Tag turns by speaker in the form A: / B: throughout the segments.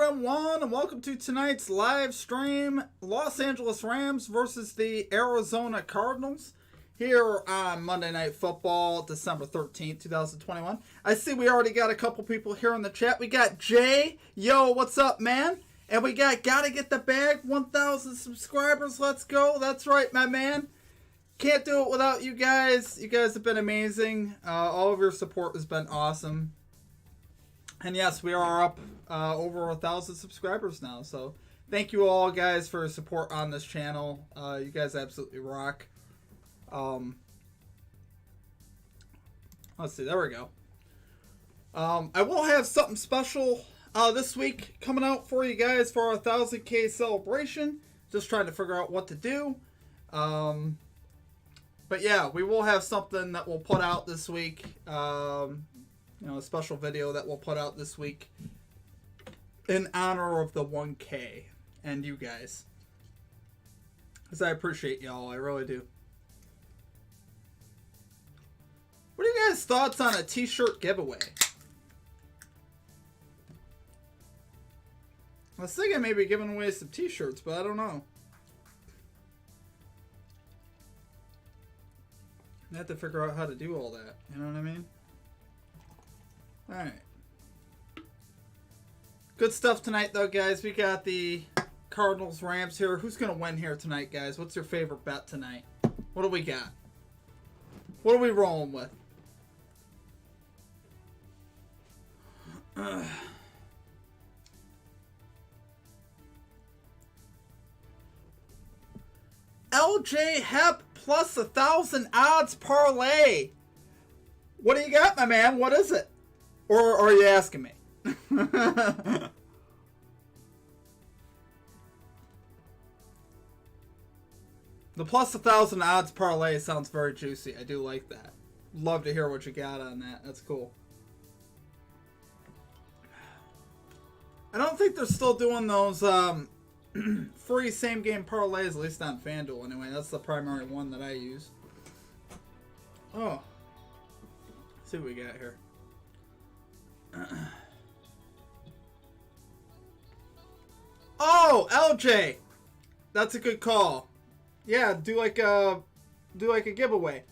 A: everyone, and welcome to tonight's live stream. Los Angeles Rams versus the Arizona Cardinals here on Monday Night Football, December 13th, 2021. I see we already got a couple people here in the chat. We got Jay. Yo, what's up, man? And we got Gotta Get the Bag, 1,000 subscribers. Let's go. That's right, my man. Can't do it without you guys. You guys have been amazing. All of your support has been awesome. And yes, we are up over 1,000 subscribers now. So thank you all, guys, for your support on this channel. You guys absolutely rock. Let's see. There we go. I will have something special this week coming out for you guys for our 1,000K celebration. Just trying to figure out what to do. But yeah, we will have something that we'll put out this week. A special video that we'll put out this week in honor of the 1K and you guys. Because I appreciate y'all. I really do. What are you guys' thoughts on a t-shirt giveaway? I was thinking maybe giving away some t-shirts, but I don't know. I have to figure out how to do all that. You know what I mean? Alright. Good stuff tonight, though, guys. We got the Cardinals Rams here. Who's going to win here tonight, guys? What's your favorite bet tonight? What do we got? What are we rolling with? LJ Hep plus 1,000 odds parlay. What do you got, my man? What is it? Or are you asking me? The plus 1,000 odds parlay sounds very juicy. I do like that. Love to hear what you got on that. That's cool. I don't think they're still doing those free same game parlays, at least on FanDuel anyway. That's the primary one that I use. Oh. Let's see what we got here. Oh, LJ. That's a good call. Yeah, do like a giveaway.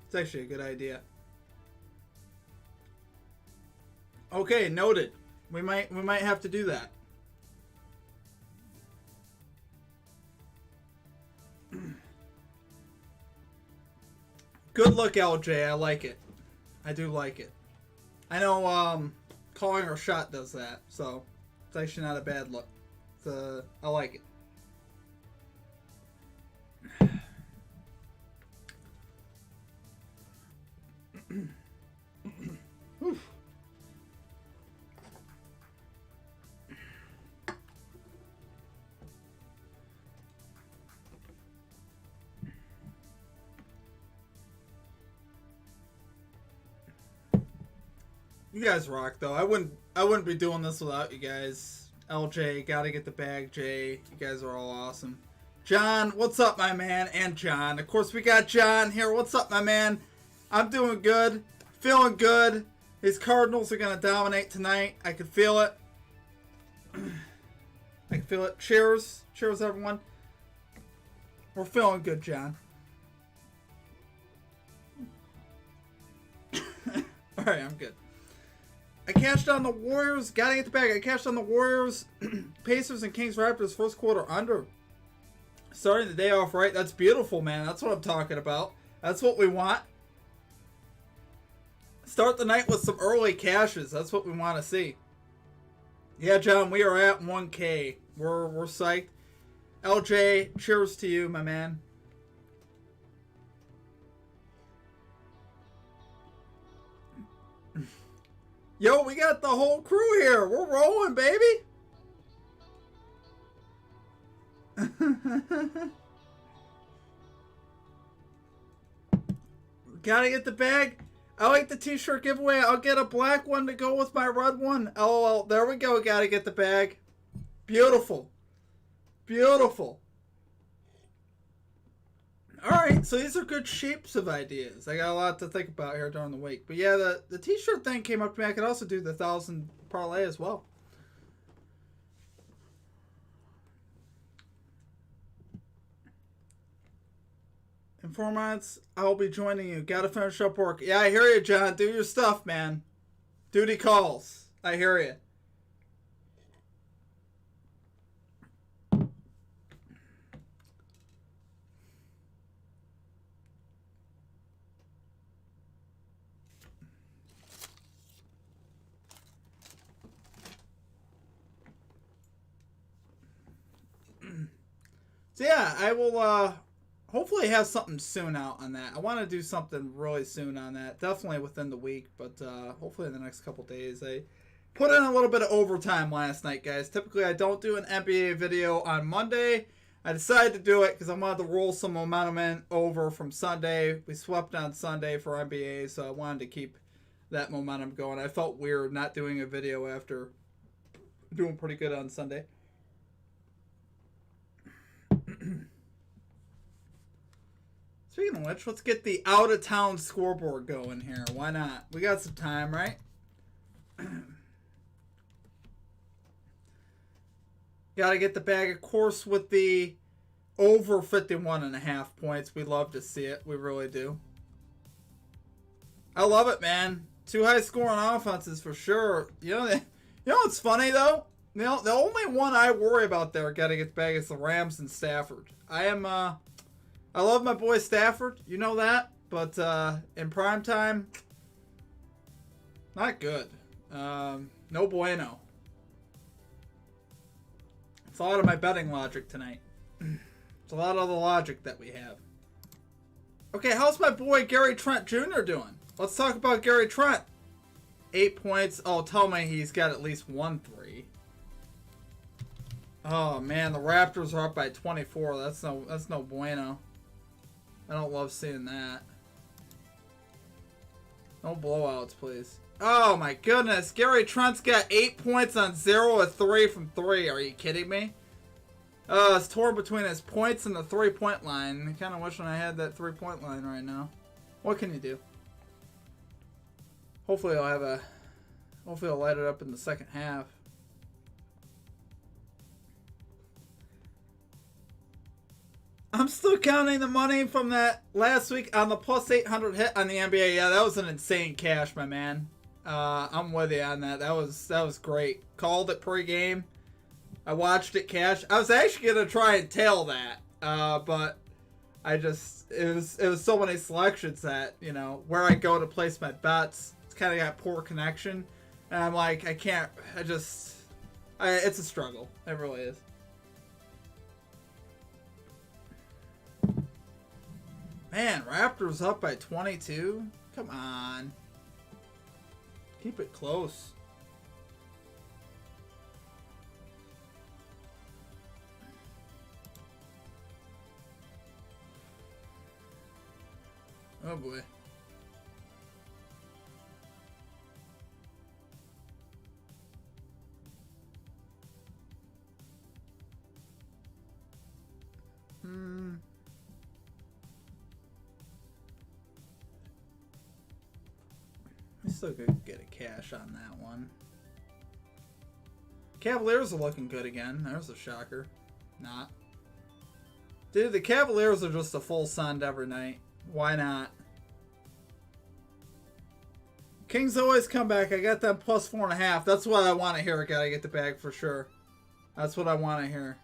A: It's actually a good idea. Okay, noted. We might have to do that. Good look, LJ. I like it. I do like it. I know calling our shot does that, so it's actually not a bad look. I like it. You guys rock, though. I wouldn't be doing this without you guys. LJ, Gotta Get the Bag, Jay. You guys are all awesome. John, what's up, my man? And John. Of course, we got John here. What's up, my man? I'm doing good. Feeling good. These Cardinals are going to dominate tonight. I can feel it. I can feel it. Cheers. Cheers, everyone. We're feeling good, John. Alright, I'm good. I cashed on the Warriors. Gotta get the bag. I cashed on the Warriors, Pacers, and Kings Raptors first quarter under. Starting the day off right. That's beautiful, man. That's what I'm talking about. That's what we want. Start the night with some early cashes. That's what we want to see. Yeah, John, we are at 1K. We're psyched. LJ, cheers to you, my man. Yo, we got the whole crew here. We're rolling, baby. Gotta get the bag. I like the t-shirt giveaway. I'll get a black one to go with my red one. LOL. There we go. Gotta get the bag. Beautiful. Beautiful. Alright, so these are good shapes of ideas. I got a lot to think about here during the week. But yeah, the t-shirt thing came up to me. I could also do the 1,000 parlay as well. In 4 months, I'll be joining you. Gotta finish up work. Yeah, I hear you, John. Do your stuff, man. Duty calls. I hear you. So yeah, I will hopefully have something soon out on that. I want to do something really soon on that. Definitely within the week, but hopefully in the next couple days. I put in a little bit of overtime last night, guys. Typically I don't do an NBA video on Monday. I decided to do it because I wanted to roll some momentum in over from Sunday. We swept on Sunday for NBA, so I wanted to keep that momentum going. I felt weird not doing a video after doing pretty good on Sunday. Speaking of which, let's get the out-of-town scoreboard going here. Why not? We got some time, right? Got to get the bag, of course, with the over 51.5 points. We love to see it. We really do. I love it, man. 2 high-scoring offenses for sure. You know what's funny, though? You know, the only one I worry about there got to get the bag is the Rams and Stafford. I love my boy Stafford. You know that. But in prime time, not good. No bueno. It's a lot of my betting logic tonight. It's a lot of the logic that we have. Okay, how's my boy Gary Trent Jr. doing? Let's talk about Gary Trent. 8 points. Oh, tell me he's got at least 1 3. Oh man, the Raptors are up by 24. That's no bueno. I don't love seeing that. No blowouts, please. Oh my goodness, Gary Trent's got 8 points on 0 of 3 from 3. Are you kidding me? It's torn between his points and the 3-point line. I kind of wishing I had that 3-point line right now. What can you do? Hopefully I'll light it up in the second half. I'm still counting the money from that last week on the plus 800 hit on the NBA. Yeah, that was an insane cash, my man. I'm with you on that. That was great. Called it pregame. I watched it cash. I was actually gonna try and tail that, but it was so many selections that, you know, where I go to place my bets, it's kind of got poor connection, and I'm like, I can't. It's a struggle. It really is. Man, Raptors up by 22? Come on. Keep it close. Oh boy. I still could get a cash on that one. Cavaliers are looking good again. There's a shocker. Not. Dude, the Cavaliers are just a full send every night. Why not? Kings always come back. I got them plus 4.5. That's what I want to hear. I gotta get the bag for sure. That's what I want to hear.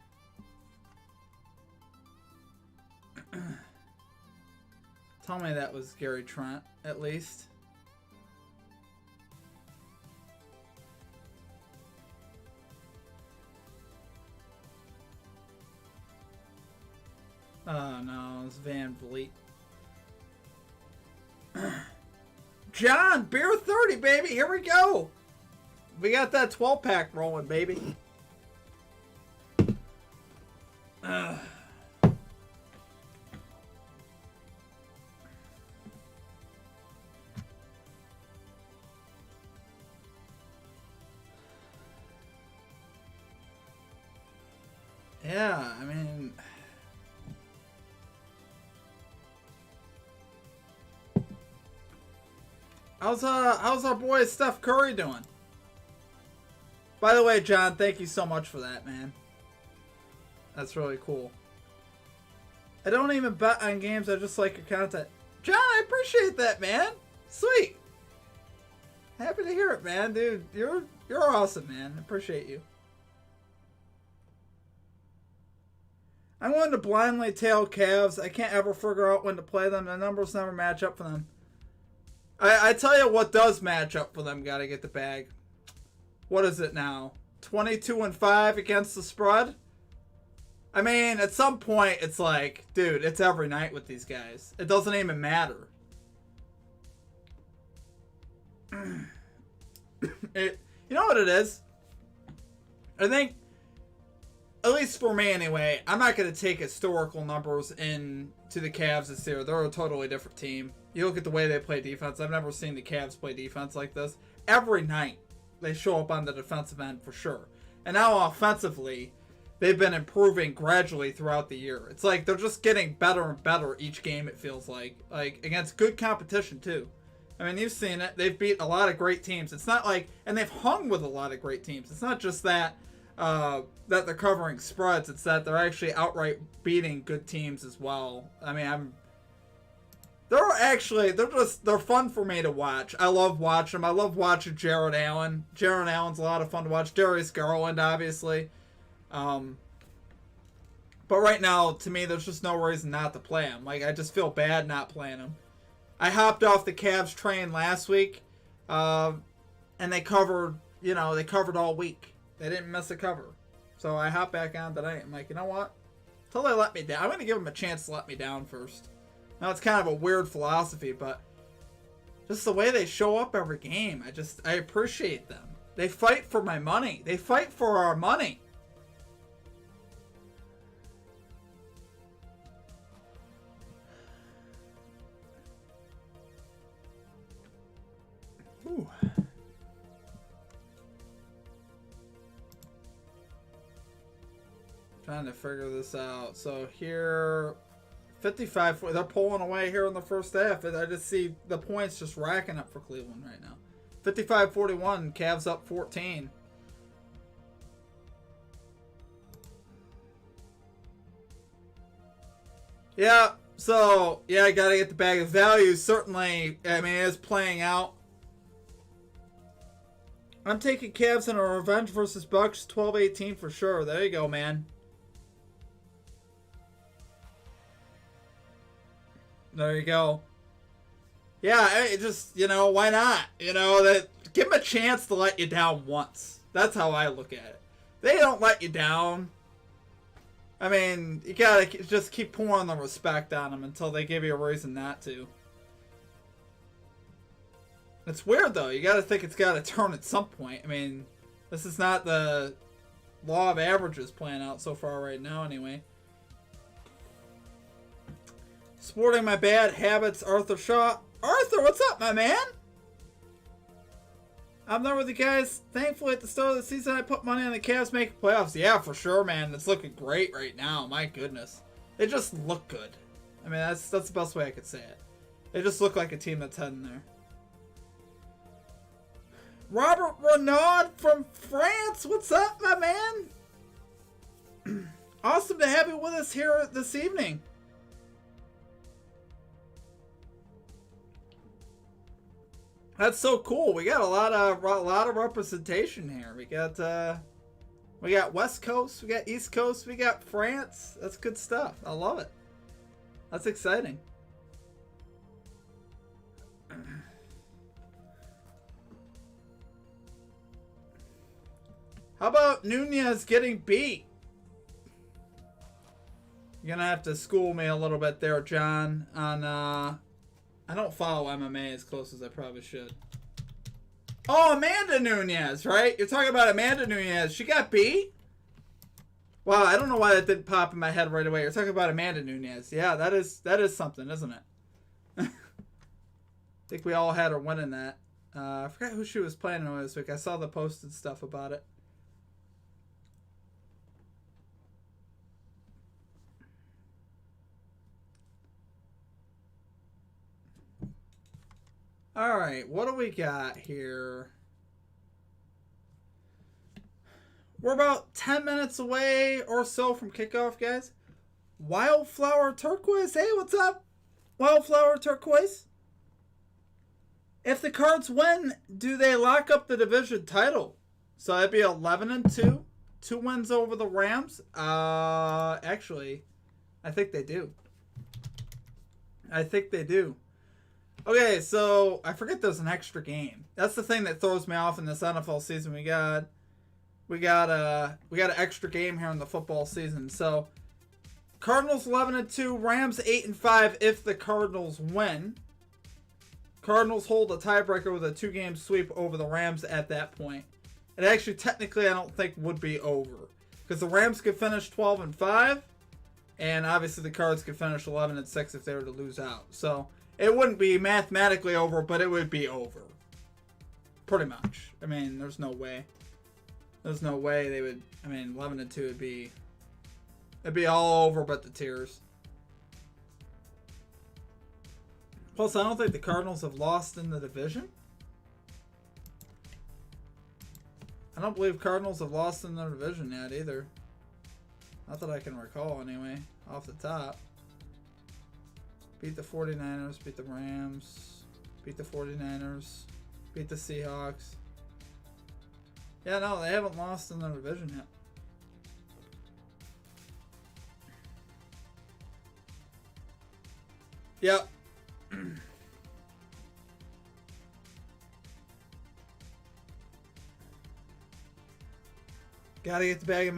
A: Tell me that was Gary Trent, at least. Oh no, it's Van Vliet. John, beer 30, baby. Here we go. We got that 12-pack rolling, baby. Yeah, I mean, How's our boy Steph Curry doing? By the way, John, thank you so much for that, man. That's really cool. I don't even bet on games, I just like your content. John, I appreciate that, man. Sweet. Happy to hear it, man, dude. You're awesome, man. I appreciate you. I'm going to blindly tail Cavs. I can't ever figure out when to play them. The numbers never match up for them. I tell you what does match up for them. Gotta get the bag. What is it now? 22-5 against the spread? I mean, at some point, it's like, dude, it's every night with these guys. It doesn't even matter. You know what it is? I think, at least for me anyway, I'm not going to take historical numbers into the Cavs this year. They're a totally different team. You look at the way they play defense. I've never seen the Cavs play defense like this. Every night, they show up on the defensive end for sure. And now offensively, they've been improving gradually throughout the year. It's like they're just getting better and better each game, it feels like. Like, against good competition, too. I mean, you've seen it. They've beat a lot of great teams. It's not like... And they've hung with a lot of great teams. It's not just that that they're covering spreads. It's that they're actually outright beating good teams as well. I mean, they're fun for me to watch. I love watching them. I love watching Jared Allen. Jared Allen's a lot of fun to watch. Darius Garland, obviously. But right now, to me, there's just no reason not to play him. Like, I just feel bad not playing him. I hopped off the Cavs train last week, and they covered all week. They didn't miss a cover. So I hopped back on tonight. I'm like, you know what? Until they let me down, I'm going to give them a chance to let me down first. Now, it's kind of a weird philosophy, but just the way they show up every game, I appreciate them. They fight for my money. They fight for our money. Ooh. Trying to figure this out. So here, 55. They're pulling away here in the first half. I just see the points just racking up for Cleveland right now. 55-41. Cavs up 14. Yeah. So yeah, I gotta get the bag of value. Certainly, I mean, it's playing out. I'm taking Cavs in a revenge versus Bucks 12-18 for sure. There you go, man. There you go. Yeah, it just, why not? Give them a chance to let you down once. That's how I look at it. They don't let you down. I mean, you gotta just keep pouring the respect on them until they give you a reason not to. It's weird, though. You gotta think it's gotta turn at some point. I mean, this is not the law of averages playing out so far right now, anyway. Sporting my bad habits, Arthur Shaw. Arthur, what's up, my man? I'm there with you guys. Thankfully, at the start of the season, I put money on the Cavs making playoffs. Yeah, for sure, man. It's looking great right now. My goodness. They just look good. I mean, that's the best way I could say it. They just look like a team that's heading there. Robert Renaud from France. What's up, my man? Awesome to have you with us here this evening. That's so cool. We got a lot of representation here. We got West Coast, we got East Coast, we got France. That's good stuff. I love it. That's exciting. How about Nunez getting beat? You're gonna have to school me a little bit there, John, on I don't follow MMA as close as I probably should. Oh, Amanda Nunez, right? You're talking about Amanda Nunez. She got beat? Wow, I don't know why that didn't pop in my head right away. You're talking about Amanda Nunez. Yeah, that is something, isn't it? I think we all had her winning that. I forgot who she was playing with this week. I saw the posted stuff about it. All right, what do we got here? We're about 10 minutes away or so from kickoff, guys. Wildflower Turquoise. Hey, what's up? Wildflower Turquoise. If the Cards win, do they lock up the division title? So that'd be 11-2. 2 wins over the Rams. Actually, I think they do. Okay, so I forget there's an extra game. That's the thing that throws me off in this NFL season. We got an extra game here in the football season. So Cardinals 11-2, Rams 8-5 if the Cardinals win. Cardinals hold a tiebreaker with a 2-game sweep over the Rams at that point. It actually technically I don't think would be over because the Rams could finish 12-5 and obviously the Cards could finish 11-6 if they were to lose out. So it wouldn't be mathematically over, but it would be over. Pretty much. I mean, there's no way. There's no way they would. I mean, 11-2 would be. It'd be all over but the tears. Plus, I don't think the Cardinals have lost in the division. I don't believe Cardinals have lost in the division yet either. Not that I can recall anyway, off the top. Beat the 49ers, beat the Rams, beat the 49ers, beat the Seahawks. Yeah, no, they haven't lost in the division yet. Yep. Gotta get the bag of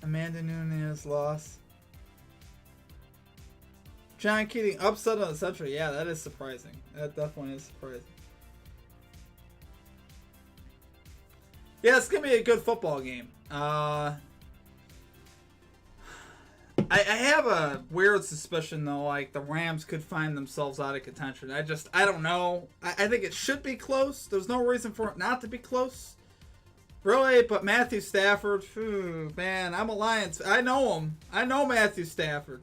A: Amanda Nunes loss. John Keating upset on the Central. Yeah, that is surprising. That definitely is surprising. Yeah, it's going to be a good football game. I have a weird suspicion, though, like the Rams could find themselves out of contention. I don't know. I think it should be close. There's no reason for it not to be close. Really, but Matthew Stafford, man, I'm a Lions. I know him. I know Matthew Stafford.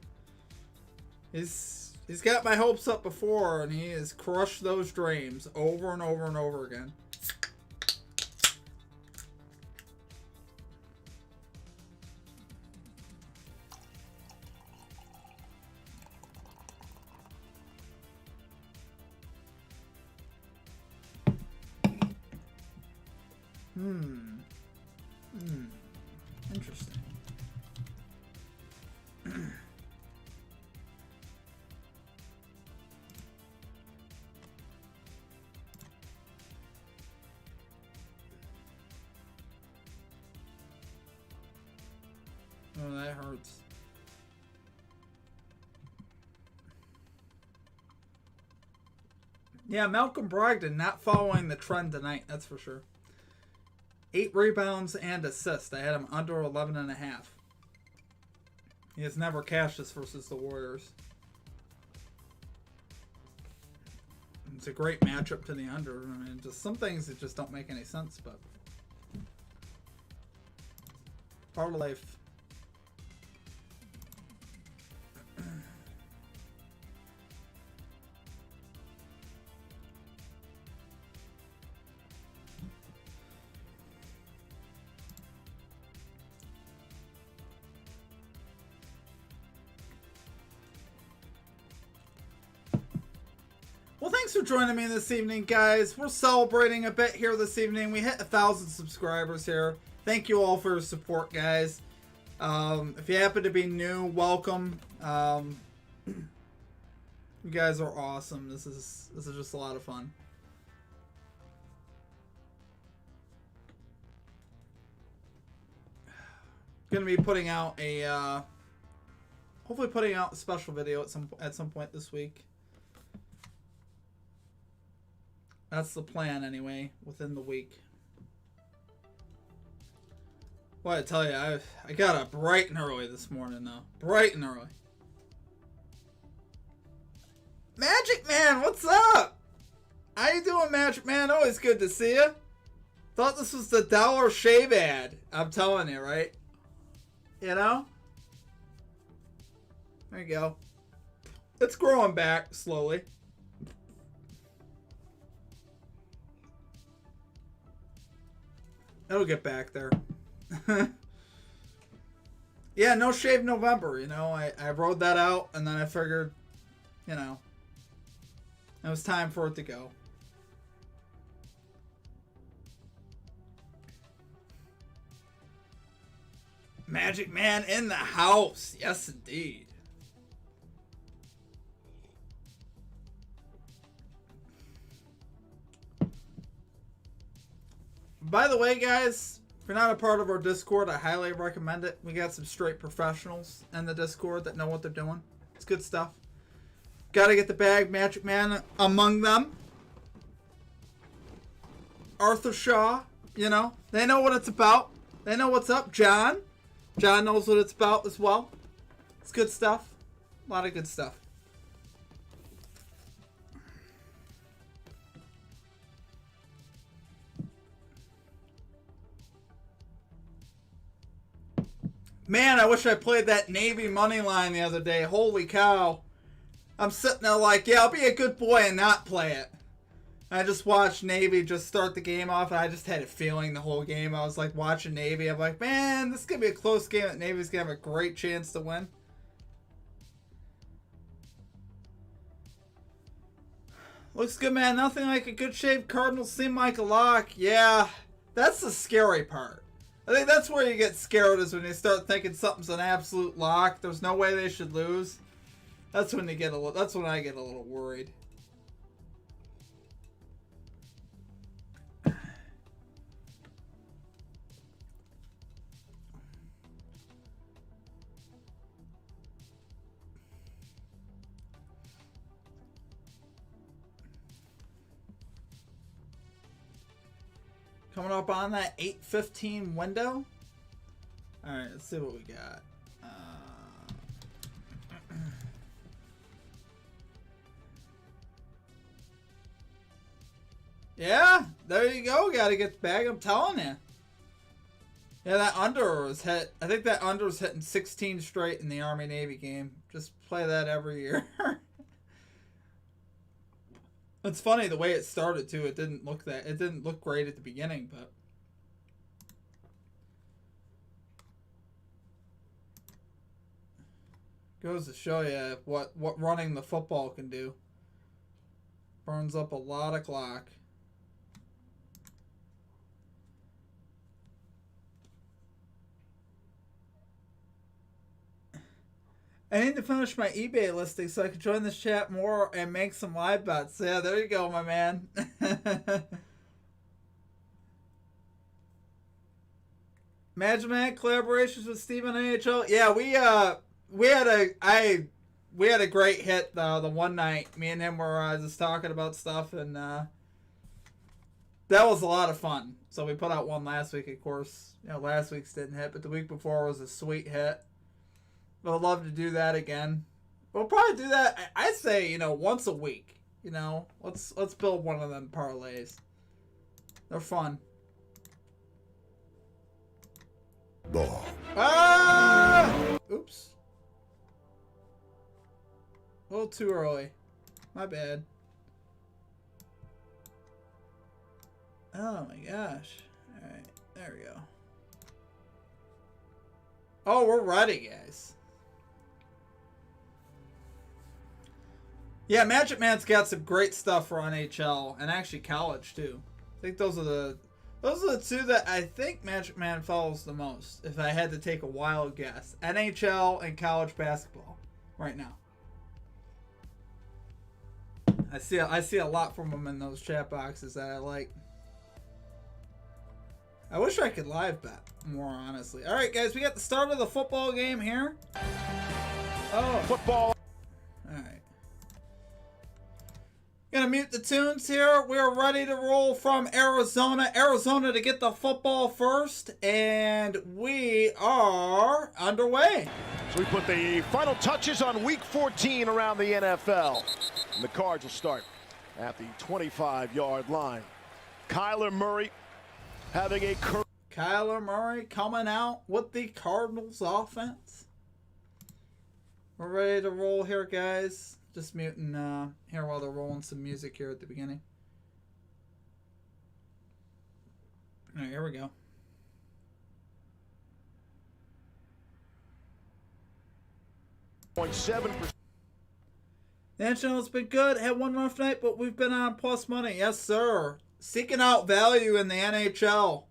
A: He's got my hopes up before, and he has crushed those dreams over and over and over again. Interesting. Oh, that hurts. Yeah, Malcolm Brogdon not following the trend tonight, that's for sure. 8 rebounds and assists. I had him under 11.5. He has never cashed this versus the Warriors. It's a great matchup to the under. I mean, just some things that just don't make any sense, but part of life. Well, thanks for joining me this evening, guys. We're celebrating a bit here this evening. We hit 1,000 subscribers here. Thank you all for your support, guys. If you happen to be new, welcome. You guys are awesome. This is just a lot of fun. Gonna be putting out a hopefully putting out a special video at some point this week. That's the plan, anyway, within the week. Well, I tell you, I got up bright and early this morning, though. Bright and early. Magic Man, what's up? How you doing, Magic Man? Always good to see you. Thought this was the Dollar Shave ad. I'm telling you, right? You know? There you go. It's growing back slowly. It'll get back there. Yeah, no shave November, you know. I rode that out, and then I figured, you know, it was time for it to go. Magic Man in the house. Yes, indeed. By the way, guys, if you're not a part of our Discord, I highly recommend it. We got some straight professionals in the Discord that know what they're doing. It's good stuff. Gotta get the bag. Magic Man among them. Arthur Shaw, you know. They know what it's about. They know what's up. John knows what it's about as well. It's good stuff. A lot of good stuff. Man, I wish I played that Navy money line the other day. Holy cow. I'm sitting there like, yeah, I'll be a good boy and not play it. I just watched Navy just start the game off, and I just had a feeling the whole game. I was like watching Navy. I'm like, man, this is going to be a close game that Navy's going to have a great chance to win. Looks good, man. Nothing like a good shave. Cardinals seem like a lock. Yeah, that's the scary part. I think that's where you get scared, is when you start thinking something's an absolute lock. There's no way they should lose. That's when you get that's when I get a little worried. Coming up on that 8:15 window. All right, let's see what we got. Yeah, there you go. Got to get the bag. I'm telling you. Yeah, that under was hit. I think that under was hitting 16 straight in the Army-Navy game. Just play that every year. It's funny the way it started too. It didn't look great at the beginning, but goes to show you what running the football can do. Burns up a lot of clock. I need to finish my eBay listing so I can join this chat more and make some live bets. Yeah, there you go, my man. Magic Man collaborations with Steven AHL. Yeah, we had a great hit the one night. Me and him were just talking about stuff, and that was a lot of fun. So we put out one last week, of course. You know, last week's didn't hit, but the week before was a sweet hit. I'd love to do that again. We'll probably do that, I'd say, you know, once a week. You know, let's build one of them parlays. They're fun. Ah! Oops. A little too early. My bad. Oh my gosh. Alright, there we go. Oh, we're ready, guys. Yeah, Magic Man's got some great stuff for NHL and actually college too. I think those are the two that I think Magic Man follows the most. If I had to take a wild guess, NHL and college basketball, right now. I see a lot from him in those chat boxes that I like. I wish I could live bet more, honestly. All right, guys, we got the start of the football game here. Oh, football. All right. Gonna mute the tunes here. We're ready to roll from Arizona. Arizona to get the football first, and we are underway.
B: So we put the final touches on Week 14 around the NFL. And the Cards will start at the 25-yard line. Kyler Murray having a career.
A: Kyler Murray coming out with the Cardinals offense. We're ready to roll here, guys. Just muting here while they're rolling some music here at the beginning. All right, here we go.
B: 0.7%.
A: The NHL has been good. Had one rough night, but we've been on plus money. Yes, sir. Seeking out value in the NHL.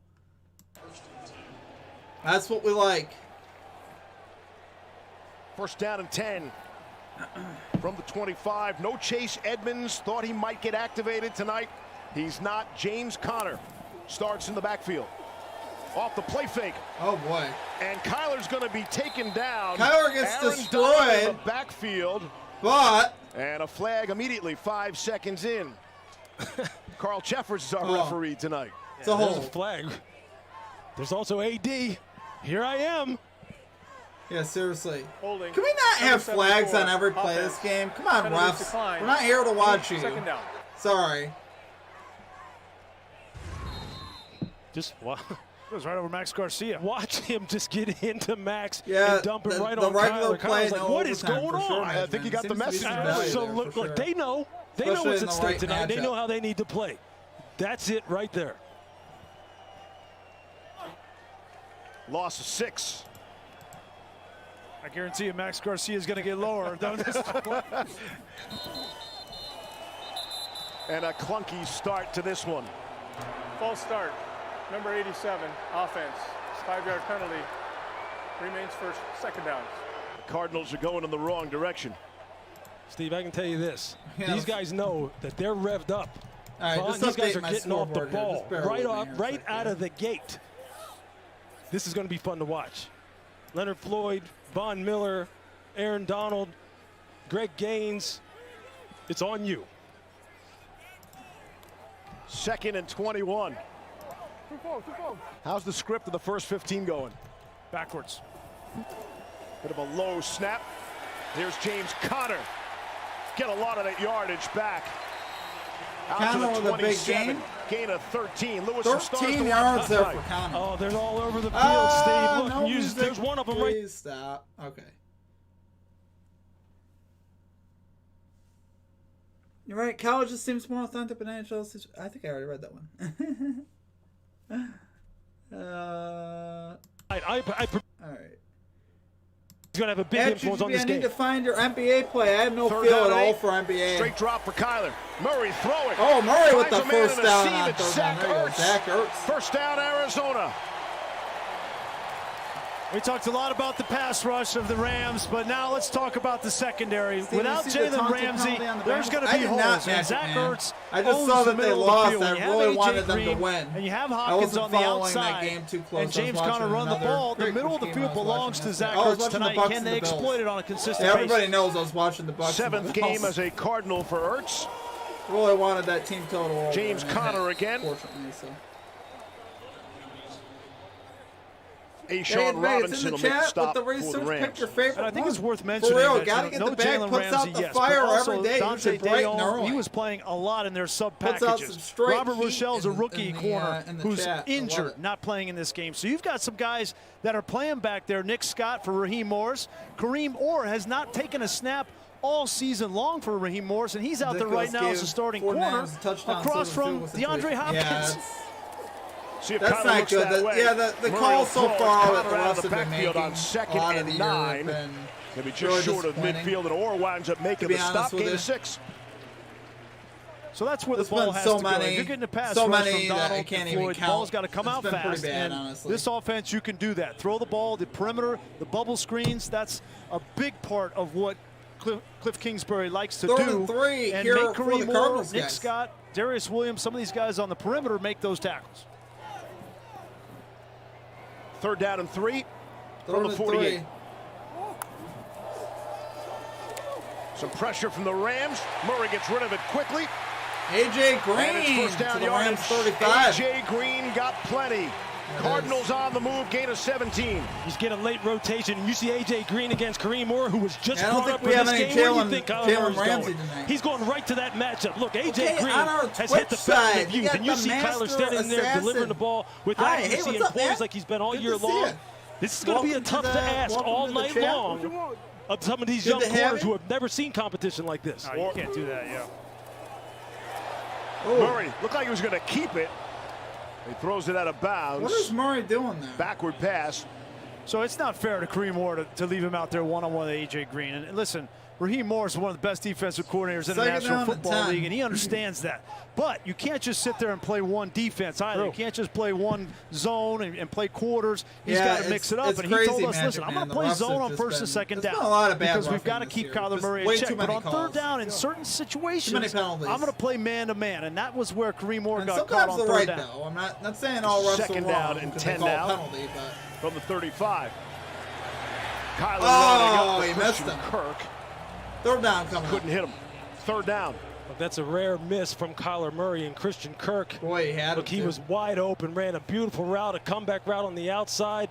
A: That's what we like.
B: First down and 10 from the 25. No Chase Edmonds. Thought he might get activated tonight. He's not. James Conner starts in the backfield. Off the play fake.
A: Oh, boy.
B: And Kyler's going to be taken down.
A: Kyler gets
B: Aaron
A: destroyed.
B: Donald in the backfield.
A: But.
B: And a flag immediately 5 seconds in. Carl Jeffers is our referee tonight.
A: It's a hold.
C: There's a flag. There's also AD. Here I am.
A: Yeah, seriously.
D: Holding.
A: Can we not have flags on every play of this game? Come on, refs. We're not here to watch you.
D: Second down.
A: Sorry.
C: Just wow.
D: Goes right over Max Garcia.
C: Watch him just get into Max
A: Yeah,
C: and dump it right
A: the
C: on
A: regular
C: Kyler.
A: play,
C: Kyler's like,
A: no
C: what is
A: overtime,
C: going
A: for sure,
C: on?
B: I think you got the message.
C: So look, they know. They know what's at stake tonight. They know how they need to play. That's it right there.
B: Loss of 6.
D: I guarantee you Max Garcia is going to get lower.
B: And a clunky start to this one.
E: False start. Number 87, offense. 5-yard penalty. Remains first, second down.
B: The Cardinals are going in the wrong direction.
C: Steve, I can tell you this. These guys know that they're revved up.
A: All right,
C: These guys are getting off the
A: ball
C: right out of the gate. This is going to be fun to watch. Leonard Floyd, Von Miller, Aaron Donald, Greg Gaines. It's on you.
B: 2nd and 21. How's the script of the first 15 going?
D: Backwards.
B: Bit of a low snap. Here's James Conner. Get a lot of that yardage back. Out to the 27. Gain of 13. Lewis
A: 13 yards there for Conner.
C: Oh, they're all over the field, Steve. Look,
A: no
C: there's one of them right.
A: Please stop. Okay. You're right. College just seems more authentic than NHL. I think I already read that one. All right.
C: He's going to have a big influence on this
A: I
C: game.
A: need to find your NBA play. I have no feel at all for NBA.
B: Straight drop for Kyler. Murray throwing.
A: Oh, Murray with
B: Finds
A: the
B: a man
A: first
B: in a
A: down
B: seam.
A: on
B: It's
A: third down. There you go. Zach Ertz.
B: First down, Arizona.
D: We talked a lot about the pass rush of the Rams, but now let's talk about the secondary.
A: Steve,
D: without Jalen Ramsey, there's going to be holes. And Zach Ertz
A: I just saw that they lost. I really wanted them to win.
D: And you have Hopkins on the outside, and James Conner run the ball. The middle of the field belongs to Zach Ertz tonight. Can they exploit it on a consistent basis?
A: Everybody knows I was watching the Bucs.
B: 7th game as a Cardinal for Ertz.
A: Really wanted that team total.
B: James Conner again.
A: Fortunately, so.
B: Ashawn Robinson will make a stop
A: with the
B: for the
A: research.
B: Rams.
A: Pick your favorite
D: and I think
A: one.
D: it's worth mentioning
A: For real,
D: that
A: gotta get
D: no
A: the bag,
D: Jalen
A: puts out
D: Ramsey,
A: the fire
D: but also
A: every day.
D: Dante
A: bright and
D: Deon,
A: early.
D: he was playing a lot in their sub
A: Puts out some
D: packages.
A: straight
D: Robert
A: heat
D: Rochelle's a rookie corner who's
A: chat.
D: injured, not playing in this game. So you've got some guys that are playing back there. Nick Scott for Raheem Morris. Kareem Orr has not taken a snap all season long for Raheem Morris, and he's out there right now as a starting corner across from DeAndre Hopkins.
B: See if
A: That's
B: Conner
A: not
B: looks
A: good.
B: that way.
A: The calls so far with the
B: out
A: rest
B: of the
A: have been
B: backfield
A: making
B: on 2nd and 9. Maybe just
A: really
B: short of midfield, and Orr winds up making the stop. Gain of 6.
D: So that's where the ball has to go. If you're getting a pass rush from Donald and Floyd, the ball's got to come out fast. And this offense, you can do that. Throw the ball, the perimeter, the bubble screens. That's a big part of what Cliff Kingsbury likes to do.
A: And
D: make Kareem Orr, Nick Scott, Darius Williams, some of these guys on the perimeter make those tackles.
B: 3rd down and 3 from the 48. Some pressure from the Rams. Murray gets rid of it quickly.
A: AJ Green
B: First down
A: to the Rams
B: 35. AJ Green got plenty. Cardinals on the move, gain of 17.
C: He's getting a late rotation, and you see A.J. Green against Kareem Orr, who was just brought up for
A: this
C: game. Where do you think Kyler Murray's going? He's going right to that matchup. Look, A.J. Green has hit the fountain of youth, and you see Kyler standing there delivering the ball with accuracy and poise like he's been all year long. This is going to be a tough to ask all night long of some of these young corners who have never seen competition like this.
D: You can't do that, yeah.
B: Murray looked like he was going to keep it. He throws it out of bounds.
A: What is Murray doing there?
B: Backward pass.
D: So it's not fair to Kareem Moore to leave him out there one-on-one with A.J. Green. And listen, Raheem Morris is one of the best defensive coordinators in the National Football League, and he understands that. But you can't just sit there and play one defense either. You can't just play one zone and play quarters. He's got to mix it up. And he told us, listen, I'm going to play zone on first and second down because we've got to keep Kyler Murray in check. But on third down, in certain situations, I'm going to play man-to-man. And that was where Kareem Moore got caught on third down.
A: Though. I'm not saying all refs
B: second
A: are wrong
B: down and 10 now
A: penalty, but
B: from the 35. Kyler running up
A: he missed him.
B: Kirk.
A: Third down coming.
B: Couldn't hit him. Third down.
C: Look, that's a rare miss from Kyler Murray and Christian Kirk.
A: Boy, he had
C: Look, he was wide open, ran a beautiful route, a comeback route on the outside.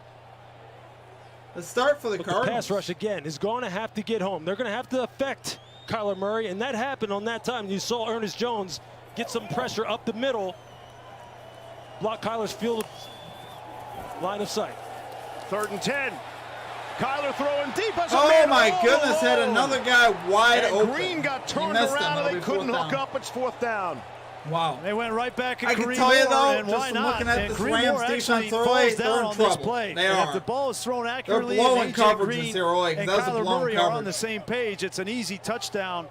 A: The start for the Cardinals.
C: The pass rush again is going to have to get home. They're going to have to affect Kyler Murray, and that happened on that time. You saw Ernest Jones get some pressure up the middle, block Kyler's field line of sight.
B: 3rd and 10. Kyler throwing deep.
A: Oh my goodness, had another guy wide open.
B: Green got turned around and they couldn't hook up. It's 4th down.
A: Wow.
D: They went right back at Kareem Moore,
A: tell you though,
D: and why not?
A: Looking at
D: and
A: this
D: Kareem
A: Rams
D: Moore
A: defense
D: actually falls down on this play.
A: They
D: and
A: are.
D: If the ball is thrown accurately,
A: they're blowing
D: and
A: coverages
D: Green
A: here early,
D: and Kyler Murray are on the same page, it's an easy touchdown.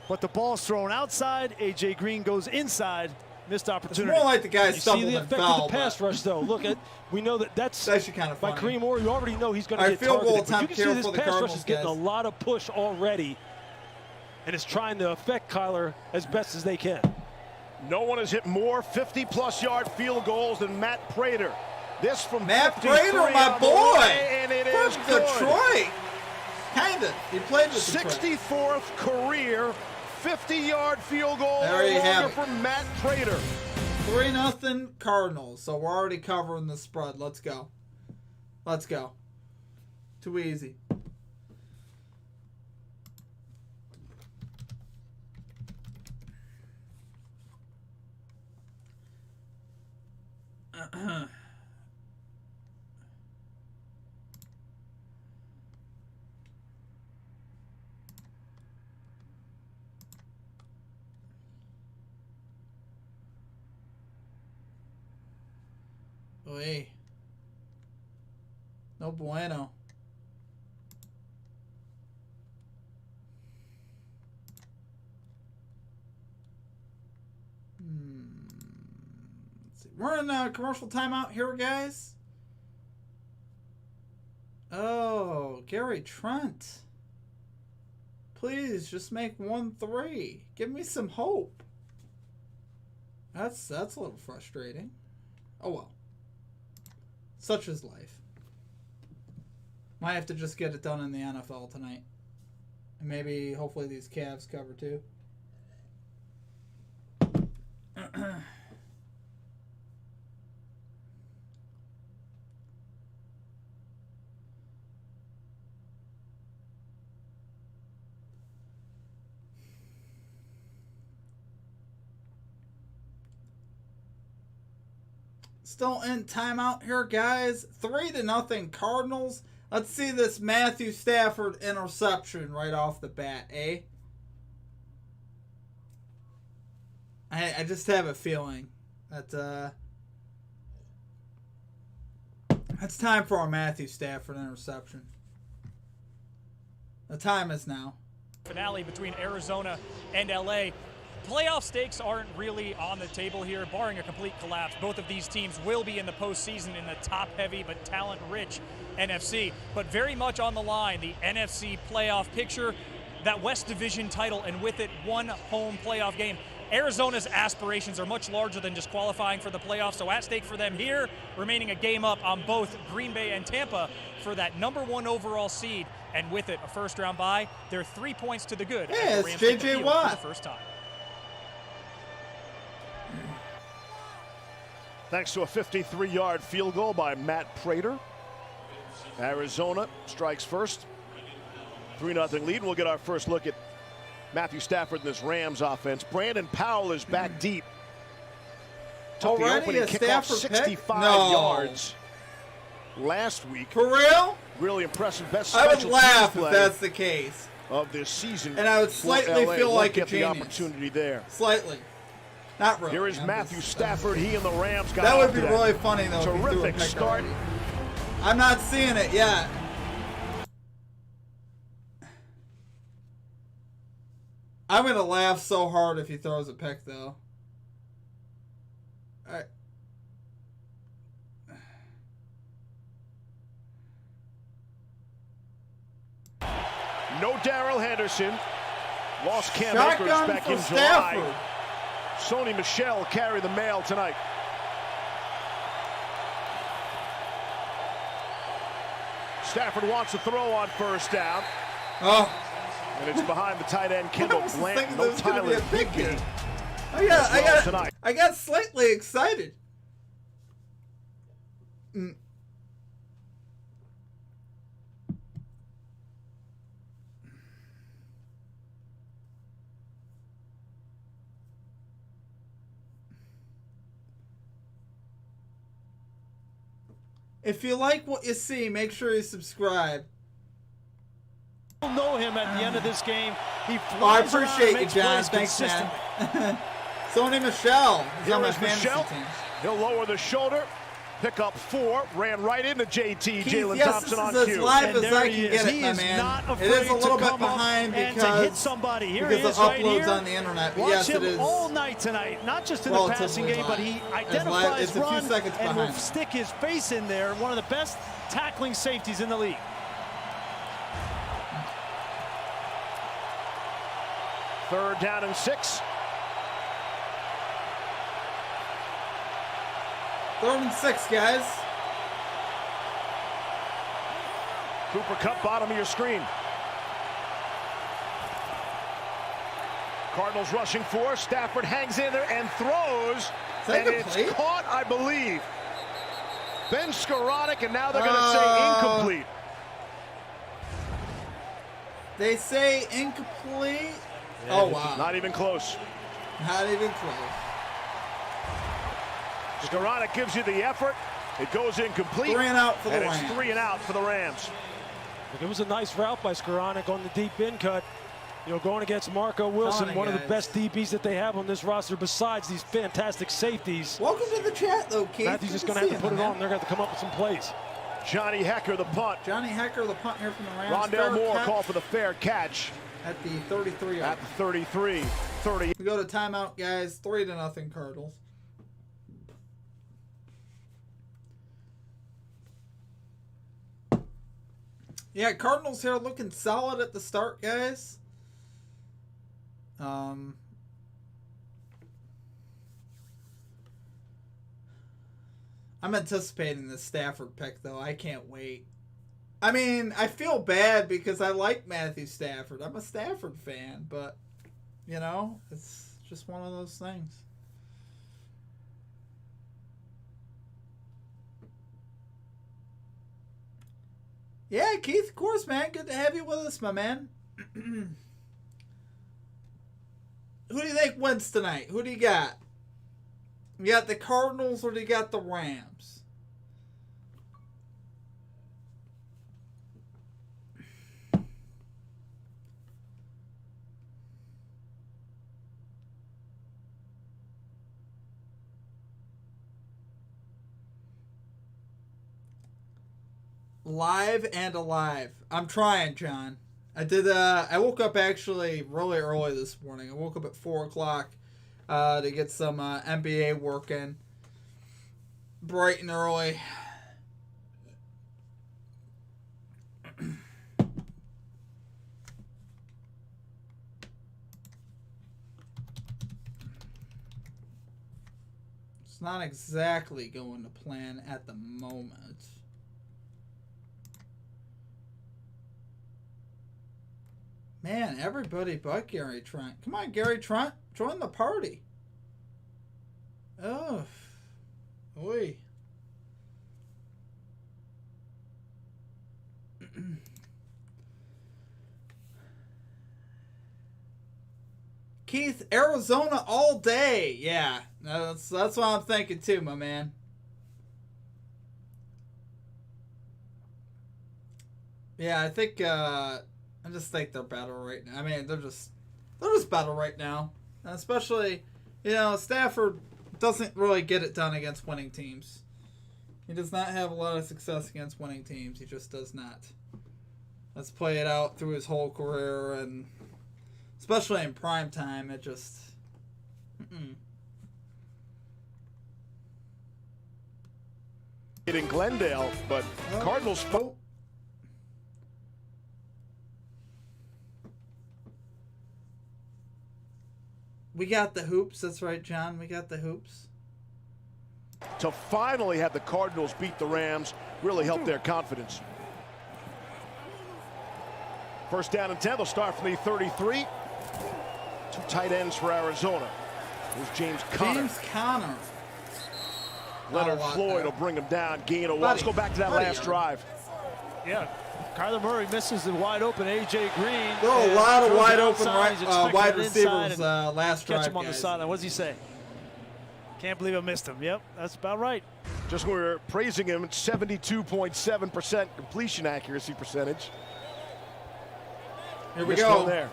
D: But the ball's thrown outside. A.J. Green goes inside. Missed opportunity.
A: It's more like the guy stumbled
C: and fell. You see the effect of the pass
A: but
C: rush, though. Look, we know that's
A: actually kind of funny.
C: By Kareem Moore, you already know he's going to get targeted. But you can see this pass rush is getting a lot of push already, and it's trying to affect Kyler as best as they can.
B: No one has hit more 50-plus yard field goals than Matt Prater. This from
A: Matt Prater, my boy,
B: and it is good.
A: Detroit. Kinda. He played with Detroit.
B: 64th career 50-yard field goal from Matt Prater.
A: 3-0 Cardinals. So we're already covering the spread. Let's go. Let's go. Too easy. Oy. No bueno. Let's see. We're in a commercial timeout here, guys. Oh, Gary Trent. Please just make 1-3. Give me some hope. That's a little frustrating. Oh well. Such is life. Might have to just get it done in the NFL tonight. And maybe, hopefully, these Cavs cover too. Still in timeout here, guys. 3-0 Cardinals. Let's see this Matthew Stafford interception right off the bat, eh? I just have a feeling that it's time for our Matthew Stafford interception. The time is now.
F: Finale between Arizona and LA. Playoff stakes aren't really on the table here, barring a complete collapse. Both of these teams will be in the postseason in the top-heavy but talent-rich NFC. But very much on the line, the NFC playoff picture, that West Division title, and with it, one home playoff game. Arizona's aspirations are much larger than just qualifying for the playoffs, so at stake for them here, remaining a game up on both Green Bay and Tampa for that #1 overall seed, and with it, a first-round bye. They're 3 points to the good.
A: Yeah, it's J.J. Watt.
F: For the first time.
B: Thanks to a 53-yard field goal by Matt Prater. Arizona strikes first. 3-0 lead. We'll get our first look at Matthew Stafford and this Rams offense. Brandon Powell is back deep. Took the opening kickoff 65 yards last week.
A: For real?
B: Really impressive. Best
A: I would
B: special
A: laugh
B: teams
A: if that's the case.
B: Of this season.
A: And I would slightly feel like a
B: genius.
A: genius.
B: The opportunity there.
A: Slightly. Not really.
B: Here is Matthew Stafford. He and the Rams got
A: that
B: off
A: would be
B: to
A: really funny, though.
B: Terrific start.
A: I'm not seeing it yet. I'm going to laugh so hard if he throws a pick, though. All right.
B: No Darrell Henderson. Lost Cam Akers back in
A: Stafford.
B: July. Sony Michel carry the mail tonight. Stafford wants to throw on first down.
A: Oh.
B: And it's behind the tight end, Kendall Blanton. No Tyler Higbee.
A: I got slightly excited. If you like what you see, make sure you subscribe.
D: You'll know him at the end of this game. He
A: I appreciate you, John. Thanks, man. Sony Michel is on my fantasy team.
B: He'll lower the shoulder. Pick up 4. Ran right into JT. Jalen Thompson on cue.
A: This is as live as I can get it, my man. It is a little bit behind because of uploads on the internet. But yes, it is.
D: All night tonight, not just in the passing game, but he identifies run and will stick his face in there. One of the best tackling safeties in the league.
B: Third down and 6.
A: 3rd and 6, guys.
B: Cooper Kupp, bottom of your screen. Cardinals rushing 4. Stafford hangs in there and throws. And it's caught, I believe. Ben Skowronek, and now they're going to say incomplete.
A: They say incomplete.
B: Yeah, oh, wow. Not even close.
A: Not even close.
B: Skowronek gives you the effort. It goes incomplete.
A: 3 and out for the
B: Rams.
A: Rams.
B: And it's 3 and out for the Rams.
C: It was a nice route by Skowronek on the deep in cut. You know, going against Marco Wilson, one of the best DBs that they have on this roster besides these fantastic safeties.
A: Welcome to the chat, though, Keith.
C: Matthew's just going to have to put it on. They're going to have to come up with some plays.
B: Johnny Hecker, the punt.
A: Johnny Hecker, the punt here from the Rams.
B: Rondell Moore called for the fair catch.
A: At the 33.
B: At the 33. 30.
A: We go to timeout, guys. 3-0 Cardinals. Yeah, Cardinals here looking solid at the start, guys. I'm anticipating the Stafford pick, though. I can't wait. I mean, I feel bad because I like Matthew Stafford. I'm a Stafford fan, but, you know, it's just one of those things. Yeah, Keith, of course, man. Good to have you with us, my man. Who do you think wins tonight? Who do you got? You got the Cardinals or do you got the Rams? Live and alive. I'm trying, John. I woke up actually really early this morning. I woke up at 4 o'clock to get some NBA work in. Bright and early. It's not exactly going to plan at the moment. Man, everybody but Gary Trent. Come on, Gary Trent. Join the party. Oh. Oi. Keith, Arizona all day. Yeah, that's what I'm thinking too, my man. Yeah, I think I just think they're better right now. I mean, they're just better right now. And especially, you know, Stafford doesn't really get it done against winning teams. He does not have a lot of success against winning teams. He just does not. Let's play it out through his whole career, and especially in prime time, it just...
B: In Glendale, but Cardinals...
A: We got the hoops. That's right, John. We got the hoops.
B: To finally have the Cardinals beat the Rams really helped their confidence. First down and 10. They'll start from the 33. Two tight ends for Arizona. Here's James Conner. Leonard Floyd will bring him down. Gain a 1. Let's go back to that last drive.
D: Yeah. Kyler Murray misses the wide open A.J. Green.
A: There were a lot of wide open wide receivers last drive.
D: Catch him on the sideline. What does he say? Can't believe I missed him. Yep, that's about right.
B: Just when we were praising him, 72.7% completion accuracy percentage.
A: Here we go. There.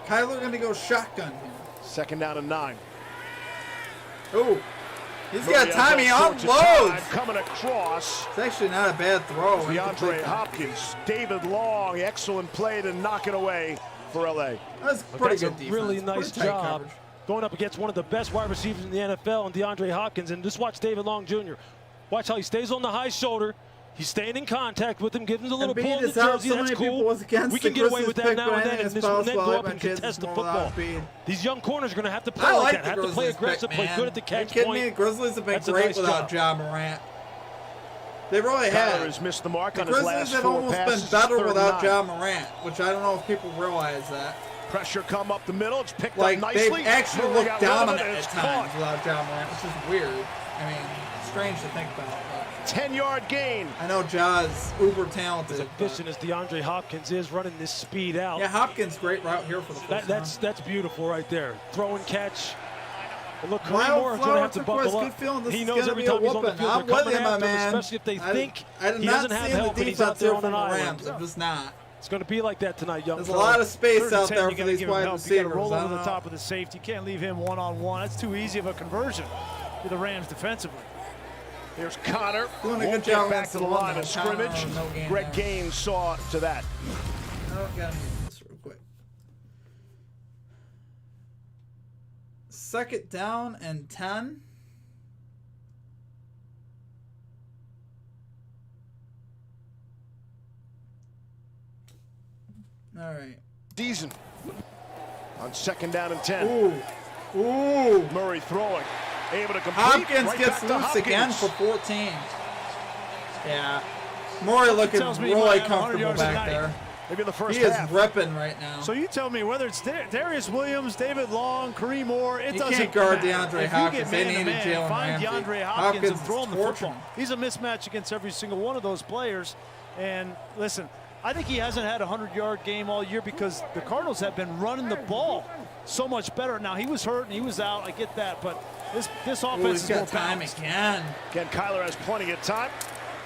A: Kyler going to go shotgun here.
B: Second down and 9.
A: Oh. He's got time. He unloads.
B: Coming across.
A: It's actually not a bad throw.
B: DeAndre Hopkins. David Long. Excellent play to knock it away for L.A.
A: That's pretty good defense.
C: Really nice job going up against one of the best wide receivers in the NFL, and DeAndre Hopkins. And just watch David Long Jr. Watch how he stays on the high shoulder. He's staying in contact with him, giving him a little pull in the jersey. That's cool. We can get away with that now and then, and then go up and contest the football. These young corners are going to have to play like that. Have to play aggressive, play good at the catch point.
A: Grizzlies have been great without Ja Morant. They really have.
B: Has missed the mark on
A: his
B: last 4 passes.
A: The Grizzlies have almost been better without Ja Morant, which I don't know if people realize that.
B: Pressure come up the middle. It's picked up nicely.
A: They've actually looked dominant at times without Ja Morant, which is weird. I mean, strange to think about.
B: 10-yard gain.
A: I know Ja's uber talented.
C: As efficient as DeAndre Hopkins is running this speed out.
A: Yeah, Hopkins great route here for the first time.
C: That's beautiful right there. Throw and catch. And look, Kareem Moore's going to have to buckle up. He knows every time he's on the field, they're coming after him, especially if they think he doesn't have help and he's out there on an island.
A: I'm just not.
C: It's going to be like that tonight, young
A: There's a lot of space out there for these wide receivers.
D: You got to roll over the top of the safety. You can't leave him one-on-one. That's too easy of a conversion for the Rams defensively.
B: Here's Connor.
A: Doing a good job
B: back to the line of scrimmage. Greg Gaines saw to that.
A: Got to move this real quick. Second down and 10. All right.
B: Season on second down and 10.
A: Ooh.
B: Murray throwing. Able to complete.
A: Hopkins gets loose again for 14. Yeah. Murray looking really comfortable back there.
B: Maybe the first
A: half. He is repping right now.
D: So you tell me whether it's Darius Williams, David Long, Kareem Moore, it doesn't
A: can't guard
D: matter.
A: DeAndre Hopkins. They need Jalen
D: Find
A: Ramsey.
D: DeAndre Hopkins and throw him the football. He's a mismatch against every single one of those players. And listen, I think he hasn't had a 100-yard game all year because the Cardinals have been running the ball so much better. Now, he was hurt and he was out. I get that. But this offense is more balanced.
A: Again,
B: Kyler has plenty of time.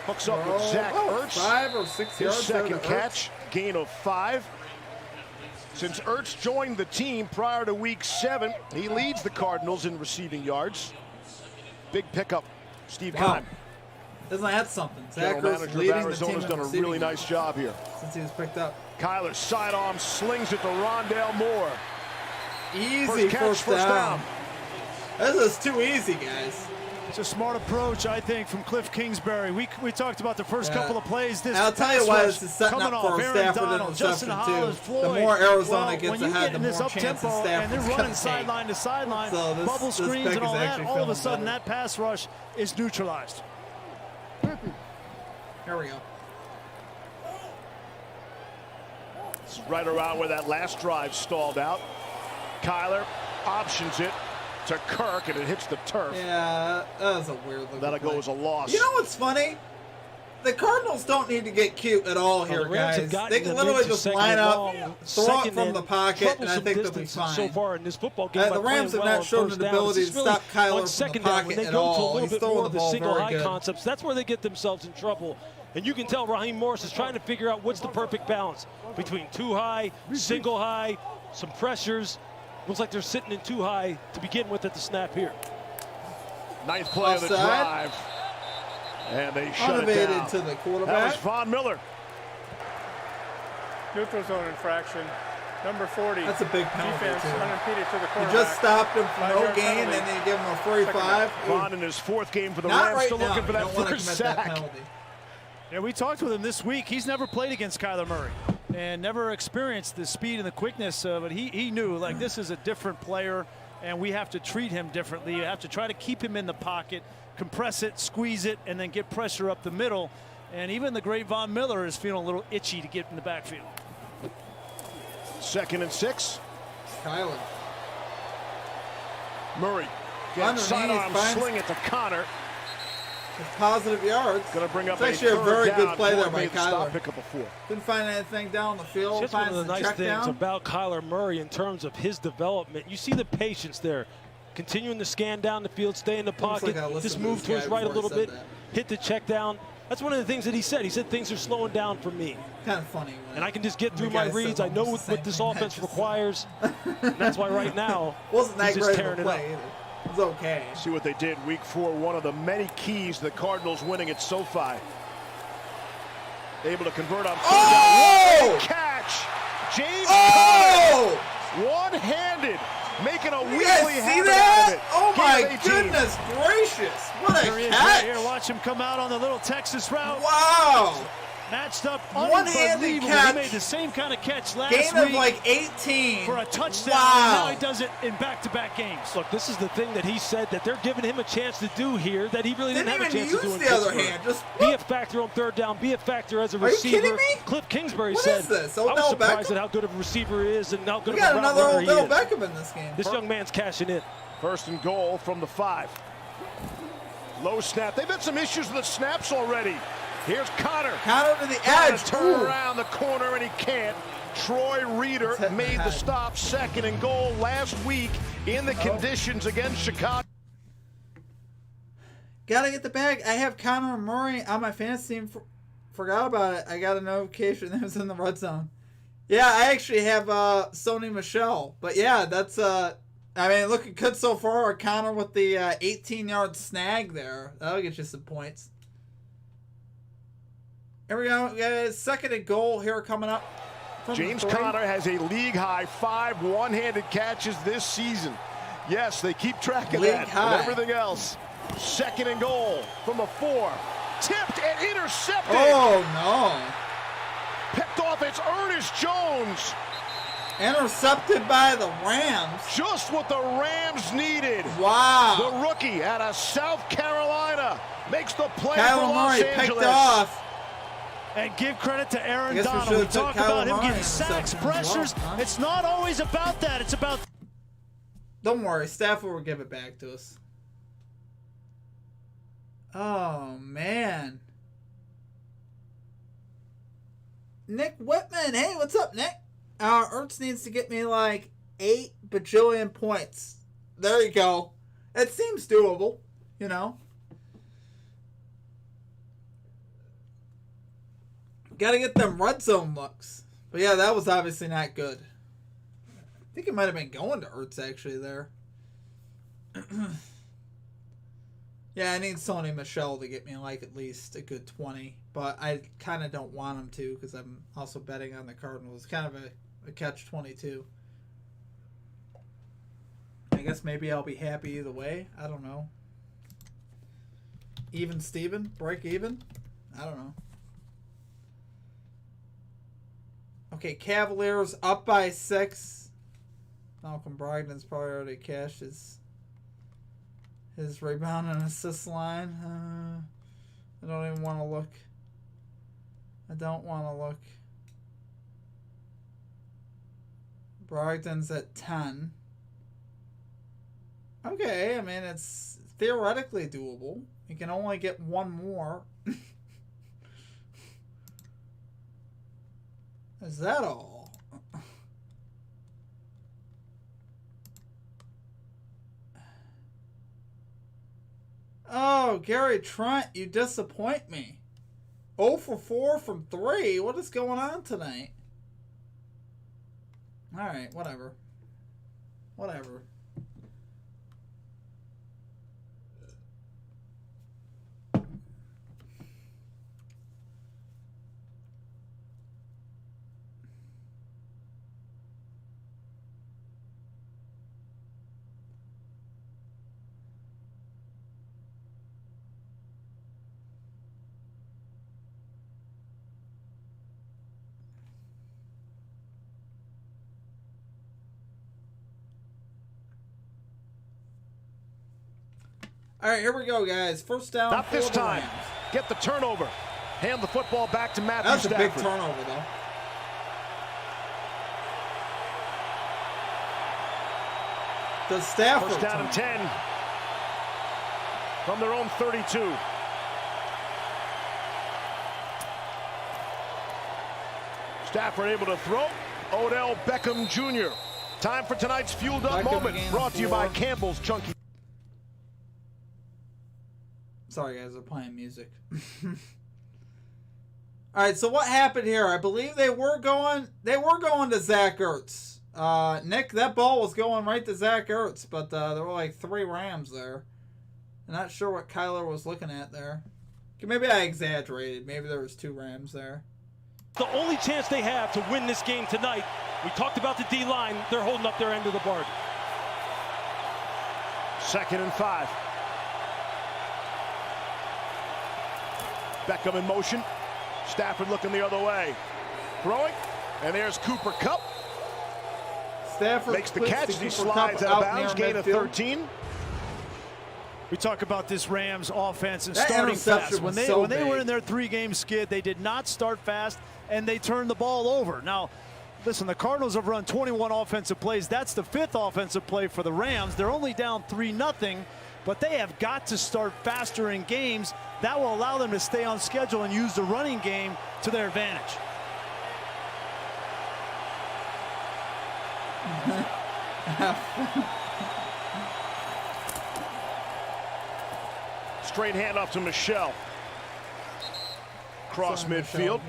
B: Hooks up with Zach Ertz.
A: 5 or 6 yards.
B: His second catch, gain of 5. Since Ertz joined the team prior to Week 7, he leads the Cardinals in receiving yards. Big pickup, Steve Keim.
A: Isn't that something?
B: Zach Ertz leading Arizona's done a really nice job here.
A: Since he was picked up.
B: Kyler sidearm slings it to Rondale Moore.
A: Easy first down. This is too easy, guys.
D: It's a smart approach, I think, from Cliff Kingsbury. We talked about the first couple of plays.
A: I'll tell you why this is setting up for Stafford interception, too. The more Arizona gets ahead, the more chances Stafford's
D: and they're running sideline to sideline, bubble screens and all that, all of a sudden that pass rush is neutralized.
A: Here we go.
B: It's right around where that last drive stalled out. Kyler options it to Kirk, and it hits the turf.
A: Yeah, that was a weird look.
B: That'll go as a loss.
A: You know what's funny? The Cardinals don't need to get cute at all here, guys. They can literally just line up, throw it from the pocket, and I think they'll be fine.
C: So far in this football game,
A: the Rams have not shown the ability to stop Kyler from the pocket at all. He's throwing the ball very good.
C: Concepts. That's where they get themselves in trouble. And you can tell Raheem Morris is trying to figure out what's the perfect balance between too high, single high, some pressures. Looks like they're sitting in too high to begin with at the snap here.
B: Ninth play of the drive. And they shut it down.
A: To the quarterback.
B: That was Von Miller.
E: Neutral zone infraction. Number 40.
A: That's a big penalty,
E: defense,
A: too.
E: unimpeded to the quarterback.
A: You just stopped him for no gain, and then you give him a 45.
B: Vaughn in his 4th game for the
A: Not
B: Rams,
A: right
B: still
A: now.
B: looking for that
A: Don't
B: first sack.
D: Yeah, we talked with him this week. He's never played against Kyler Murray and never experienced the speed and the quickness, but he knew, like, this is a different player, and we have to treat him differently. You have to try to keep him in the pocket, compress it, squeeze it, and then get pressure up the middle. And even the great Von Miller is feeling a little itchy to get in the backfield.
B: 2nd and 6.
A: Kyler.
B: Murray gets sidearm sling it to Connor.
A: Positive yards.
B: Going to bring up
A: it's actually a very good play there by
B: Kyler.
A: Kyler. Didn't find anything down the field.
C: Just one of the nice things about Kyler Murray in terms of his development. You see the patience there. Continuing to scan down the field, stay in the pocket, just move to his right a little bit, hit the check down. That's one of the things that he said. He said things are slowing down for me.
A: Kind of funny.
C: And I can just get through my reads. I know what this offense requires. That's why right now he's just tearing it up.
A: It's okay.
B: See what they did week 4. One of the many keys to the Cardinals winning at SoFi. Able to convert on 3rd down. What a catch! James Conner, one-handed, making a weekly habit out of it.
A: Oh my goodness gracious! What a catch!
D: Right here. Watch him come out on the little Texas route.
A: Wow!
D: Matched up,
A: one-handed
D: He
A: catch.
D: made the same kind of catch last
A: week. Gain of like 18
D: for a touchdown.
A: Wow!
D: And now he does it in back-to-back games.
C: Look, this is the thing that he said that they're giving him a chance to do here that he really didn't have a chance to do in
A: the other hand. Just
C: be a factor on 3rd down. Be a factor as a receiver.
A: Are you kidding me?
C: Cliff Kingsbury
A: what
C: said,
A: is this?
C: I was surprised at how good of a receiver he is and how good
A: we
C: of a
A: got
C: route
A: another
C: runner he
A: Odell
C: is.
A: Beckham in this game.
C: This young man's cashing in.
B: 1st and goal from the 5. Low snap. They've had some issues with the snaps already. Here's Connor.
A: Connor to the edge.
B: Turn around the corner, and he can't. Troy Reeder made the stop. 2nd and goal last week in the conditions against Chicago.
A: Gotta get the bag. I have Connor Murray on my fantasy team. Forgot about it. I got a notification that it was in the red zone. Yeah, I actually have Sony Michel. But yeah, that's I mean, looking good so far. Connor with the 18-yard snag there. That'll get you some points. Here we go, guys. 2nd and goal here coming up.
B: James Conner has a league-high 5 one-handed catches this season. Yes, they keep track of that and everything else. 2nd and goal from the 4. Tipped and intercepted.
A: Oh, no.
B: Picked off. It's Ernest Jones.
A: Intercepted by the Rams.
B: Just what the Rams needed.
A: Wow.
B: The rookie out of South Carolina makes the play
A: Kyler
B: for Los
A: Murray
B: Angeles.
A: Picked off.
D: And give credit to Aaron Donald. We talk about him getting sacks, pressures. Well, huh? It's not always about that. It's about...
A: Don't worry. Stafford will give it back to us. Oh, man. Nick Whitman. Hey, what's up, Nick? Ertz needs to get me like 8 bajillion points. There you go. It seems doable, you know. Got to get them red zone looks. But yeah, that was obviously not good. I think it might have been going to Ertz actually there. Yeah, I need Sony Michel to get me like at least a good 20. But I kind of don't want him to because I'm also betting on the Cardinals. It's kind of a catch-22. I guess maybe I'll be happy either way. I don't know. Even Steven? Break even? I don't know. Okay, Cavaliers up by 6. Malcolm Brogdon's probably already cashed his rebound and assist line. I don't even want to look. I don't want to look. Brogdon's at 10. Okay, I mean, it's theoretically doable. You can only get one more. Is that all? Oh, Gary Trent, you disappoint me. 0 for 4 from 3. What is going on tonight? Alright, whatever. Whatever. All right, here we go, guys. First down.
B: Not this time.
A: Rams.
B: Get the turnover. Hand the football back to Matthew
A: That's
B: Stafford.
A: a big turnover, though. The Stafford.
B: First down and 10 from their own 32. Stafford able to throw. Odell Beckham Jr. Time for tonight's Fueled Up Moment, brought to you by Campbell's Chunky.
A: Sorry, guys, they're playing music. All right, so what happened here? I believe they were going to Zach Ertz. Nick, that ball was going right to Zach Ertz, but there were like 3 Rams there. I'm not sure what Kyler was looking at there. Maybe I exaggerated. Maybe there was 2 Rams there.
C: The only chance they have to win this game tonight, we talked about the D-line, they're holding up their end of the bargain.
B: 2nd and 5. Beckham in motion. Stafford looking the other way. Throwing. And there's Cooper Kupp.
A: Stafford
B: makes the catch as he slides out of bounds. Gain of 13.
D: We talk about this Rams offense and starting fast. When they were in their 3-game skid, they did not start fast, and they turned the ball over. Now, listen, the Cardinals have run 21 offensive plays. That's the 5th offensive play for the Rams. They're only down 3-0, but they have got to start faster in games. That will allow them to stay on schedule and use the running game to their advantage.
B: Straight handoff to Michel. Cross midfield.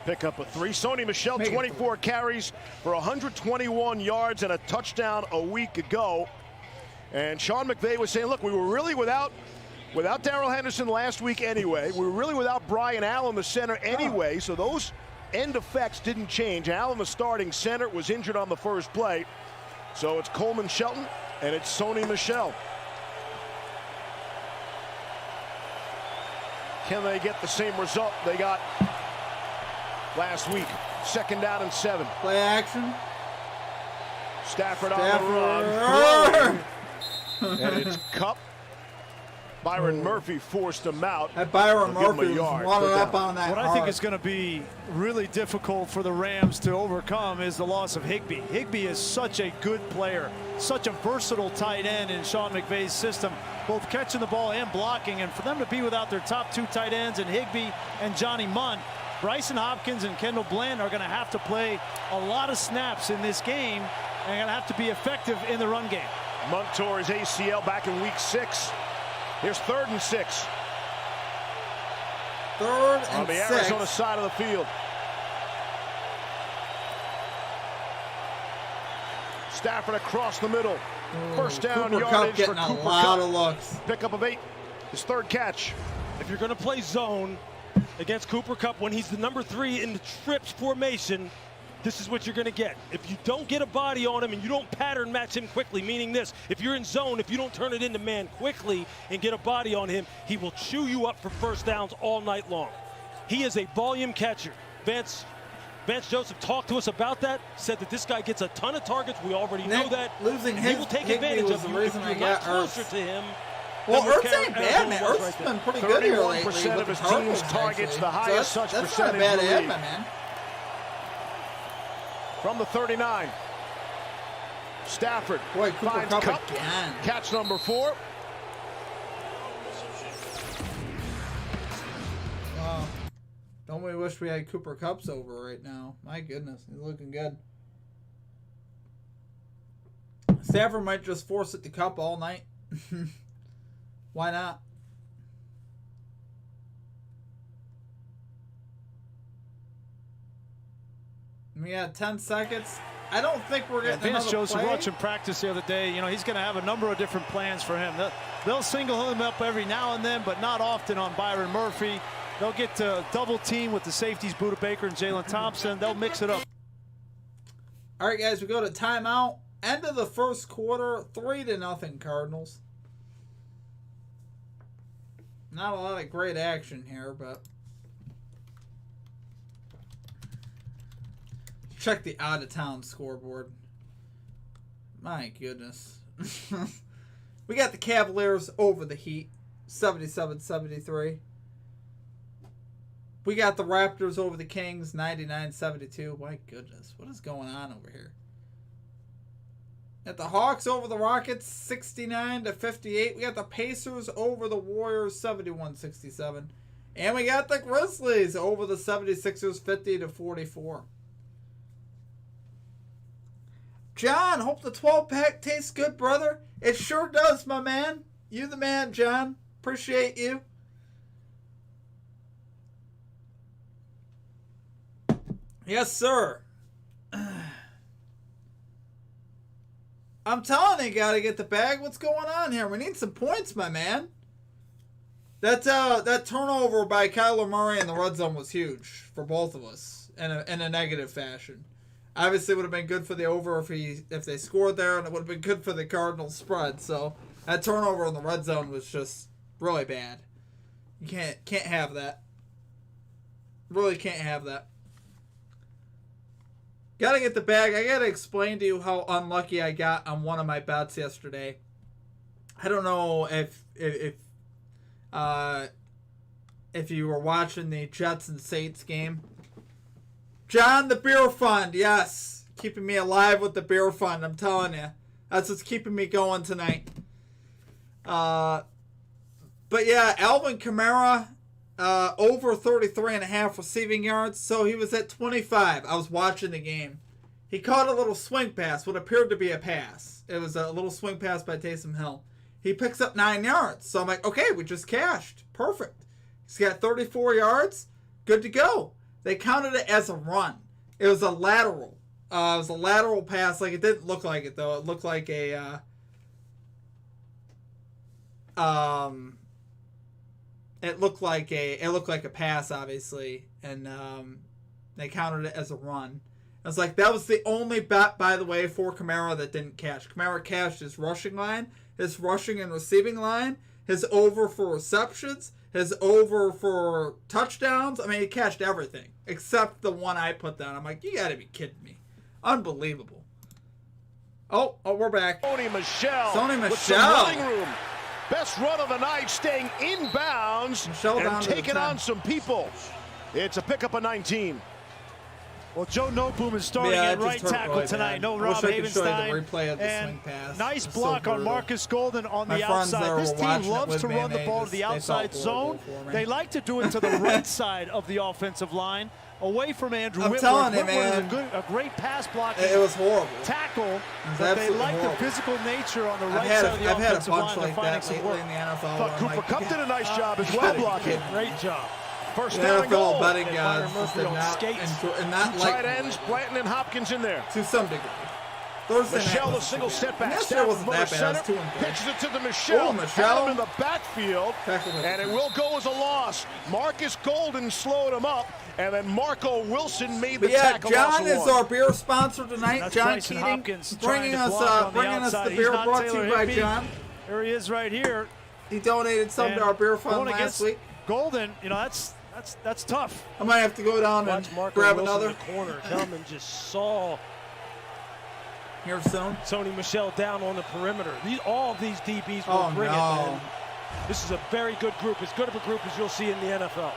B: Pick up a 3. Sony Michel, 24 carries for 121 yards and a touchdown a week ago. And Sean McVay was saying, look, we were really without Darrell Henderson last week anyway. We were really without Brian Allen, the center, anyway. So those end effects didn't change. Allen, the starting center, was injured on the first play. So it's Coleman Shelton and it's Sony Michel. Can they get the same result they got last week? 2nd down and 7.
A: Play action.
B: Stafford on the run. And it's Kupp. Byron Murphy forced him out.
A: That Byron Murphy was running up on that.
D: What I think is going to be really difficult for the Rams to overcome is the loss of Higbee. Higbee is such a good player, such a versatile tight end in Sean McVay's system, both catching the ball and blocking. And for them to be without their top 2 tight ends and Higbee and Johnny Mundt, Bryson Hopkins and Kendall Bland are going to have to play a lot of snaps in this game and going to have to be effective in the run game.
B: Mundt tore his ACL back in week 6. Here's 3rd and 6.
A: 3rd and 6.
B: On the Arizona side of the field. Stafford across the middle. First down
A: Cooper
B: yardage
A: Kupp
B: for
A: getting
B: Cooper
A: a lot
B: Kupp.
A: of looks.
B: Pickup of 8. His 3rd catch.
C: If you're going to play zone against Cooper Kupp when he's the number 3 in the trips formation, this is what you're going to get. If you don't get a body on him and you don't pattern match him quickly, meaning this, if you're in zone, if you don't turn it into man quickly and get a body on him, he will chew you up for first downs all night long. He is a volume catcher. Vance Joseph talked to us about that, said that this guy gets a ton of targets. We already know that.
A: Losing
C: he will take advantage of you if you're not closer to him.
A: Well, Ertz ain't bad, man. Ertz has been pretty good here lately.
B: 31% of his team's targets, the highest such percentage in the league.
A: That's not a bad ad, man.
B: From the 39, Stafford finds Kupp.
A: Again.
B: Catch number 4.
A: Wow. Don't we wish we had Cooper Kupp's over right now? My goodness, he's looking good. Stafford might just force it to Kupp all night. Why not? We got 10 seconds. I don't think we're getting
D: Vance Joseph
A: play.
D: watched him practice the other day. You know, he's going to have a number of different plans for him. They'll single him up every now and then, but not often on Byron Murphy. They'll get to double team with the safeties, Budda Baker and Jalen Thompson. They'll mix it up.
A: All right, guys, we go to timeout. End of the first quarter, 3-0 Cardinals. Not a lot of great action here, but check the out-of-town scoreboard. My goodness. We got the Cavaliers over the Heat, 77-73. We got the Raptors over the Kings, 99-72. My goodness, what is going on over here? Got the Hawks over the Rockets, 69-58. We got the Pacers over the Warriors, 71-67. And we got the Grizzlies over the 76ers, 50-44. John, hope the 12-pack tastes good, brother. It sure does, my man. You the man, John. Appreciate you. Yes, sir. I'm telling you, gotta get the bag. What's going on here? We need some points, my man. That turnover by Kyler Murray in the red zone was huge for both of us in a negative fashion. Obviously, it would have been good for the over if they scored there, and it would have been good for the Cardinals spread. So that turnover in the red zone was just really bad. You can't have that. Really can't have that. Gotta get the bag. I gotta explain to you how unlucky I got on one of my bets yesterday. I don't know if you were watching the Jets and Saints game. John, the beer fund, yes. Keeping me alive with the beer fund, I'm telling you. That's what's keeping me going tonight. But yeah, Alvin Kamara, over 33.5 receiving yards, so he was at 25. I was watching the game. He caught a little swing pass, what appeared to be a pass. It was a little swing pass by Taysom Hill. He picks up 9 yards. So I'm like, okay, we just cashed. Perfect. He's got 34 yards. Good to go. They counted it as a run. It was a lateral. It was a lateral pass. Like, it didn't look like it, though. It looked like a... It looked like a pass, obviously, and they counted it as a run. I was like, that was the only bet, by the way, for Kamara that didn't cash. Kamara cashed his rushing line, his rushing and receiving line, his over for receptions, his over for touchdowns. I mean, he cashed everything except the one I put down. I'm like, you got to be kidding me! Unbelievable. Oh, we're back.
B: Sony Michel.
A: With some
B: running room. Best run of the night, staying inbounds and taking on some people. It's a pickup of 19.
D: Well, Joe Noteboom is starting at right tackle
A: really
D: tonight.
A: Bad.
D: No Rob Havenstein.
A: And
D: nice block on Marcus Golden on the outside. This team loves to run the ball to the outside zone. They like to do it to the right side of the offensive line, away from Andrew Whitworth.
A: I'm telling you, man.
D: A great pass blocking.
A: It was horrible.
D: Tackle, but they like the physical nature on the right side of the offensive line.
A: I've had a bunch like that lately in the NFL.
B: Thought Cooper Kupp did a nice job as well blocking.
D: Great job.
B: First down and goal.
A: Betting guys and not like
B: tight ends, Blanton and Hopkins in there.
A: To some degree.
B: Michel, a single setback.
A: Stafford wasn't that bad.
B: Pitches it to the Michel. Had him in the backfield, and it will go as a loss. Marcus Golden slowed him up, and then Marco Wilson made the tackle.
A: John is our beer sponsor tonight. That's John Keating bringing us the beer brought to you by John.
D: There he is right here.
A: He donated some to our beer fund last week.
D: Golden, you know, that's tough.
A: I might have to go down and grab another.
C: In the corner, come and just saw.
A: Here's
C: Sony Michel down on the perimeter. All of these DBs will bring it, man. This is a very good group, as good of a group as you'll see in the NFL.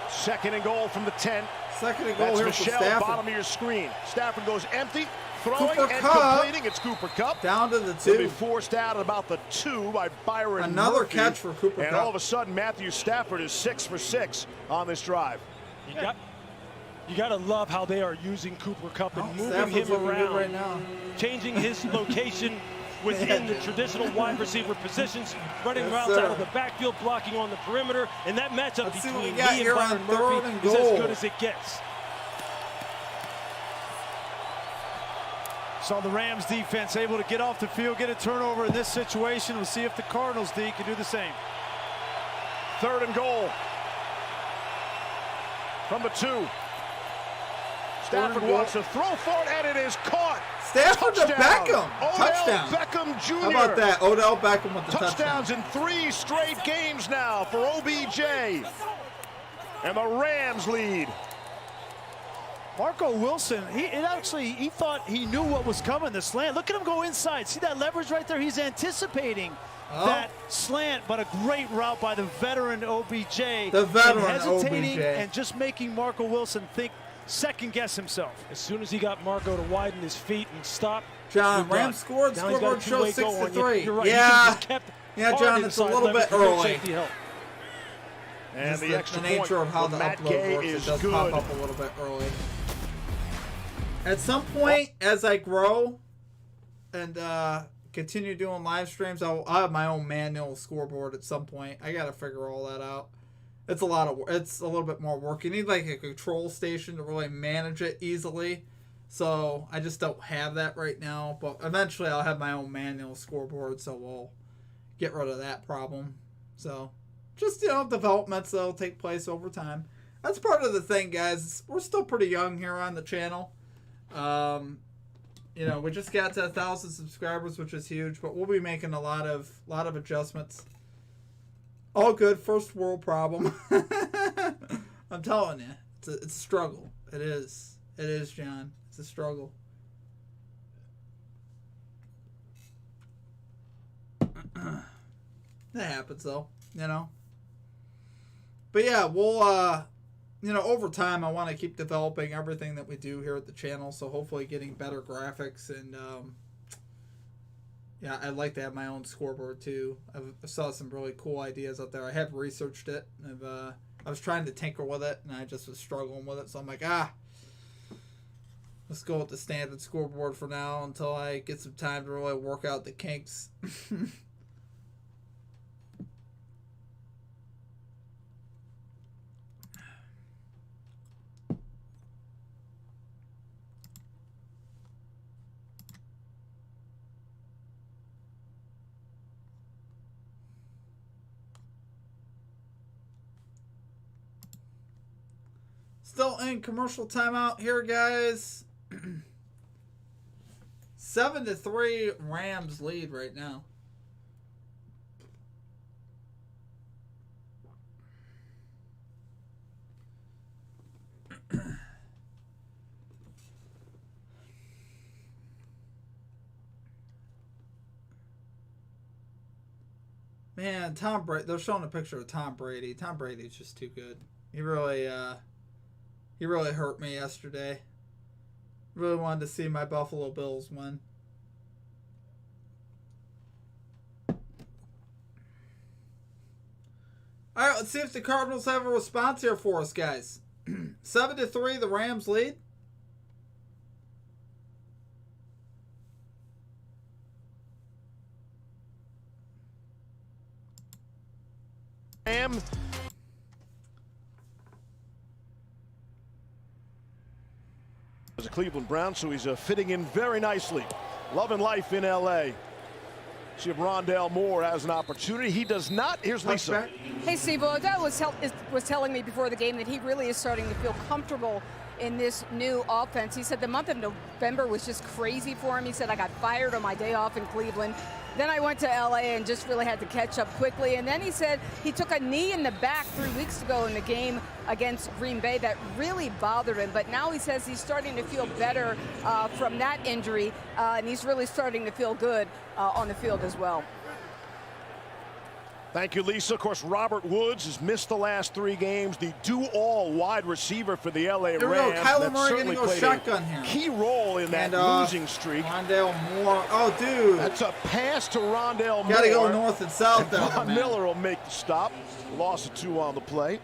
B: Second and goal from the 10.
A: Second and goal here for Stafford.
B: Bottom of your screen. Stafford goes empty, throwing and completing. It's Cooper Kupp.
A: Down to the 2.
B: He'll be forced out at about the 2 by Byron
A: Another
B: Murphy.
A: catch for Cooper Kupp.
B: And all of a sudden, Matthew Stafford is 6 for 6 on this drive.
C: You got to love how they are using Cooper Kupp and moving him around,
A: right now.
C: Changing his location within the traditional wide receiver positions, running routes out of the backfield, blocking on the perimeter, and that matchup between he and Byron Murphy is as good as it gets.
D: So the Rams defense able to get off the field, get a turnover in this situation. We'll see if the Cardinals D can do the same.
B: Third and goal from the 2. Stafford wants to throw for it, and it is caught.
A: Stafford to Beckham. Touchdown.
B: Beckham Jr.
A: How about that? Odell Beckham with the
B: touchdowns in 3 straight games now for OBJ. And the Rams lead.
D: Marco Wilson, he thought he knew what was coming, the slant. Look at him go inside. See that leverage right there? He's anticipating that slant, but a great route by the veteran OBJ.
A: The veteran
D: hesitating
A: OBJ.
D: And just making Marco Wilson second-guess himself.
C: As soon as he got Marco to widen his feet and stop.
A: John, Rams scored. Scoreboard shows 6-3.
C: You're right.
A: Yeah, John, it's a little bit early.
B: And
A: the nature of how the upload works, it does pop up a little bit early. At some point, as I grow and continue doing live streams, I'll have my own manual scoreboard at some point. I gotta figure all that out. It's a lot of work. It's a little bit more work. You need like a control station to really manage it easily. So I just don't have that right now. But eventually I'll have my own manual scoreboard, so we'll get rid of that problem. So just, developments that'll take place over time. That's part of the thing, guys. We're still pretty young here on the channel. We just got to 1,000 subscribers, which is huge, but we'll be making a lot of adjustments. All good, first world problem. I'm telling you, it's a struggle. It is, John. It's a struggle. That happens, though. But yeah, we'll over time, I want to keep developing everything that we do here at the channel, so hopefully getting better graphics, and I'd like to have my own scoreboard too. I saw some really cool ideas out there. I have researched it. I was trying to tinker with it, and I just was struggling with it, so I'm like, let's go with the standard scoreboard for now until I get some time to really work out the kinks. Still in commercial timeout here, guys. 7-3 Rams lead right now. Man, Tom Brady. They're showing a picture of Tom Brady. Tom Brady's just too good. He really hurt me yesterday. Really wanted to see my Buffalo Bills win. All right, let's see if the Cardinals have a response here for us, guys. 7-3, the Rams lead.
B: As a Cleveland Brown, so he's fitting in very nicely. Loving life in LA. See if Rondale Moore has an opportunity. He does not. Here's Lisa.
G: Hey, Steve, Odell was telling me before the game that he really is starting to feel comfortable in this new offense. He said the month of November was just crazy for him. He said, I got fired on my day off in Cleveland. Then I went to LA and just really had to catch up quickly. And then he said he took a knee in the back 3 weeks ago in the game against Green Bay that really bothered him. But now he says he's starting to feel better from that injury, and he's really starting to feel good on the field as well.
B: Thank you, Lisa. Of course, Robert Woods has missed the last 3 games. The do-all wide receiver for the LA Rams.
A: Kyler Murray going to go shotgun here.
B: Key role in that losing streak.
A: Rondale Moore. Oh, dude.
B: That's a pass to Rondale Moore.
A: Got to go north and south there.
B: Von Miller will make the stop. Loss of 2 on the play.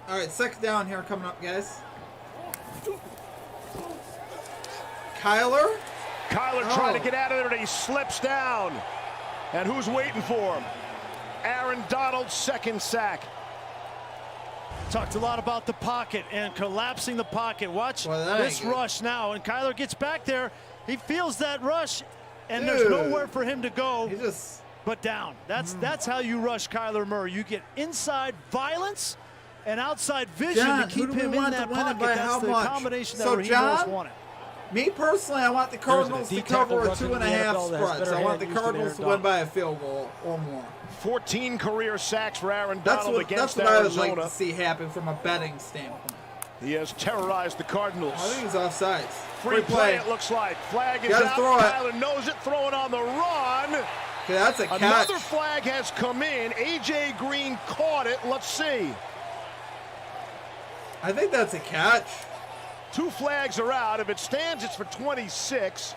A: All right, second down here coming up, guys. Kyler
B: Trying to get out of there, and he slips down. And who's waiting for him? Aaron Donald's second sack.
D: Talked a lot about the pocket and collapsing the pocket. Watch this rush now, and Kyler gets back there. He feels that rush, and there's nowhere for him to go. but down. That's how you rush Kyler Murray. You get inside violence and outside vision to keep him in that pocket. That's the combination that he most wanted.
A: Me personally, I want the Cardinals to cover a 2.5 spread. So I want the Cardinals to win by a field goal or more.
B: 14 career sacks for Aaron Donald against Arizona.
A: That's what I would like to see happen from a betting standpoint.
B: He has terrorized the Cardinals.
A: I think he's offsides.
B: Free play, it looks like. Flag is out. Kyler knows it, throwing on the run.
A: Okay, that's a catch.
B: Another flag has come in. A.J. Green caught it. Let's see.
A: I think that's a catch.
B: 2 flags are out. If it stands, it's for 26.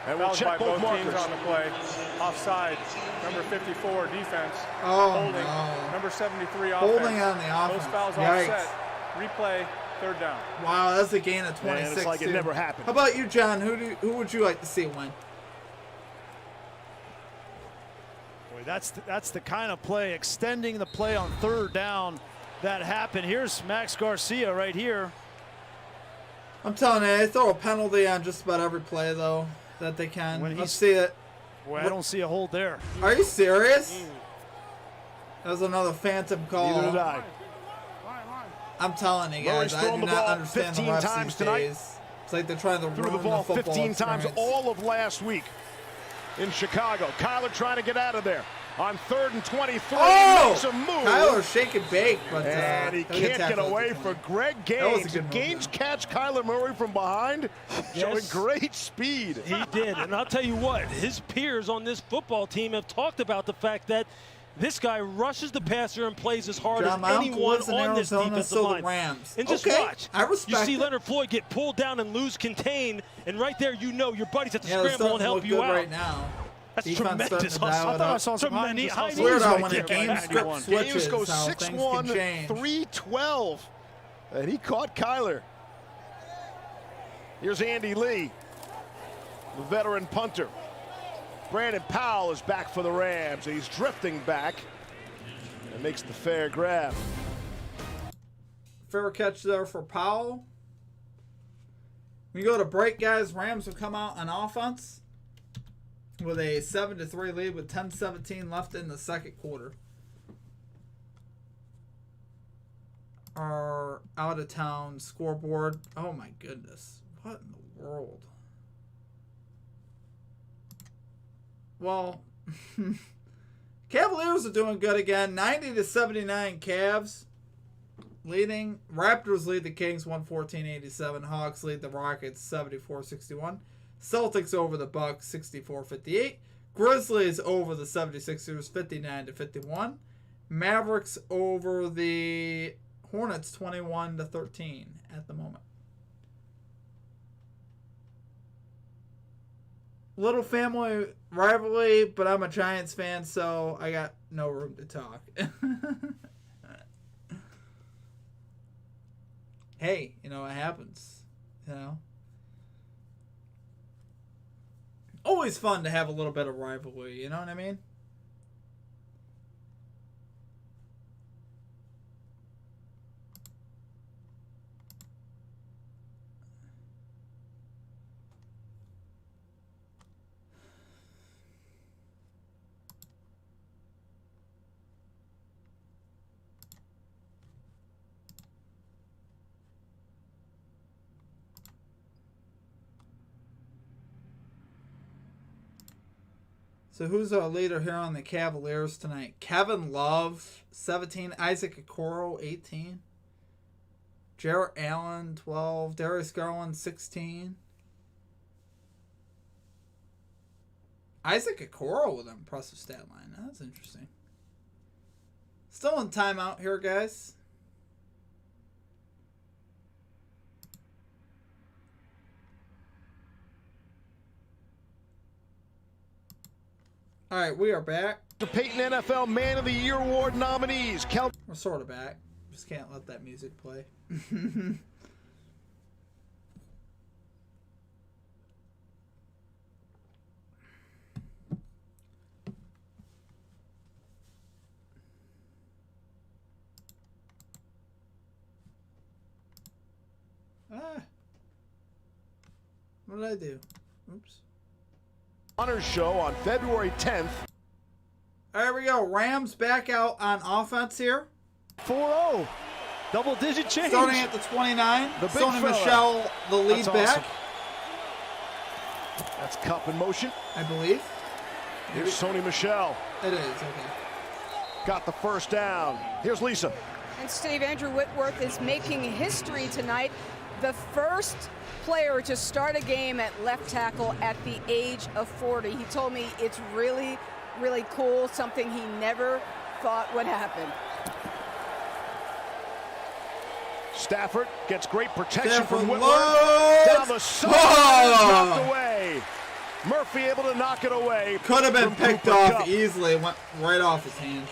B: And we'll check both markers.
E: On the play. Offside. Number 54, defense.
A: Oh,
E: holding.
A: No.
E: Number 73, offense.
A: Holding on the offense.
E: Those fouls offset. Replay, 3rd down.
A: Wow, that's a gain of 26.
B: Man, it's like it never happened.
A: How about you, John? Who would you like to see win?
D: Boy, that's the kind of play, extending the play on 3rd down that happened. Here's Max Garcia right here.
A: I'm telling you, they throw a penalty on just about every play, though, that they can. Let's see it.
D: Boy, I don't see a hold there.
A: Are you serious? That was another phantom call.
B: Neither did I.
A: I'm telling you guys, I do not understand the refs these days. It's like they're trying to ruin the ball
B: 15 times all of last week in Chicago. Kyler trying to get out of there. On 3rd and 23, makes a move.
A: Kyler shake and bake, but
B: and he can't get away for Greg Gaines. Gaines catch Kyler Murray from behind, showing great speed.
C: He did, and I'll tell you what, his peers on this football team have talked about the fact that this guy rushes the passer and plays as hard as anyone on this defensive line.
A: Rams.
C: And just watch.
A: I respect
C: you see Leonard Floyd get pulled down and lose contain, and right there you know your buddies have to scramble and help you out.
A: Right now.
C: That's tremendous. I
D: thought I saw some high
A: knees when the game script switches.
B: Games go 6'1", 312, and he caught Kyler. Here's Andy Lee, the veteran punter. Brandon Powell is back for the Rams. He's drifting back and makes the fair grab.
A: Fair catch there for Powell. We go to break, guys. Rams will come out on offense with a 7-3 lead with 10:17 left in the second quarter. Our out-of-town scoreboard. Oh, my goodness. What in the world? Well, Cavaliers are doing good again. 90-79 Cavs leading. Raptors lead the Kings 114-87. Hawks lead the Rockets 74-61. Celtics over the Bucks 64-58. Grizzlies over the 76ers 59-51. Mavericks over the Hornets 21-13 at the moment. Little family rivalry, but I'm a Giants fan, so I got no room to talk. Hey, you know, it happens. You know? Always fun to have a little bit of rivalry, you know what I mean? So who's our leader here on the Cavaliers tonight? Kevin Love, 17. Isaac Okoro, 18. Jarrett Allen, 12. Darius Garland, 16. Isaac Okoro with an impressive stat line. That's interesting. Still in timeout here, guys. All right, we are back.
B: The Peyton NFL Man of the Year Award nominees.
A: We're sort of back. Just can't let that music play. What did I do? Oops.
B: Honors show on February 10th.
A: There we go. Rams back out on offense here.
D: 4-0. Double-digit change.
A: Starting at the 29. Sony Michel, the lead back.
B: That's Cup in motion,
A: I believe.
B: Here's Sony Michel.
A: It is, okay.
B: Got the first down. Here's Lisa.
G: And Steve, Andrew Whitworth is making history tonight. The first player to start a game at left tackle at the age of 40. He told me it's really, really cool, something he never thought would happen.
B: Stafford gets great protection from Whitworth. Down the side, knocked away. Murphy able to knock it away.
A: Could have been picked off easily. Went right off his hands.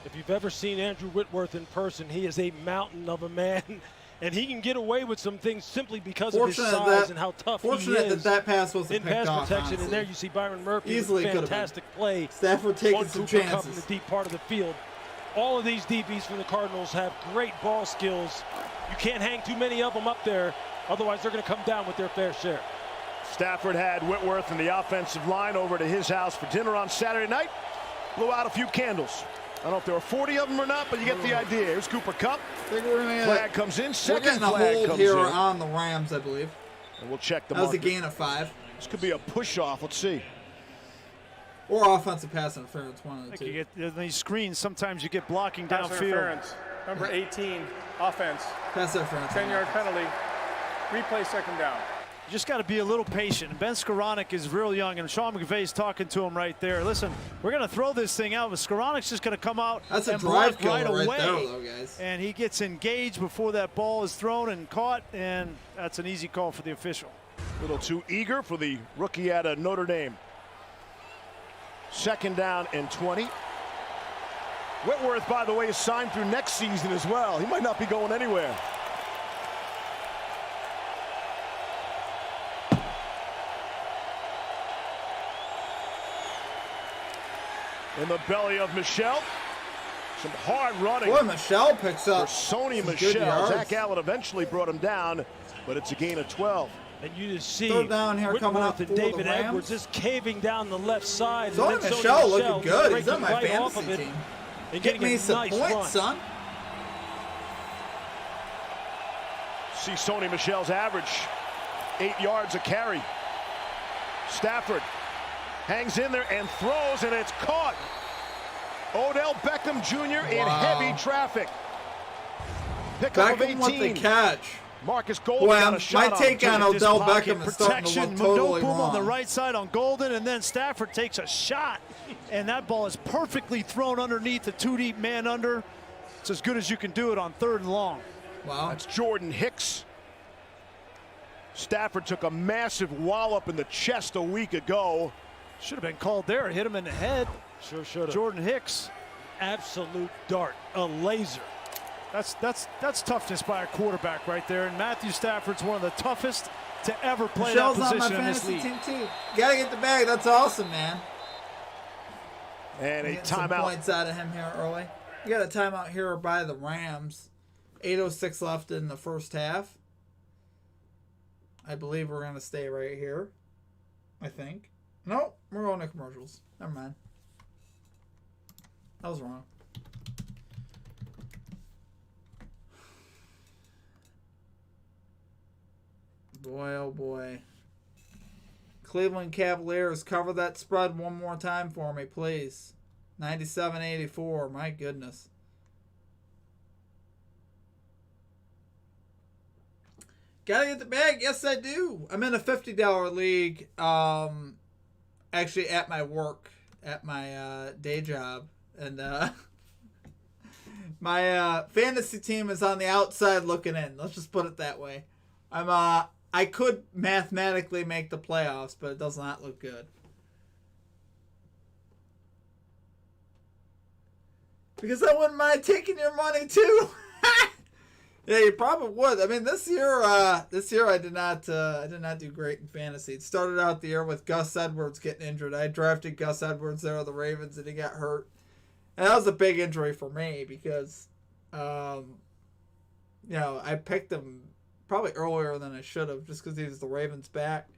C: If you've ever seen Andrew Whitworth in person, he is a mountain of a man. And he can get away with some things simply because of his size and how tough he is.
A: Fortunate that pass wasn't picked
C: pass
A: off,
C: protection.
A: honestly.
C: And there you see Byron Murphy
A: Easily
C: with a fantastic play.
A: Stafford taking some
C: Cooper
A: chances.
C: Kupp in the deep part of the field. All of these DBs from the Cardinals have great ball skills. You can't hang too many of them up there, otherwise they're going to come down with their fair share.
B: Stafford had Whitworth and the offensive line over to his house for dinner on Saturday night. Blew out a few candles. I don't know if there were 40 of them or not, but you get the idea. Here's Cooper Kupp. Flag comes in. Second flag comes in. We're getting a hold here
A: on the Rams, I believe.
B: And we'll check the
A: marker. That was a gain of 5.
B: This could be a push-off. Let's see.
A: Or offensive pass interference, one of the two.
D: You get these screens, sometimes you get blocking
E: pass
D: downfield.
E: Interference. Number 18, offense.
A: Pass interference.
E: 10-yard penalty. Replay second down.
D: You just got to be a little patient. Ben Skoranek is real young, and Sean McVay's talking to him right there. Listen, we're going to throw this thing out, but Skoranek's just going to come out and block right away.
A: Right there, though, guys.
D: And he gets engaged before that ball is thrown and caught, and that's an easy call for the official.
B: A little too eager for the rookie out of Notre Dame. Second down and 20. Whitworth, by the way, is signed through next season as well. He might not be going anywhere. In the belly of Michel. Some hard running.
A: Boy, Michel picks up.
B: For Sony Michel. Zach Allen eventually brought him down, but it's a gain of 12.
C: And you just see
A: third down here coming up
C: and David Edwards just caving down the left side.
A: Sony Michel looking good. He's on my
C: right
A: fantasy team.
C: And
A: Get me some
C: nice
A: points,
C: run.
A: son.
B: See Sony Michel's average. 8 yards a carry. Stafford hangs in there and throws, and it's caught. Odell Beckham Jr. in heavy traffic. Pickup of 18.
A: With the catch.
B: Marcus Golden got a shot.
A: My take on Odell Beckham is starting to look totally wrong.
D: On the right side on Golden, and then Stafford takes a shot, and that ball is perfectly thrown underneath the 2-deep man under. It's as good as you can do it on 3rd and long.
A: Wow.
B: That's Jordan Hicks. Stafford took a massive wallop in the chest a week ago.
D: Should have been called there. Hit him in the head.
C: Sure should have.
D: Jordan Hicks.
C: Absolute dart. A laser.
D: That's toughness by a quarterback right there. And Matthew Stafford's one of the toughest to ever play that position in this league.
A: Team too. Gotta get the bag. That's awesome, man.
B: And a timeout.
A: Some points out of him here early. We got a timeout here by the Rams. 8:06 left in the first half. I believe we're gonna stay right here. I think. Nope, we're going to commercials. Never mind. I was wrong. Boy, oh boy. Cleveland Cavaliers, cover that spread one more time for me, please. 97-84, my goodness. Gotta get the bag. Yes, I do. I'm in a $50 league. Actually, at my work, at my day job, and my fantasy team is on the outside looking in. Let's just put it that way. I could mathematically make the playoffs, but it does not look good. Because I wouldn't mind taking your money too. Yeah, you probably would. I mean, this year I did not do great in fantasy. It started out the year with Gus Edwards getting injured. I drafted Gus Edwards there with the Ravens, and he got hurt. And that was a big injury for me because, I picked him probably earlier than I should have, just because he was the Ravens back.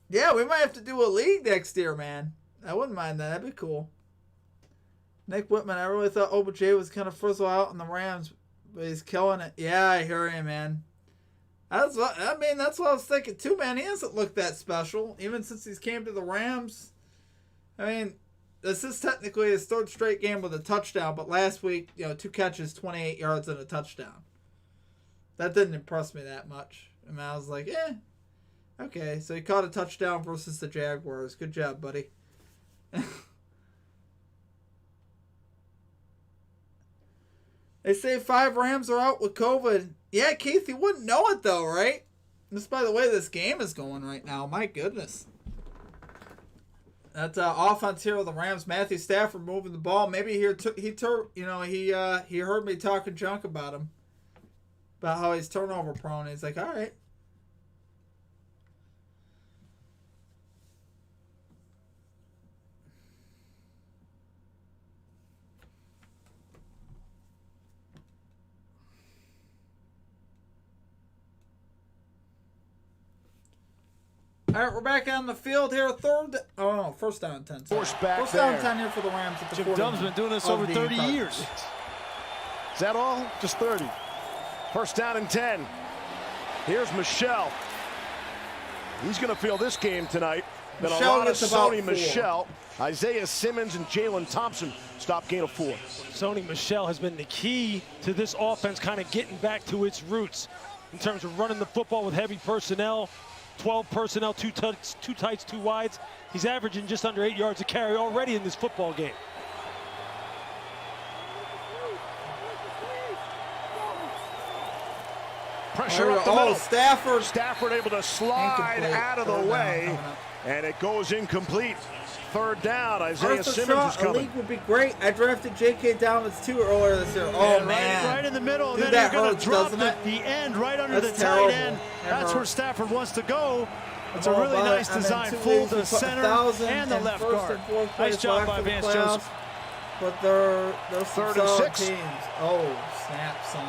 A: Yeah, we might have to do a league next year, man. I wouldn't mind that. That'd be cool. Nick Whitman, I really thought OBJ was kind of frizzle out in the Rams, but he's killing it. Yeah, I hear you, man. That's what I was thinking too, man. He hasn't looked that special, even since he's came to the Rams. I mean, this is technically his third straight game with a touchdown, but last week, 2 catches, 28 yards, and a touchdown. That didn't impress me that much. I mean, I was like, okay. So he caught a touchdown versus the Jaguars. Good job, buddy. They say 5 Rams are out with COVID. Yeah, Keith, you wouldn't know it though, right? Just by the way this game is going right now. My goodness. That offense here with the Rams, Matthew Stafford moving the ball. Maybe he heard me talking junk about him, about how he's turnover prone. He's like, all right. All right, we're back on the field here. First down and 10.
B: Force back
A: First down and 10 here for the Rams. At the
D: Jim Dunn's been doing this over 30 years.
B: Is that all? Just 30. First down and 10. Here's Michel. He's going to feel this game tonight. Been a lot of Sony Michel. Isaiah Simmons and Jalen Thompson stop gain of 4.
C: Sony Michel has been the key to this offense kind of getting back to its roots in terms of running the football with heavy personnel. 12 personnel, 2 tights, 2 wides. He's averaging just under 8 yards a carry already in this football game.
B: Pressure up the middle.
A: Stafford.
B: Stafford able to slide out of the way, and it goes incomplete. Third down. Isaiah Simmons is coming.
A: A league would be great. I drafted J.K. Dobbins too earlier this year. Oh, man.
D: Right in the middle. Dude, and then you're going to drop the end right under the tight end. That's where Stafford wants to go. It's a really nice design. Full to center and the left guard. Nice job by Vance Joseph.
A: But they're
B: third and 6.
A: Teams. Oh, snap, son.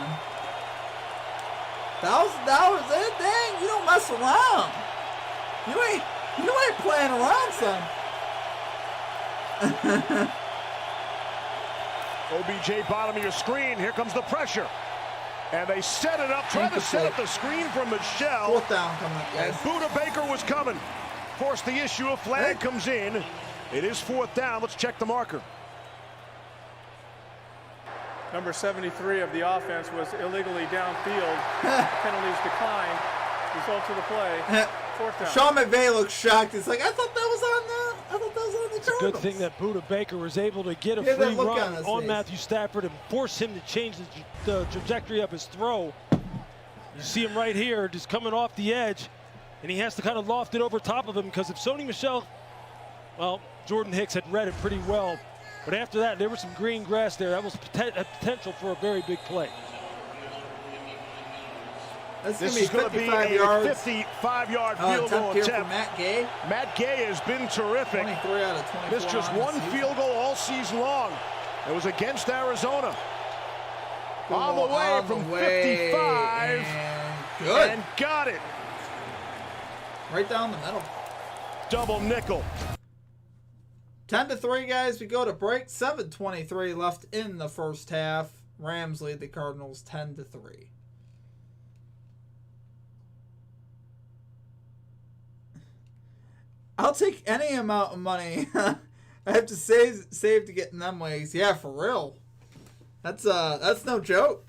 A: $1,000. Dang, you don't mess around. You ain't playing around, son.
B: OBJ bottom of your screen. Here comes the pressure. And they set it up, trying to set up the screen from Michel.
A: Fourth down coming up, guys.
B: And Buda Baker was coming. Forced the issue. A flag comes in. It is 4th down. Let's check the marker.
E: Number 73 of the offense was illegally downfield. Penalties declined. Result of the play. 4th down.
A: Sean McVay looks shocked. He's like, I thought that was on the Cardinals.
C: It's a good thing that Buda Baker was able to get a free run on Matthew Stafford and force him to change the trajectory of his throw. You see him right here, just coming off the edge, and he has to kind of loft it over top of him because if Sony Michel, well, Jordan Hicks had read it pretty well, but after that, there was some green grass there. That was a potential for a very big play.
B: This is going to be a 55-yard field goal attempt.
A: Matt Gay.
B: Matt Gay has been terrific.
A: 23 out of 24.
B: Missed just one field goal all season long. It was against Arizona. On the way from 55. And got it.
A: Right down the middle.
B: Double nickel.
A: 10-3, guys. We go to break. 7:23 left in the first half. Rams lead the Cardinals 10-3. I'll take any amount of money. I have to save to get in them ways. Yeah, for real. That's no joke.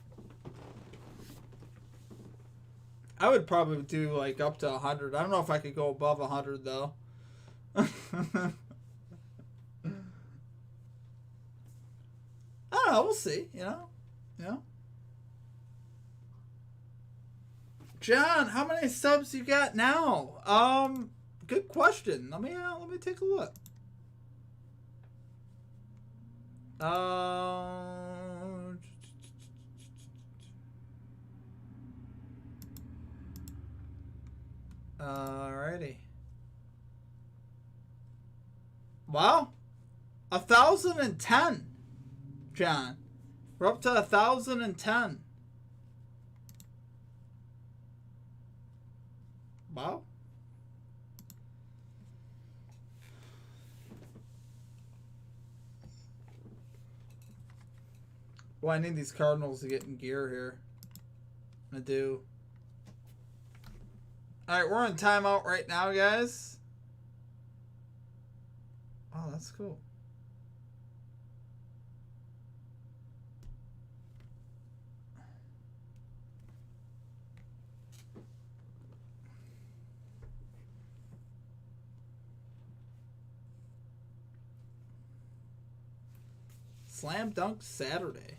A: I would probably do like up to 100. I don't know if I could go above 100 though. I don't know. We'll see. You know. John, how many subs you got now? Good question. Let me take a look. Alrighty. Wow. 1,010, John. We're up to 1,010. Wow. Well, I need these Cardinals to get in gear here. I do. Alright, we're in timeout right now, guys. Oh, that's cool. Slam Dunk Saturday.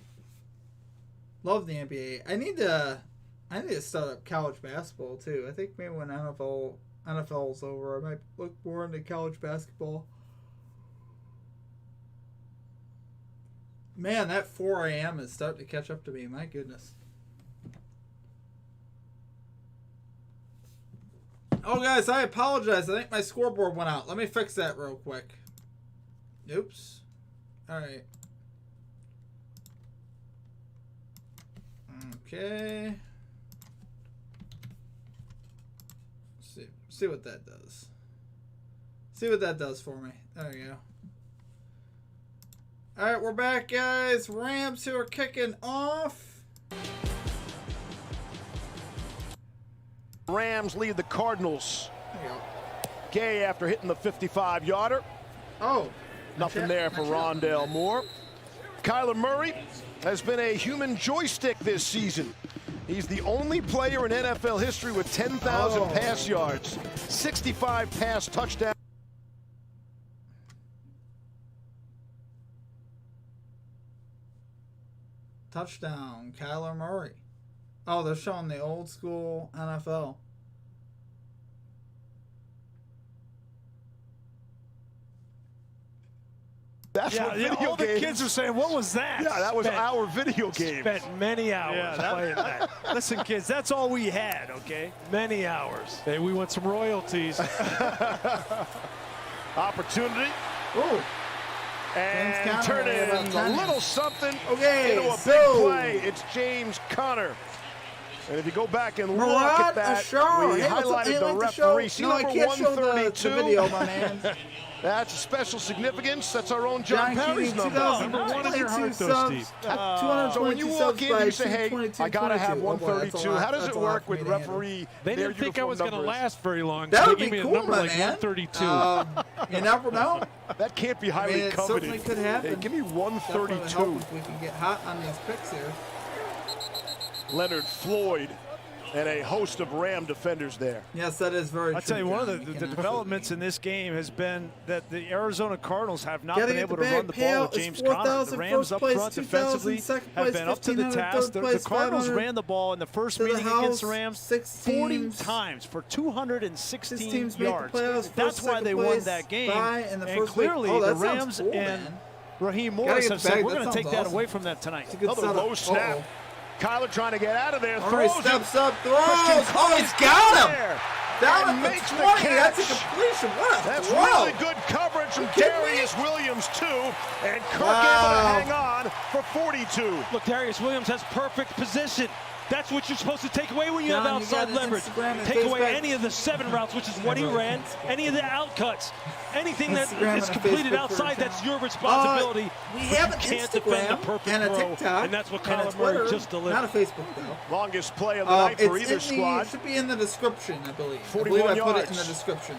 A: Love the NBA. I need to start up college basketball too. I think maybe when NFL's over, I might look more into college basketball. Man, that 4 a.m. is starting to catch up to me. My goodness. Oh, guys, I apologize. I think my scoreboard went out. Let me fix that real quick. Oops. All right. Okay. See what that does. See what that does for me. There you go. All right, we're back, guys. Rams who are kicking off.
B: Rams lead the Cardinals.
A: There you go.
B: Gay after hitting the 55-yarder.
A: Oh.
B: Nothing there for Rondale Moore. Kyler Murray has been a human joystick this season. He's the only player in NFL history with 10,000 pass yards, 65 pass touchdowns.
A: Touchdown, Kyler Murray. Oh, they're showing the old school NFL.
B: That's what video
D: all the kids are saying, what was that?
B: Yeah, that was our video game.
C: Spent many hours playing that.
D: Listen, kids, that's all we had, okay?
C: Many hours. Hey, we want some royalties.
B: Opportunity.
A: Ooh.
B: And turn in a little something
A: into
B: a big play. It's James Conner. And if you go back and look at that, we highlighted the referee. See number 132.
A: The video, my man.
B: That's a special significance. That's our own John Perry's number.
C: Number one in your heart, though, Steve.
B: So when you walk in, you say, hey, I got to have 132. How does it work with referee?
C: They didn't think I was going to last very long.
A: That would
C: be
A: cool,
C: a number
A: man.
C: like 132.
A: You never know.
B: That can't be highly coveted.
A: Certainly could happen.
B: Hey, give me 132.
A: If we can get hot on these picks here.
B: Leonard Floyd and a host of Ram defenders there.
A: Yes, that is very true.
D: I'll tell you, one of the developments in this game has been that the Arizona Cardinals have not been able to run the ball with James Conner. The Rams up front defensively have been up to the task. The Cardinals ran the ball in the first meeting against the Rams 40 times for 216 yards. That's why they won that game. And clearly the Rams and Raheem Morris have said, we're going to take that away from that tonight.
B: Another low snap. Kyler trying to get out of there.
A: Murray steps up, throws. Oh, he's got him. Down at the 20. That's a completion. What a
B: That's
A: throw.
B: really good coverage from Darius Williams, too. And Kirk able to hang on for 42.
C: Look, Darius Williams has perfect position. That's what you're supposed to take away when you have outside leverage. Take away any of the 7 routes, which is what he ran, any of the outcuts. Anything that is completed outside, that's your responsibility.
A: We have an
C: can't defend a perfect
A: and a
C: throw,
A: TikTok,
C: and that's what Kyler Murray just delivered.
A: Not a Facebook, though.
B: Longest play of the night for either squad.
A: It should be in the description, I believe.
B: 41
A: I
B: yards.
A: put it in the description.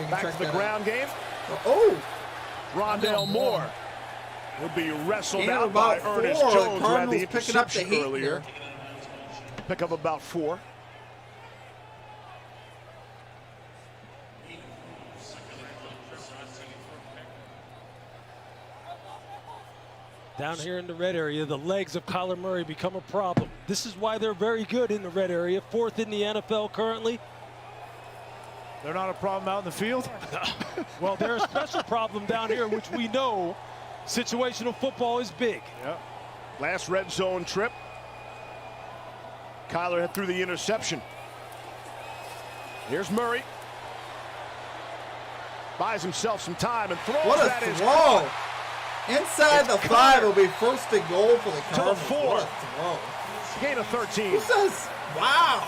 B: Back to the ground game.
A: Oh!
B: Rondale Moore would be wrestled out by Ernest Jones, who had the interception earlier. Pick up about 4.
C: Down here in the red area, the legs of Kyler Murray become a problem. This is why they're very good in the red area. 4th in the NFL currently.
D: They're not a problem out in the field?
C: Well, they're a special problem down here, which we know situational football is big.
B: Yep. Last red zone trip. Kyler had through the interception. Here's Murray. Buys himself some time and throws.
A: What a throw! Inside the 5 will be first and goal for the Cardinals.
B: To the 4.
A: What a throw.
B: Gain of 13.
A: Who says, wow?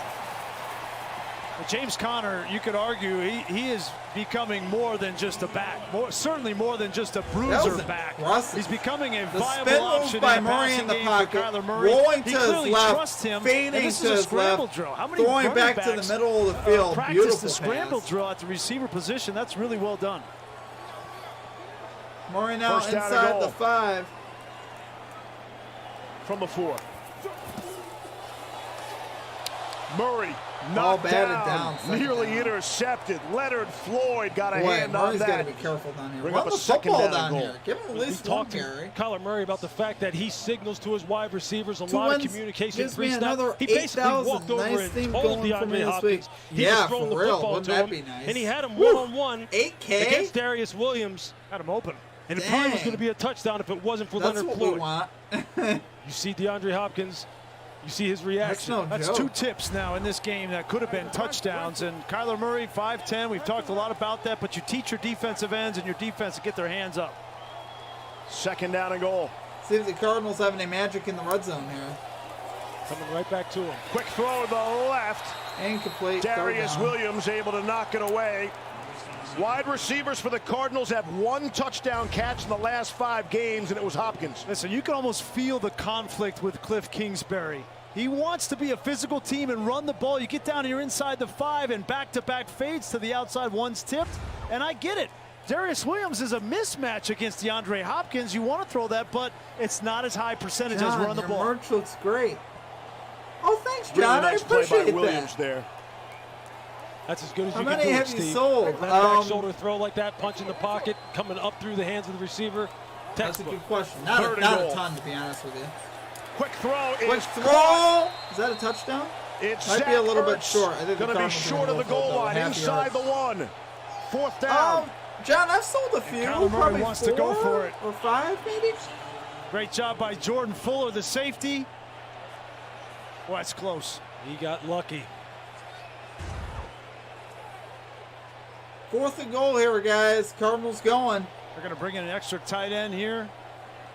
D: James Conner, you could argue, he is becoming more than just a back. Certainly more than just a bruiser back. He's becoming a viable option
A: by Murray in the pocket, rolling to his left, fading to his left, throwing back to the middle of the field.
D: Practice the scramble drill at the receiver position. That's really well done.
A: Murray now inside the 5.
B: From the 4. Murray knocked down, nearly intercepted. Leonard Floyd got a hand on that.
A: Got to be careful down here.
B: Bring up a second down goal.
A: Give him at least one carry.
C: Kyler Murray about the fact that he signals to his wide receivers, a lot of communication.
A: He basically walked over and told DeAndre Hopkins
C: he was throwing the football to him, and he had him one-on-one against Darius Williams.
D: Had him open.
C: And it probably was going to be a touchdown if it wasn't for Leonard Floyd.
A: That's what we want.
C: You see DeAndre Hopkins. You see his reaction.
D: That's 2 tips now in this game that could have been touchdowns. And Kyler Murray, 5'10". We've talked a lot about that, but you teach your defensive ends and your defense to get their hands up.
B: Second down and goal.
A: See if the Cardinals have any magic in the red zone here.
C: Coming right back to him.
B: Quick throw to the left.
A: Incomplete.
B: Darius Williams able to knock it away. Wide receivers for the Cardinals have 1 touchdown catch in the last 5 games, and it was Hopkins.
D: Listen, you can almost feel the conflict with Cliff Kingsbury. He wants to be a physical team and run the ball. You get down and you're inside the 5 and back-to-back fades to the outside, one's tipped, and I get it. Darius Williams is a mismatch against DeAndre Hopkins. You want to throw that, but it's not as high percentage as run the ball.
A: Your merch looks great. Oh, thanks, John.
B: Really nice
A: I appreciate
B: play by Williams there.
C: That's as good as
A: How
C: you can
A: many
C: do
A: have
C: it,
A: you
C: Steve.
A: sold?
C: Back shoulder throw like that, punch in the pocket, coming up through the hands of the receiver.
A: That's a good question. Not a ton, to be honest with you.
B: Quick throw.
A: Quick throw. Is that a touchdown?
B: It's
A: might be a little bit short. I think
B: going to be short of the goal line, inside the 1. 4th down.
A: John, I've sold a few.
D: Probably wants to go for it.
A: Or 5, maybe.
D: Great job by Jordan Fuller, the safety. Well, that's close.
C: He got lucky.
A: 4th and goal here, guys. Cardinals going.
D: They're going to bring in an extra tight end here.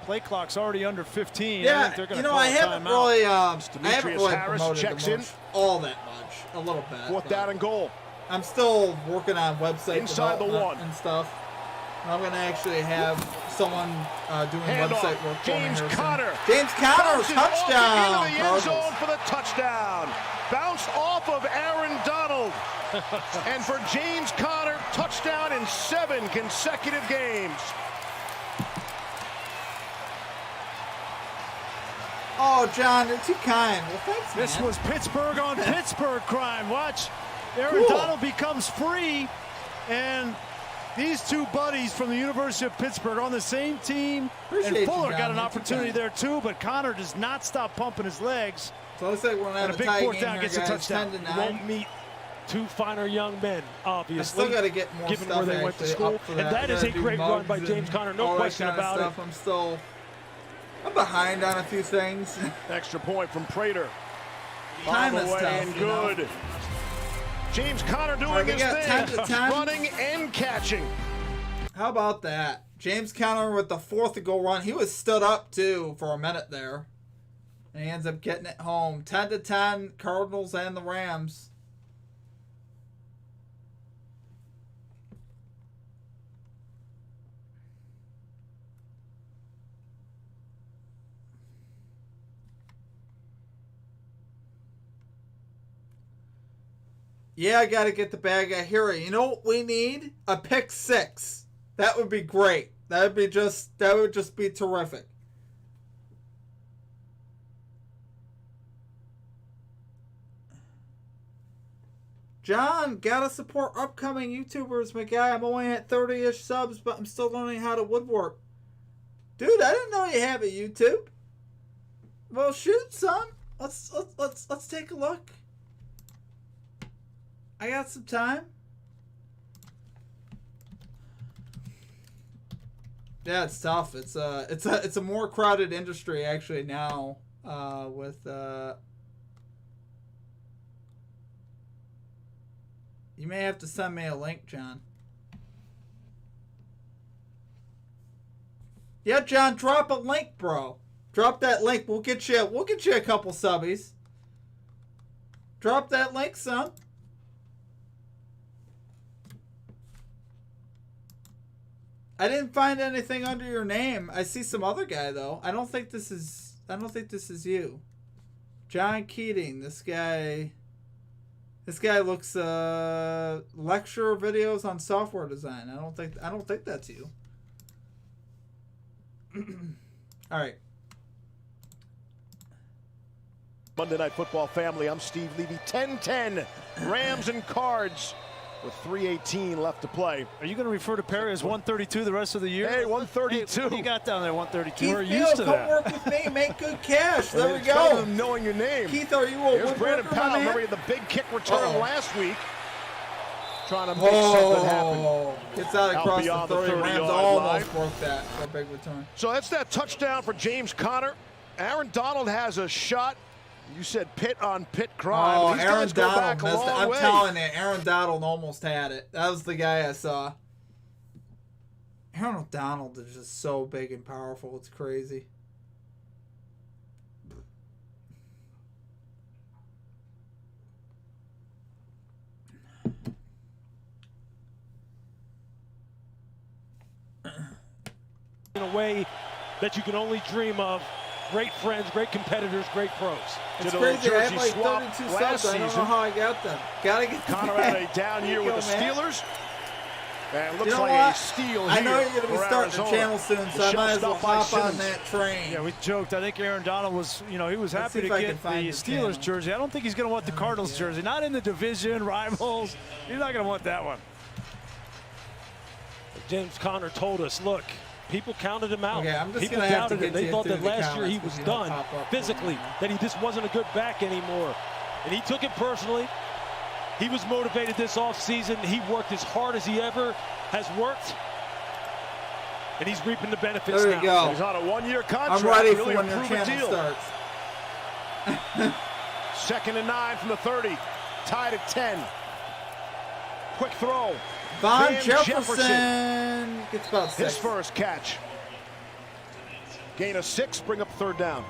D: Play clock's already under 15.
A: Yeah,
D: I think they're going to call
A: I haven't really
B: Harris checks in
A: all that much. A little bit.
B: 4th down and goal.
A: I'm still working on website
B: inside the 1
A: and stuff. I'm going to actually have someone doing website work for me.
B: James Conner.
A: James Conner, touchdown.
B: Into the end zone for the touchdown. Bounced off of Aaron Donald. And for James Conner, touchdown in 7 consecutive games.
A: Oh, John, you're too kind. Well, thanks, man.
D: This was Pittsburgh on Pittsburgh crime. Watch. Aaron Donald becomes free, and these 2 buddies from the University of Pittsburgh on the same team. And Fuller got an opportunity there too, but Conner does not stop pumping his legs.
A: So it looks like we're going to have
D: a big 4th down, gets a touchdown.
C: You won't meet 2 finer young men, obviously.
A: I still got to get more
C: given
A: stuff
C: where they went to school. And that is a great run by James Conner, no question about it.
A: I'm behind on a few things.
B: Extra point from Prater.
A: Time is tough,
B: and good. James Conner doing his thing, running and catching.
A: How about that? James Conner with the 4th and goal run. He was stood up, too, for a minute there. And he ends up getting it home. 10-10, Cardinals and the Rams. Yeah, I got to get the bag. I hear it. You know what we need? A pick 6. That would be great. That would just be terrific. John, gotta support upcoming YouTubers, my guy. I'm only at 30-ish subs, but I'm still learning how to woodwork. Dude, I didn't know you have a YouTube. Well, shoot, son. Let's take a look. I got some time. Yeah, it's tough. It's a more crowded industry actually now with you may have to send me a link, John. Yeah, John, drop a link, bro. Drop that link. We'll get you a couple subbies. Drop that link, son. I didn't find anything under your name. I see some other guy though. I don't think this is you. John Keating. This guy looks lecture videos on software design. I don't think that's you. All right.
B: Monday Night Football family, I'm Steve Levy. 10-10, Rams and Cards with 3:18 left to play.
D: Are you going to refer to Perry as 132 the rest of the year?
B: Hey, 132.
D: Hey, what you got down there, 132?
A: Keith
D: We're used to that.
A: Come work with me, make good cash. There we
B: It's better
A: go.
B: than knowing your name.
A: Keith, are you a
B: Here's Brandon
A: woodworker,
B: Powell.
A: my man?
B: Remember the big kick return last week. Trying to make something happen.
A: Gets out across the 30. Rams almost broke that big return.
B: So that's that touchdown for James Conner. Aaron Donald has a shot. You said pit on pit crime.
A: Oh,
B: These
A: Aaron
B: guys go back
A: Donald missed it.
B: a long
A: I'm
B: way.
A: telling you, Aaron Donald almost had it. That was the guy I saw. Aaron Donald is just so big and powerful. It's crazy.
C: In a way that you can only dream of. Great friends, great competitors, great pros.
A: It's crazy. I have like 32 subs. I don't know how I got them. Gotta get
B: Conner had a down year with the Steelers. And it looks like
A: what?
B: a steal here.
A: I know you're going to be starting
B: Arizona.
A: the channel soon, so I might as well hop on that train.
D: Yeah, we joked. I think Aaron Donald was, he was happy to get the Steelers jersey. I don't think he's going to want the Cardinals jersey. Not in the division, rivals. He's not going to want that one.
C: James Conner told us, look, people counted him out.
A: Okay, I'm just
C: people doubted him. They thought that last year he was done physically, that he just wasn't a good back anymore. And he took it personally. He was motivated this offseason. He worked as hard as he ever has worked. And he's reaping the benefits
A: there you
C: now.
A: go.
B: He's on a one-year contract.
A: I'm ready
B: really
A: for when your channel starts.
B: 2nd and 9 from the 30. Tied at 10. Quick throw.
A: Von Jefferson gets about 6.
B: His first catch. Gain of 6, bring up 3rd down.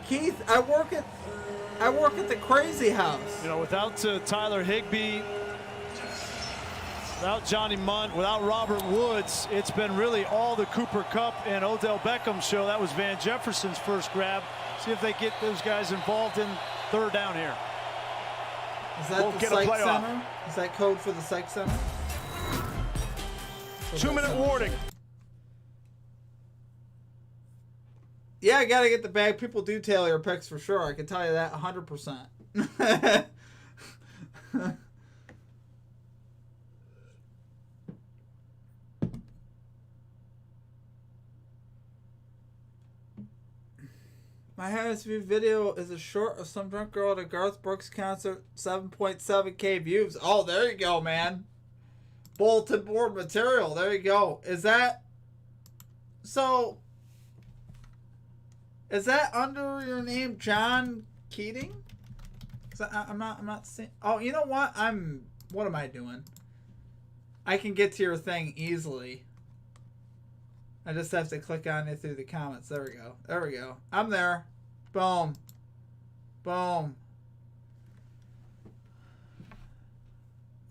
A: Keith, I work at the Crazy House.
D: Without Tyler Higbee, without Johnny Munt, without Robert Woods, it's been really all the Cooper Kupp and Odell Beckham show. That was Van Jefferson's first grab. See if they get those guys involved in 3rd down here.
A: Is that the Psych Center? Is that code for the Psych Center?
B: 2-minute warning.
A: Yeah, I gotta get the bag. People do tail your picks for sure. I can tell you that 100%. My highest viewed video is a short of some drunk girl at a Garth Brooks concert. 7.7K views. Oh, there you go, man. Bulletin board material. There you go. Is that... So... Is that under your name, John Keating? I'm not seeing... Oh, you know what? What am I doing? I can get to your thing easily. I just have to click on it through the comments. There we go. There we go. I'm there. Boom. Boom.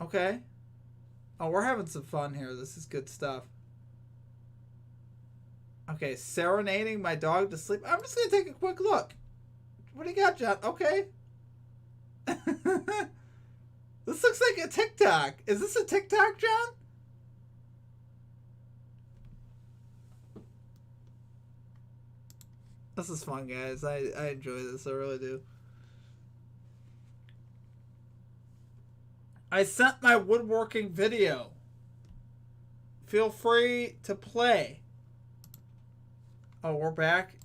A: Okay. Oh, we're having some fun here. This is good stuff. Okay, serenading my dog to sleep. I'm just going to take a quick look. What do you got, John? Okay. This looks like a TikTok. Is this a TikTok, John? This is fun, guys. I enjoy this. I really do. I sent my woodworking video. Feel free to play. Oh, we're back.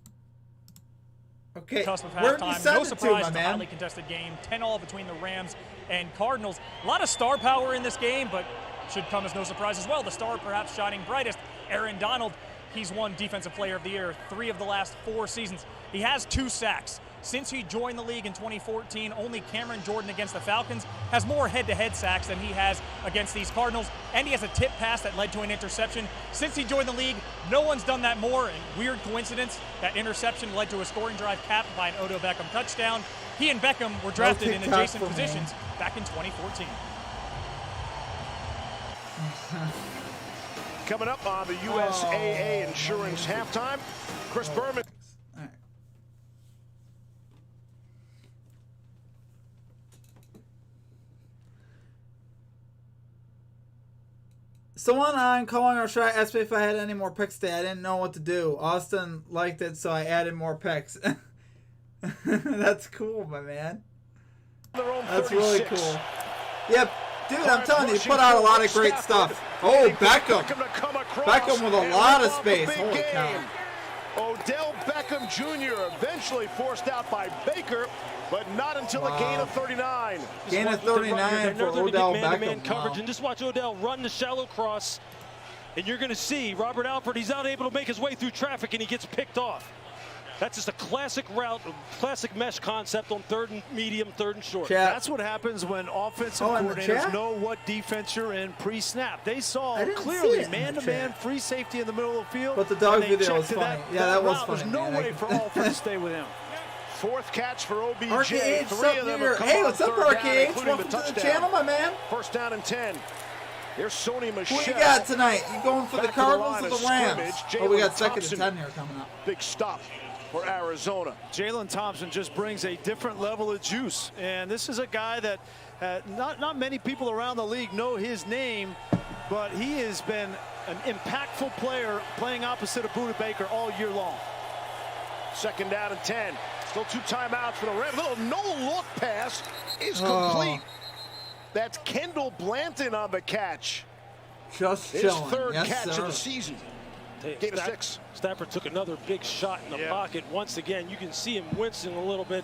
A: Okay,
F: cusp of
A: where'd you
F: halftime.
A: send
F: No
A: it
F: surprise,
A: to,
F: it's
A: my
F: a
A: man?
F: highly contested game. 10-all between the Rams and Cardinals. A lot of star power in this game, but should come as no surprise as well. The star perhaps shining brightest, Aaron Donald. He's won Defensive Player of the Year 3 of the last 4 seasons. He has 2 sacks. Since he joined the league in 2014, only Cameron Jordan against the Falcons has more head-to-head sacks than he has against these Cardinals, and he has a tip pass that led to an interception. Since he joined the league, no one's done that more, and weird coincidence, that interception led to a scoring drive capped by an Odell Beckham touchdown. He and Beckham were drafted in adjacent positions back in 2014.
B: Coming up on the USAA Insurance Halftime, Chris Berman.
A: All right. Someone on Calling Our Shot asked me if I had any more picks today. I didn't know what to do. Austin liked it, so I added more picks. That's cool, my man. That's really cool. Yep. Dude, I'm telling you, put out a lot of great stuff. Oh, Beckham. Beckham with a lot of space. Holy cow.
B: Odell Beckham Jr. eventually forced out by Baker, but not until a gain of 39.
A: Gain of 39 for Odell Beckham.
C: Coverage, and just watch Odell run the shallow cross, and you're going to see Robert Alford. He's not able to make his way through traffic, and he gets picked off. That's just a classic route, classic mesh concept on 3rd and medium, 3rd and short.
D: That's what happens when offensive coordinators know what defense you're in pre-snap. They saw clearly man-to-man free safety in the middle of the field.
A: But the dog video was funny. That was funny.
D: There's no way for Alford to stay with him.
B: 4th catch for OBJ.
A: RKH,
B: Three of them have come
A: hey, what's up, RKH?
B: down,
A: Welcome to the channel, my man.
B: 1st down and 10. Here's Sony Michel.
A: Who you got tonight? You going for the Cardinals or the Rams? Oh, we got 2nd and 10 here coming up.
B: Big stop for Arizona.
D: Jalen Thompson just brings a different level of juice, and this is a guy that not many people around the league know his name, but he has been an impactful player playing opposite of Budda Baker all year long.
B: 2nd down and 10. Still 2 timeouts for the Rams. Little no-look pass is complete. That's Kendall Blanton on the catch.
A: Just
B: his
A: chilling.
B: 3rd catch of the season. Gain of 6.
C: Stafford took another big shot in the pocket. Once again, you can see him wincing a little bit.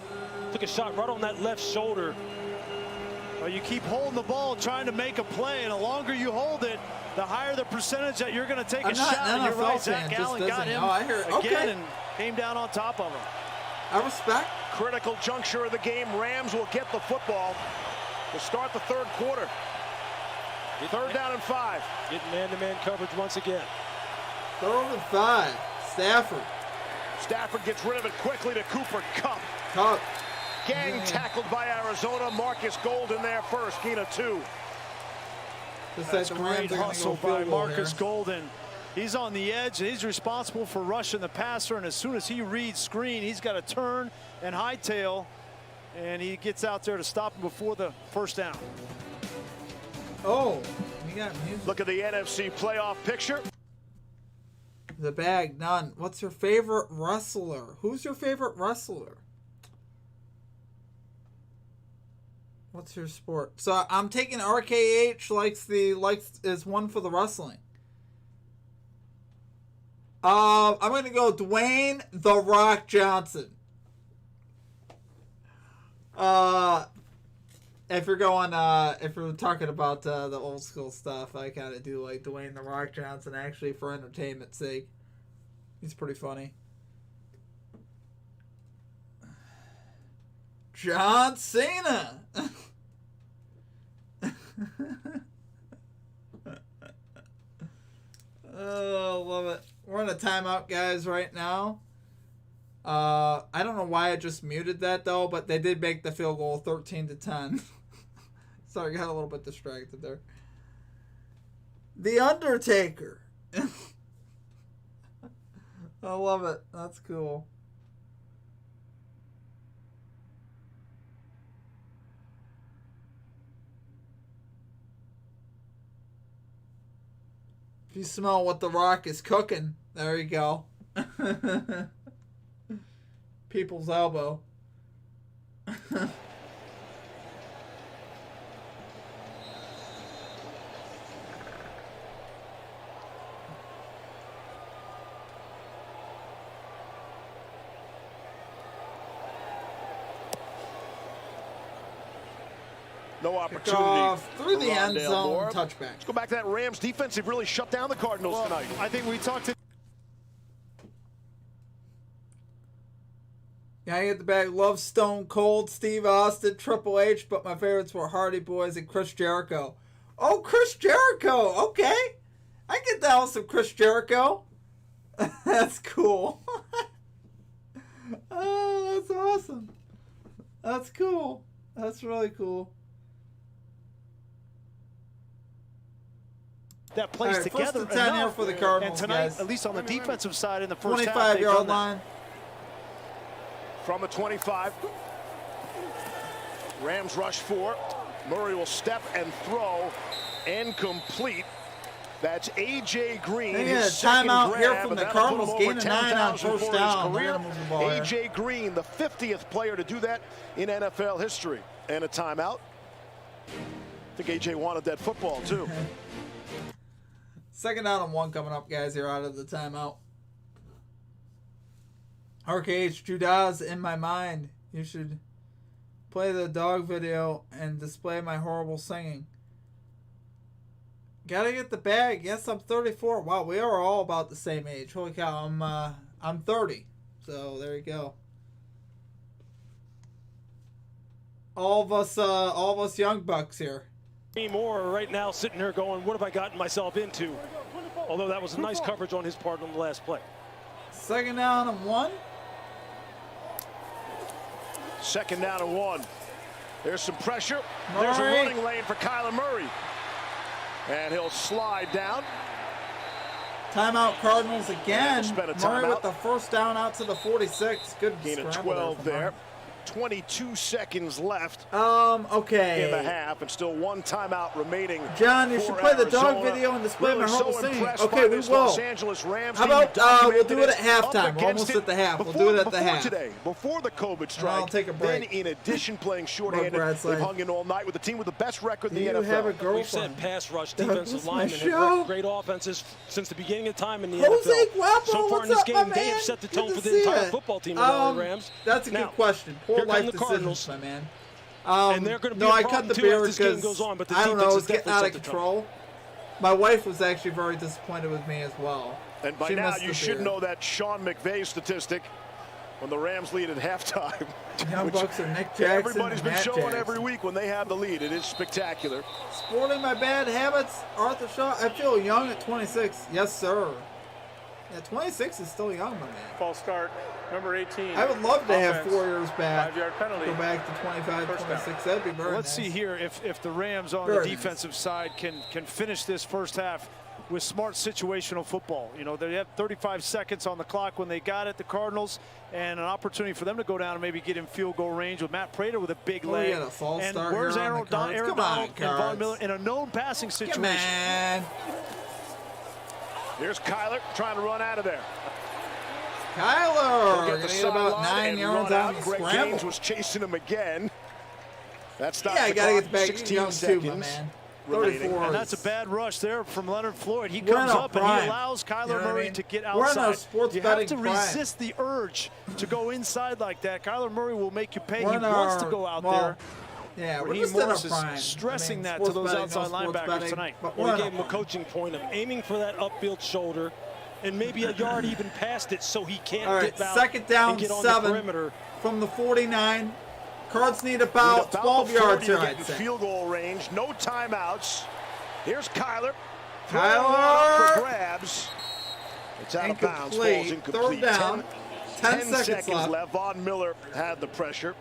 C: Took a shot right on that left shoulder.
D: Well, you keep holding the ball, trying to make a play, and the longer you hold it, the higher the percentage that you're going to take a shot. And you're right, Zach Allen got him again and came down on top of him.
A: I respect.
B: Critical juncture of the game. Rams will get the football to start the 3rd quarter. 3rd down and 5.
C: Getting man-to-man coverage once again.
A: 3rd and 5. Stafford.
B: Stafford gets rid of it quickly to Cooper Kupp. Gang tackled by Arizona. Marcus Golden there first. Gain of 2.
D: That's great hustle by Marcus Golden. He's on the edge. He's responsible for rushing the passer, and as soon as he reads screen, he's got to turn and hightail, and he gets out there to stop him before the 1st down.
A: Oh, we got music.
B: Look at the NFC playoff picture.
A: The bag, none. What's your favorite wrestler? Who's your favorite wrestler? What's your sport? So I'm taking RKH is one for the wrestling. I'm gonna go Dwayne The Rock Johnson. If you're going, if you're talking about the old school stuff, I kind of do like Dwayne The Rock Johnson, actually, for entertainment's sake. He's pretty funny. John Cena. Oh, love it. We're in a timeout, guys, right now. I don't know why I just muted that, though, but they did make the field goal 13-10. So I got a little bit distracted there. The Undertaker. I love it. That's cool. If you smell what The Rock is cooking, there you go. People's elbow.
B: No opportunity
A: through the end zone, touchback.
B: Let's go back to that Rams defense. They've really shut down the Cardinals tonight.
D: I think we talked to.
A: Yeah, I get the bag. Love Stone Cold, Steve Austin, Triple H, but my favorites were Hardy Boys and Chris Jericho. Oh, Chris Jericho. Okay. I get down with some Chris Jericho. That's cool. Oh, that's awesome. That's cool. That's really cool.
D: that plays together
A: first and 10 here for the Cardinals,
D: and tonight,
A: guys.
D: at least on the defensive side in the first half,
A: 25-yard line.
B: From the 25. Rams rush 4. Murray will step and throw. Incomplete. That's A.J. Green.
A: His timeout here from the Cardinals. Gain of 9 on first down.
B: A.J. Green, the 50th player to do that in NFL history. And a timeout. I think A.J. wanted that football, too.
A: Second down and 1 coming up, guys, here out of the timeout. RKH Judas in my mind. You should play the dog video and display my horrible singing. Gotta get the bag. Yes, I'm 34. Wow, we are all about the same age. Holy cow, I'm 30. So there you go. All of us young bucks here.
C: Moore right now sitting here going, what have I gotten myself into? Although that was a nice coverage on his part on the last play.
A: Second down and 1.
B: Second down and 1. There's some pressure. There's a running lane for Kyler Murray. And he'll slide down.
A: Timeout Cardinals again. Murray with the first down out to the 46. Good
B: gain of 12 there. 22 seconds left
A: okay.
B: in the half, and still 1 timeout remaining.
A: John, you should play the dog video and display my horrible singing. Okay, we will.
B: Los Angeles Rams.
A: How about we'll do it at halftime? We're almost at the half. We'll do it at the half.
B: Today, before the COVID strike,
A: I'll take a break.
B: Then in addition playing shorthanded, they've hung in all night with the team with the best record in the NFL.
A: Have a girlfriend?
C: We've said pass rush, defensive linemen have great offenses since the beginning of time in the NFL.
A: Jose Guapo,
C: so far in this game, they have set the tone for the entire football team of the LA Rams.
A: That's a good question. Poor life decisions, my man.
C: And they're going to be a problem too as this game goes on, but the defense is
A: getting out of control. My wife was actually very disappointed with me as well.
B: And by now you should know that Sean McVay statistic when the Rams lead at halftime.
A: Young Bucks and Nick Jackson.
B: Everybody's been showing every week when they have the lead. It is spectacular.
A: Sporting my bad habits, Arthur Shaw. I feel young at 26. Yes, sir. Yeah, 26 is still young, my man.
E: False start, number 18.
A: I would love to have 4 years back.
E: 5-yard penalty.
A: Go back to 25, 26. That'd be very
D: Let's see here if the Rams on the defensive side can finish this first half with smart situational football. You know, they have 35 seconds on the clock when they got it, the Cardinals, and an opportunity for them to go down and maybe get in field goal range with Matt Prater with a big leg.
A: A false
D: and
A: start
D: where's Aaron Donald and Von Miller in a known passing situation?
A: Come on.
B: Here's Kyler trying to run out of there.
A: Kyler going to get about 9 yards on the
B: Greg
A: scramble.
B: Gaines was chasing him again. That's not
A: I got to get the back.
B: 16 seconds.
A: Too, my man.
B: 34.
D: And that's a bad rush there from Leonard Floyd. He comes up and he allows Kyler Murray to get outside. You have to resist the urge to go inside like that. Kyler Murray will make you pay. He wants to go out there.
A: Yeah,
D: Raheem Morris is stressing that to those outside linebackers tonight.
C: But we gave him a coaching point of aiming for that upfield shoulder and maybe a yard even past it so he can't dip out
A: second down,
C: and get on
A: 7
C: the perimeter.
A: From the 49. Cards need about 12 yards here, I'd say.
B: Field goal range, no timeouts. Here's Kyler.
A: Kyler
B: for grabs. It's out of bounds. Falls incomplete.
A: Third down. 10 seconds
B: left. Von Miller had the pressure.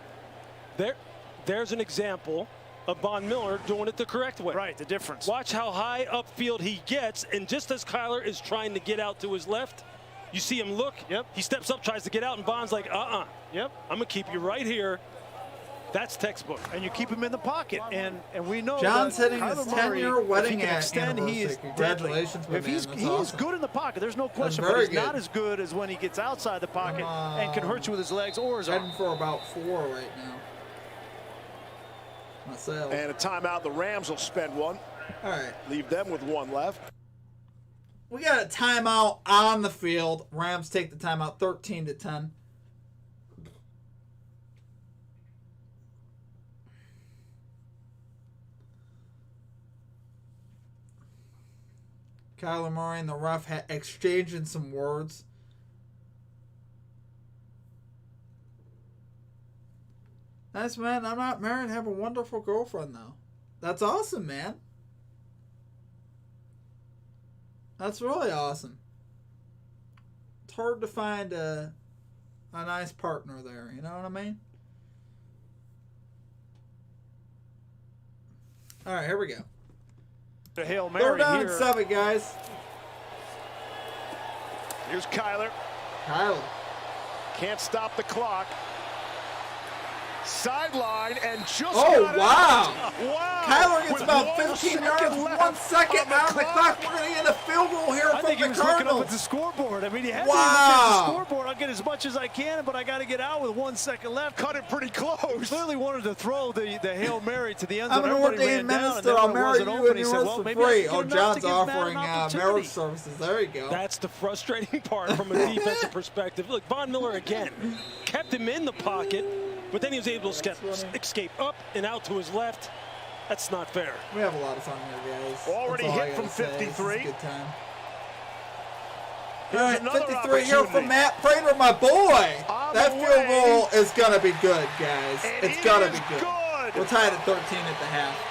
C: There's an example of Von Miller doing it the correct way.
D: Right, the difference.
C: Watch how high upfield he gets, and just as Kyler is trying to get out to his left, you see him look.
D: Yep.
C: He steps up, tries to get out, and Von's like, Yep. I'm going to keep you right here. That's textbook.
D: And you keep him in the pocket. And we know
A: John's hitting his 10-year wedding
D: anniversary. He is
A: Congratulations,
D: if he's good in the pocket, there's no question. But he's not as good as when he gets outside the pocket and can hurt you with his legs or his arm.
A: Heading for about 4 right now. Myself.
B: And a timeout. The Rams will spend one.
A: All right.
B: Leave them with 1 left.
A: We got a timeout on the field. Rams take the timeout 13-10. Kyler Murray and the ref exchanging some words. Nice, man. I'm not married. I have a wonderful girlfriend, though. That's awesome, man. That's really awesome. It's hard to find a nice partner there. You know what I mean? All right, here we go.
D: A Hail Mary.
A: 3rd down
D: here.
A: and 7, guys.
B: Here's Kyler. Can't stop the clock. Sideline and just got
A: wow.
B: Wow.
A: Kyler gets about 15 yards, 1 second on the clock. We're going to get a field goal here from the Cardinals.
D: I think he was looking up at the scoreboard. I mean, he had to look at the scoreboard. I'll get as much as I can, but I got to get out with 1 second left.
B: Cut it pretty close.
D: Clearly wanted to throw the Hail Mary to the end zone.
A: I'm an ordained minister. I'll marry you and yours for free. Oh, John's offering marriage services. There you go.
C: That's the frustrating part from a defensive perspective. Look, Von Miller again kept him in the pocket, but then he was able to escape up and out to his left. That's not fair.
A: We have a lot of fun here, guys.
B: Already hit from 53.
A: Good time.
B: All right,
A: 53 here from Matt Prater, my boy. That field goal is going to be good, guys. It's going to be good. We're tied at 13 at the half.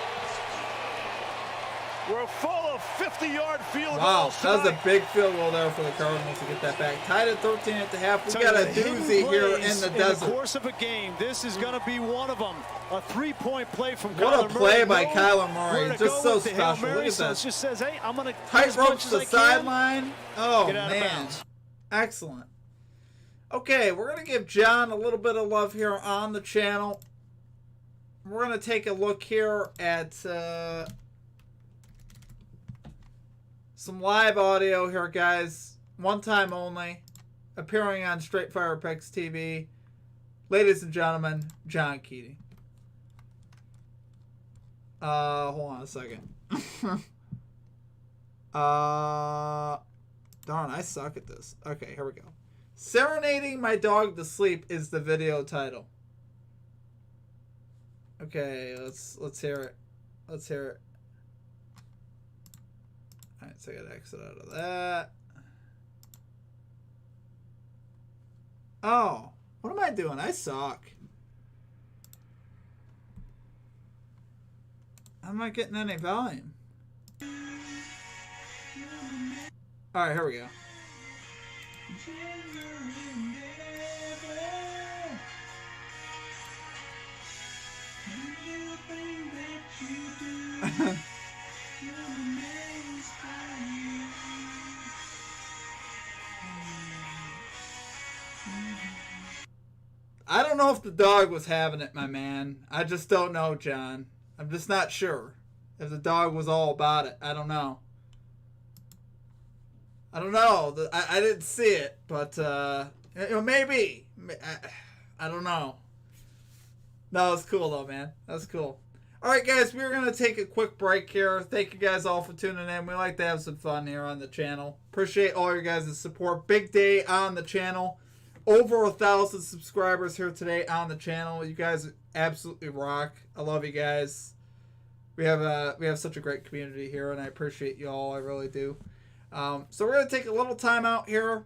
B: We're full of 50-yard field goals.
A: Wow, that was a
B: tonight.
A: big field goal there for the Cardinals to get that back. Tied at 13 at the half. We got a doozy here in the desert.
D: In the course of a game, this is going to be one of them. A 3-point play from Kyler Murray.
A: What a play by Kyler Murray. Just so special. Look at that.
D: It just says, hey, I'm going to
A: tight ropes to the sideline. Oh,
D: man.
A: Bounds. Excellent. Okay, we're going to give John a little bit of love here on the channel. We're going to take a look here at some live audio here, guys. One time only. Appearing on Straight Fire Picks TV. Ladies and gentlemen, John Keating. Hold on a second. Darn, I suck at this. Okay, here we go. Serenading My Dog to Sleep is the video title. Okay, let's hear it. Let's hear it. Alright, so I gotta exit out of that. Oh, what am I doing? I suck. I'm not getting any volume. Alright, here we go. I don't know if the dog was having it, my man. I just don't know, John. I'm just not sure if the dog was all about it. I don't know. I don't know. I didn't see it, but maybe. I don't know. No, it's cool though, man. That's cool. All right, guys, we're going to take a quick break here. Thank you guys all for tuning in. We like to have some fun here on the channel. Appreciate all your guys' support. Big day on the channel. Over 1,000 subscribers here today on the channel. You guys absolutely rock. I love you guys. We have such a great community here, and I appreciate you all. I really do. So we're going to take a little time out here.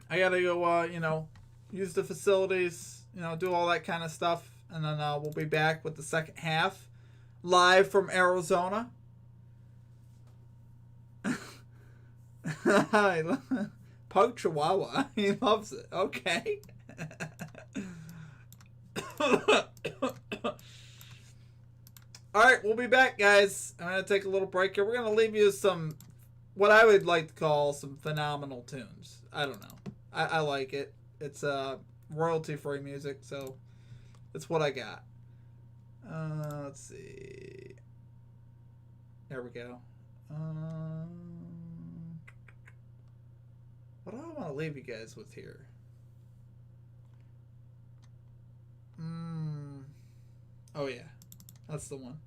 A: I got to go, use the facilities, do all that kind of stuff. And then we'll be back with the second half, live from Arizona. Pug Chihuahua. He loves it. Okay. Alright, we'll be back, guys. I'm going to take a little break here. We're going to leave you some, what I would like to call some phenomenal tunes. I don't know. I like it. It's royalty-free music, so that's what I got. Let's see. There we go. What do I want to leave you guys with here? Oh yeah, that's the one.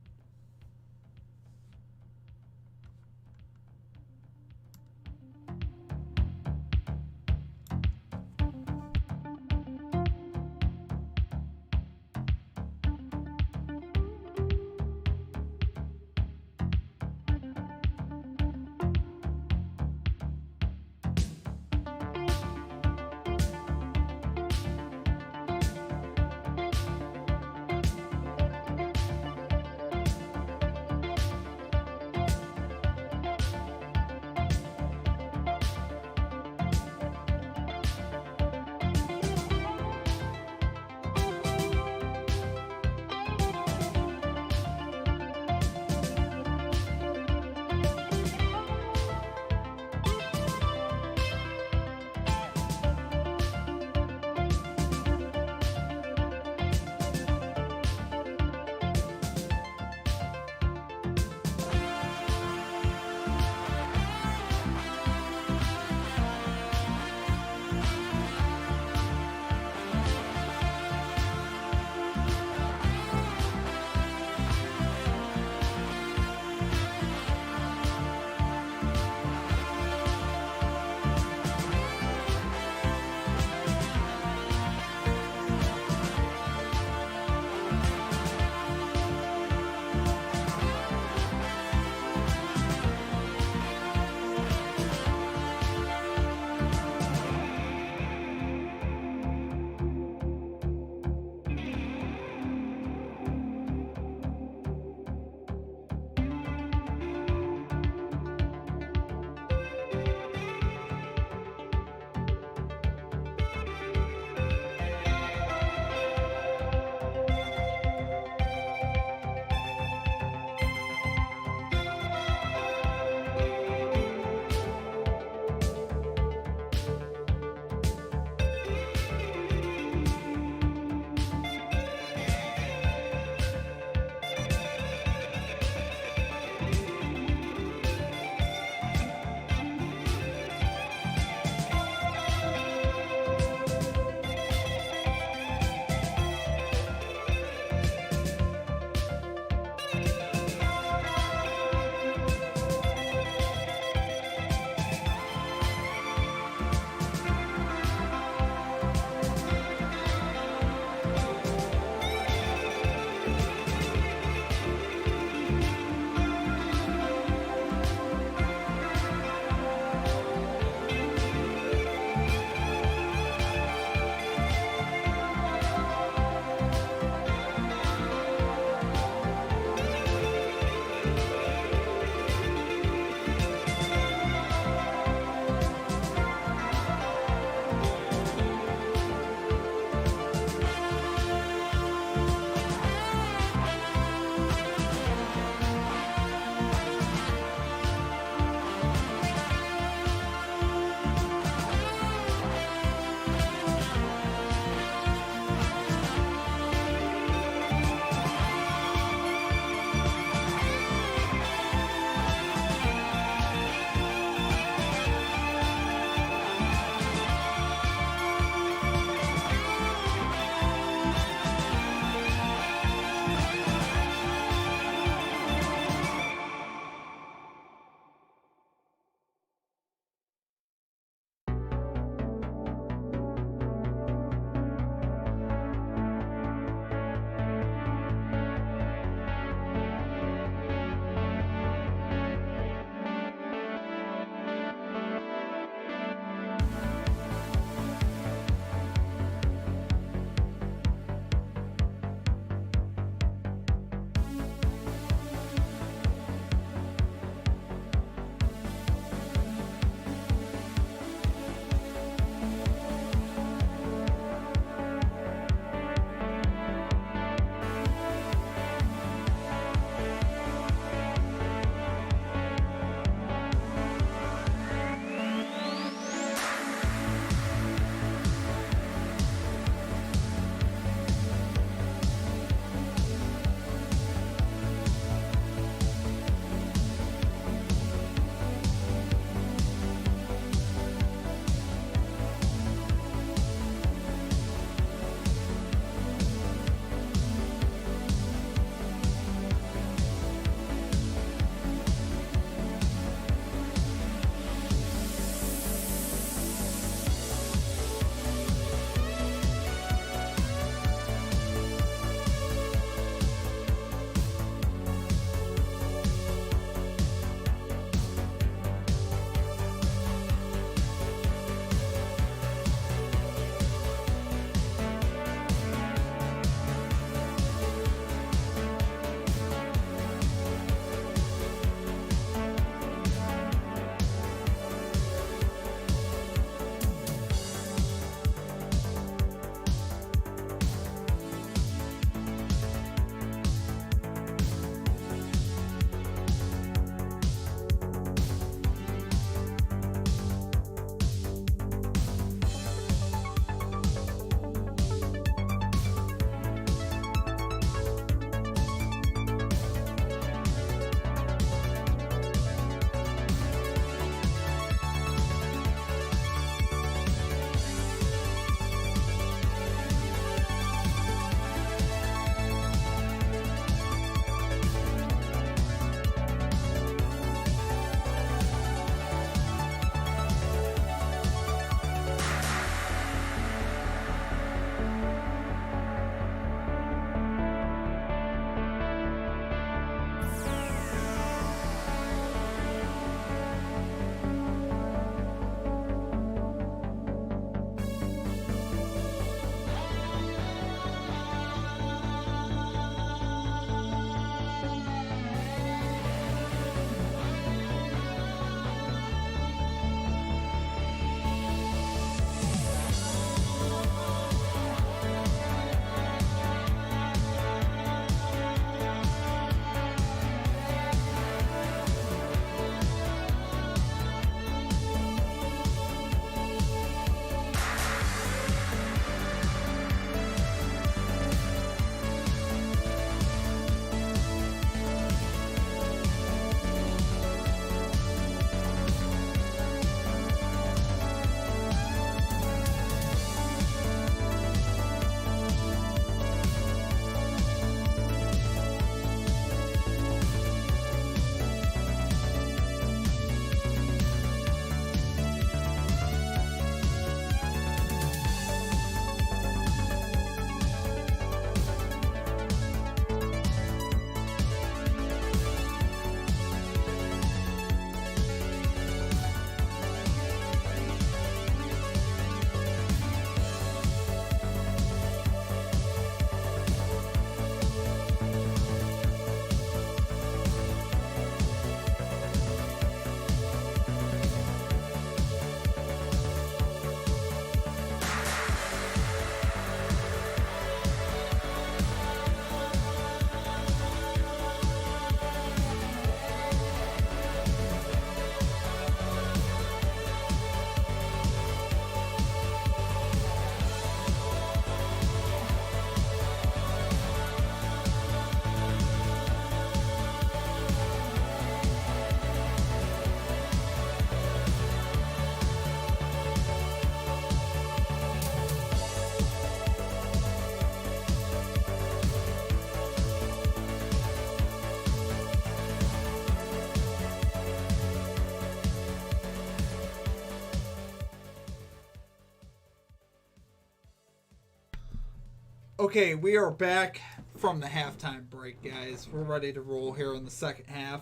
A: Okay, we are back from the halftime break, guys. We're ready to roll here in the second half.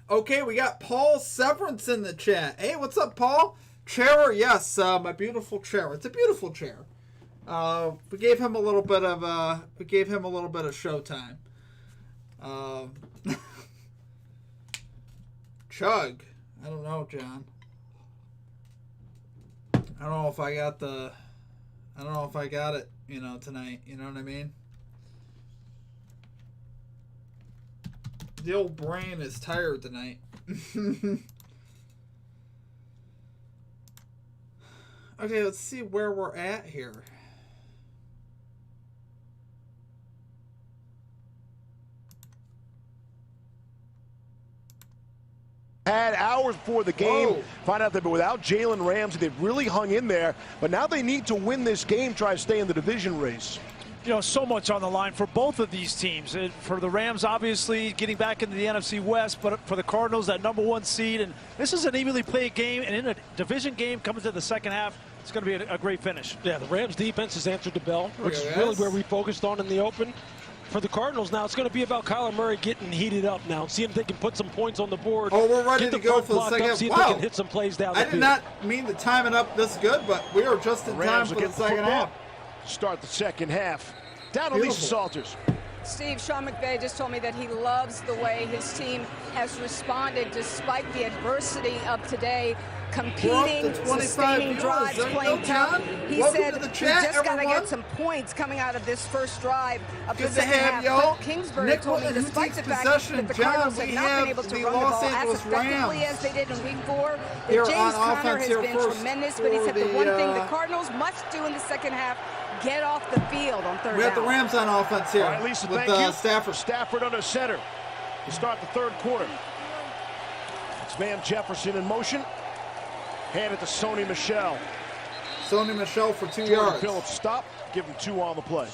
A: Okay, we got Paul Severance in the chat. Hey, what's up, Paul? Chair, yes, my beautiful chair. It's a beautiful chair. We gave him a little bit of showtime. Chug. I don't know, John. I don't know if I got it, tonight. You know what I mean? The old brain is tired tonight. Okay, let's see where we're at here.
B: Had hours before the game, find out that without Jalen Ramsey, they've really hung in there. But now they need to win this game, try to stay in the division race.
D: So much on the line for both of these teams. For the Rams, obviously, getting back into the NFC West, but for the Cardinals, that #1 seed. And this is an evenly played game, and in a division game coming to the second half, it's going to be a great finish.
C: Yeah, the Rams defense has answered the bell, which is really where we focused on in the open. For the Cardinals now, it's going to be about Kyler Murray getting heated up now, seeing if they can put some points on the board.
A: Oh, we're ready to go for the second half.
C: See if they can hit some plays down the field.
A: I did not mean to time it up this good, but we are just in time for the second half.
B: Start the second half. Down to Lisa Salters.
G: Steve, Sean McVay just told me that he loves the way his team has responded despite the adversity of today, competing, sustaining drives, playing tough. He said we just got to get some points coming out of this first drive of the second half. But Kingsbury told me despite the fact that the Cardinals have not been able to run the ball as effectively as they did in Week 4, that James Conner has been tremendous. But he said the one thing the Cardinals must do in the second half, get off the field on third down.
A: We have the Rams on offense here.
B: All right, Lisa,
A: with Stafford.
B: Stafford under center to start the third quarter. It's Van Jefferson in motion. Hand it to Sony Michel.
A: Sony Michel for 2 yards.
B: Phillips stop. Give him 2 on the play.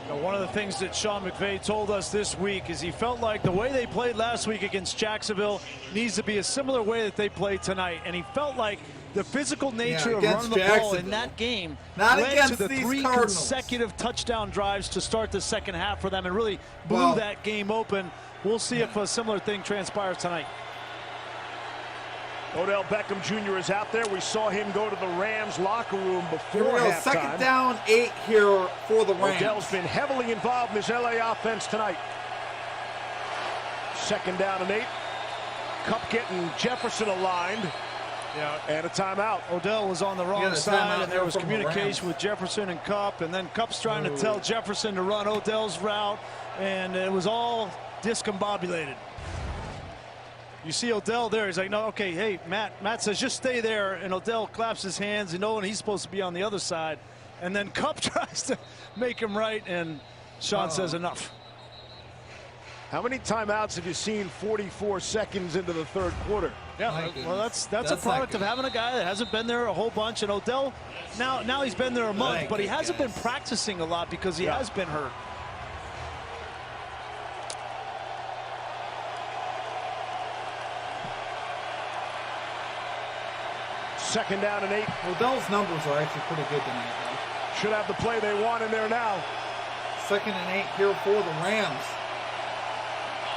D: One of the things that Sean McVay told us this week is he felt like the way they played last week against Jacksonville needs to be a similar way that they played tonight. And he felt like the physical nature of running the ball in that game led to the 3 consecutive touchdown drives to start the second half for them and really blew that game open. We'll see if a similar thing transpires tonight.
B: Odell Beckham Jr. is out there. We saw him go to the Rams locker room before halftime.
A: Second down 8 here for the Rams.
B: Odell's been heavily involved in this LA offense tonight. Second down and 8. Kupp getting Jefferson aligned.
D: Yeah,
B: and a timeout.
D: Odell was on the wrong side, and there was communication with Jefferson and Kupp, and then Kupp's trying to tell Jefferson to run Odell's route, and it was all discombobulated. You see Odell there. He's like, no, okay, hey, Matt. Matt says, just stay there, and Odell claps his hands, and he's supposed to be on the other side. And then Kupp tries to make him right, and Sean says enough.
B: How many timeouts have you seen 44 seconds into the third quarter?
D: Yeah, well, that's a product of having a guy that hasn't been there a whole bunch. And Odell, now he's been there a month, but he hasn't been practicing a lot because he has been hurt.
B: Second down and 8.
A: Odell's numbers are actually pretty good tonight, though.
B: Should have the play they want in there now.
A: Second and 8 here for the Rams.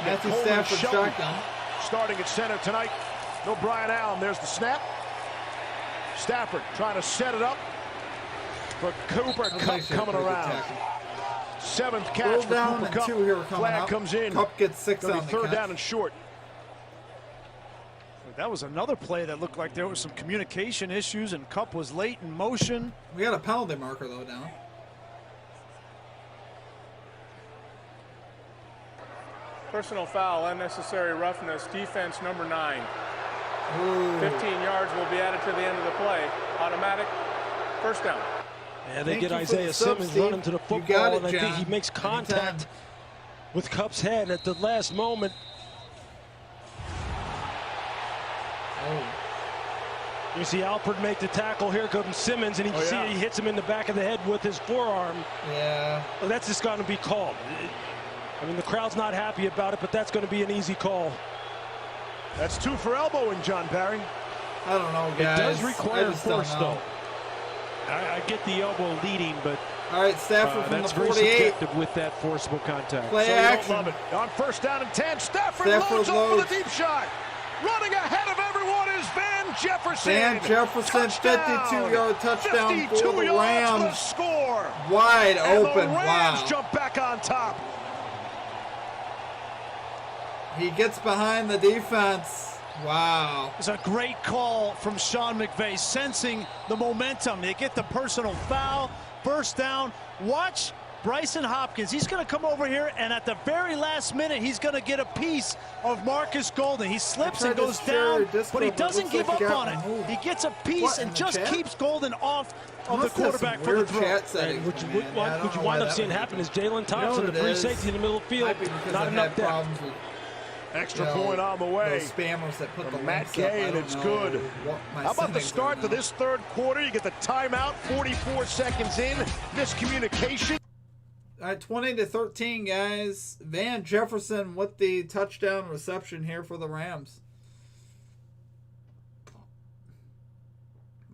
A: Matthew Stafford shotgun.
B: Starting at center tonight. No Brian Allen. There's the snap. Stafford trying to set it up for Cooper Kupp coming around. 7th catch for
A: down
B: Cooper Kupp.
A: 2 here coming
B: Flag
A: up.
B: comes in.
A: Kupp gets 6 on the
B: third
A: catch.
B: down and short.
D: That was another play that looked like there was some communication issues, and Kupp was late in motion.
A: We got a penalty marker, though, down.
E: Personal foul, unnecessary roughness, defense number 9.
A: Ooh.
E: 15 yards will be added to the end of the play. Automatic first down.
C: And they get Isaiah Simmons running to the football, and I think he makes contact with Kupp's head at the last moment. You see Alford make the tackle. Here comes Simmons, and you see he hits him in the back of the head with his forearm.
A: Yeah.
C: Well, that's just going to be called. I mean, the crowd's not happy about it, but that's going to be an easy call.
B: That's 2 for elbowing, John Barry.
A: I don't know, guys.
C: It does require force, though. I get the elbow leading, but
A: All right, Stafford from the 48.
C: With that forcible contact.
A: Play action.
B: Love it. On 1st down and 10, Stafford loads up for the deep shot. Running ahead of everyone is Van Jefferson.
A: Van Jefferson, 52-yard touchdown for the Rams.
B: Score.
A: Wide open.
B: The Rams
A: wow.
B: jump back on top.
A: He gets behind the defense. Wow.
D: It's a great call from Sean McVay, sensing the momentum. They get the personal foul, first down. Watch Bryson Hopkins. He's going to come over here, and at the very last minute, he's going to get a piece of Marcus Golden. He slips and goes down, but he doesn't give up on it. He gets a piece and just keeps Golden off of the quarterback for the throw.
C: What you wind up seeing happen is Jalen Thompson, the free safety in the middle of the field, not enough depth.
B: Extra point on the way.
A: Spammers that put the
B: Matt Gay, and it's good. How about the start to this third quarter? You get the timeout, 44 seconds in. Miscommunication.
A: All right, 20-13, guys. Van Jefferson with the touchdown reception here for the Rams.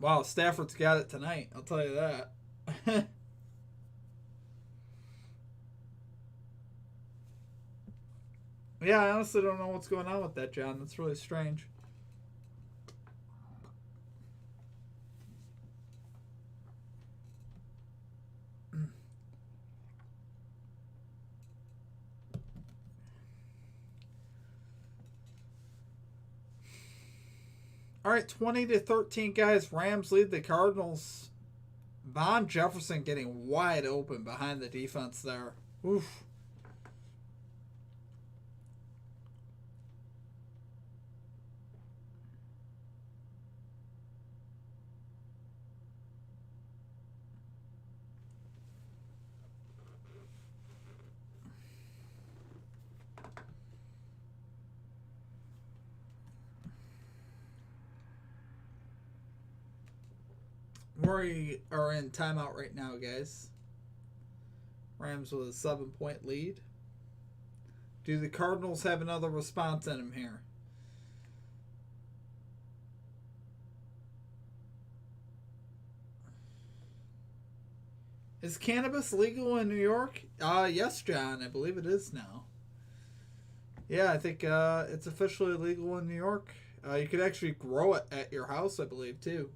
A: Wow, Stafford's got it tonight. I'll tell you that. Yeah, I honestly don't know what's going on with that, John. That's really strange. All right, 20-13, guys. Rams lead the Cardinals. Van Jefferson getting wide open behind the defense there. Oof. We are in timeout right now, guys. Rams with a 7-point lead. Do the Cardinals have another response in them here? Is cannabis legal in New York? Yes, John. I believe it is now. Yeah, I think it's officially legal in New York. You could actually grow it at your house, I believe, too.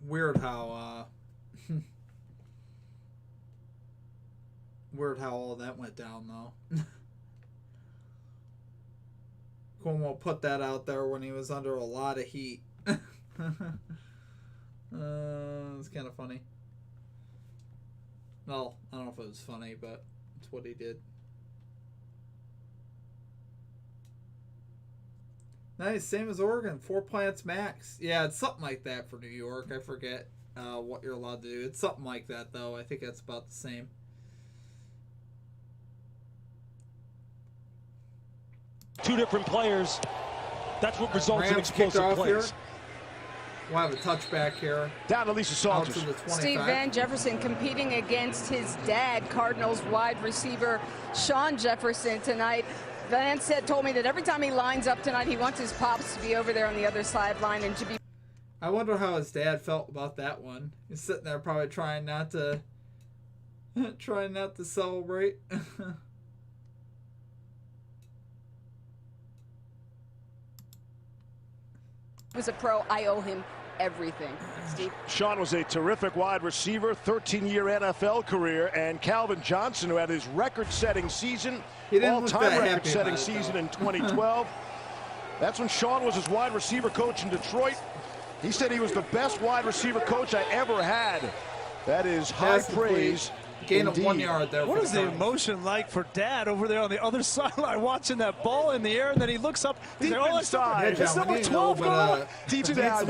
A: Weird how all that went down, though. Cuomo put that out there when he was under a lot of heat. It's kind of funny. Well, I don't know if it was funny, but it's what he did. Nice, same as Oregon, 4 plants max. Yeah, it's something like that for New York. I forget what you're allowed to do. It's something like that, though. I think that's about the same.
C: Two different players. That's what results in explosive plays.
A: Here. We'll have a touchback here.
B: Down to Lisa Salters.
G: Steve Van Jefferson competing against his dad, Cardinals wide receiver Sean Jefferson tonight. Van told me that every time he lines up tonight, he wants his pops to be over there on the other sideline and to be.
A: I wonder how his dad felt about that one. He's sitting there probably trying not to celebrate.
G: Was a pro. I owe him everything. Steve.
B: Sean was a terrific wide receiver, 13-year NFL career, and Calvin Johnson, who had his record-setting season, all-time record-setting season in 2012. That's when Sean was his wide receiver coach in Detroit. He said he was the best wide receiver coach I ever had. That is high praise.
A: Gain of 1 yard there.
D: What is the emotion like for Dad over there on the other sideline watching that ball in the air, and then he deep
B: inside.
D: It's number 12 going.
B: Teach Dad.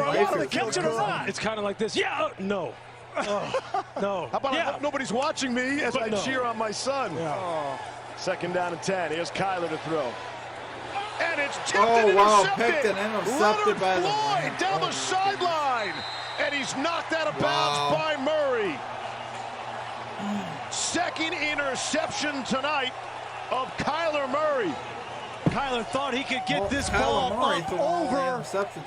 D: Catch it or not.
C: It's kind of like this. Yeah, no. No.
B: How about I hope nobody's watching me as I cheer on my son?
C: Yeah.
B: Second down and 10. Here's Kyler to throw. And it's tipped and intercepted.
A: Oh, wow, picked and intercepted by the
B: Floyd down the sideline. And he's knocked out of bounds by Murray. Second interception tonight of Kyler Murray.
D: Kyler thought he could get this ball up over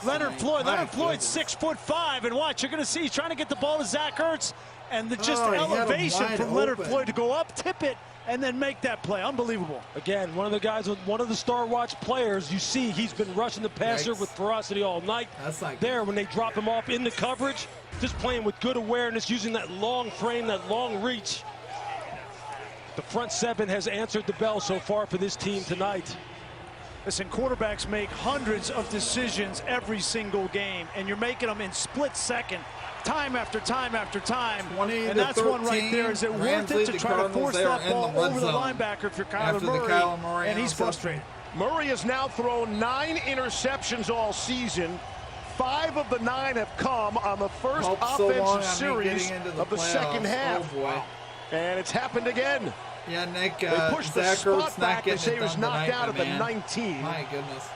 D: Leonard Floyd. Leonard Floyd's 6'5", and watch, you're going to see he's trying to get the ball to Zach Ertz, and the elevation from Leonard Floyd to go up, tip it, and then make that play. Unbelievable.
C: Again, one of the guys, one of the Star Watch players, you see he's been rushing the passer with ferocity all night.
A: That's like
C: there when they drop him off in the coverage, just playing with good awareness, using that long frame, that long reach. The front seven has answered the bell so far for this team tonight.
D: Listen, quarterbacks make hundreds of decisions every single game, and you're making them in split second, time after time after time. And that's one right there. Is it worth it to try to force that ball over the linebacker for Kyler Murray? And he's frustrated.
B: Murray has now thrown 9 interceptions all season. 5 of the 9 have come on the first offensive series of the second half.
A: Oh boy.
B: And it's happened again.
A: Yeah, Nick,
B: they pushed the spot back. They say he was knocked out at the 19.
A: My goodness.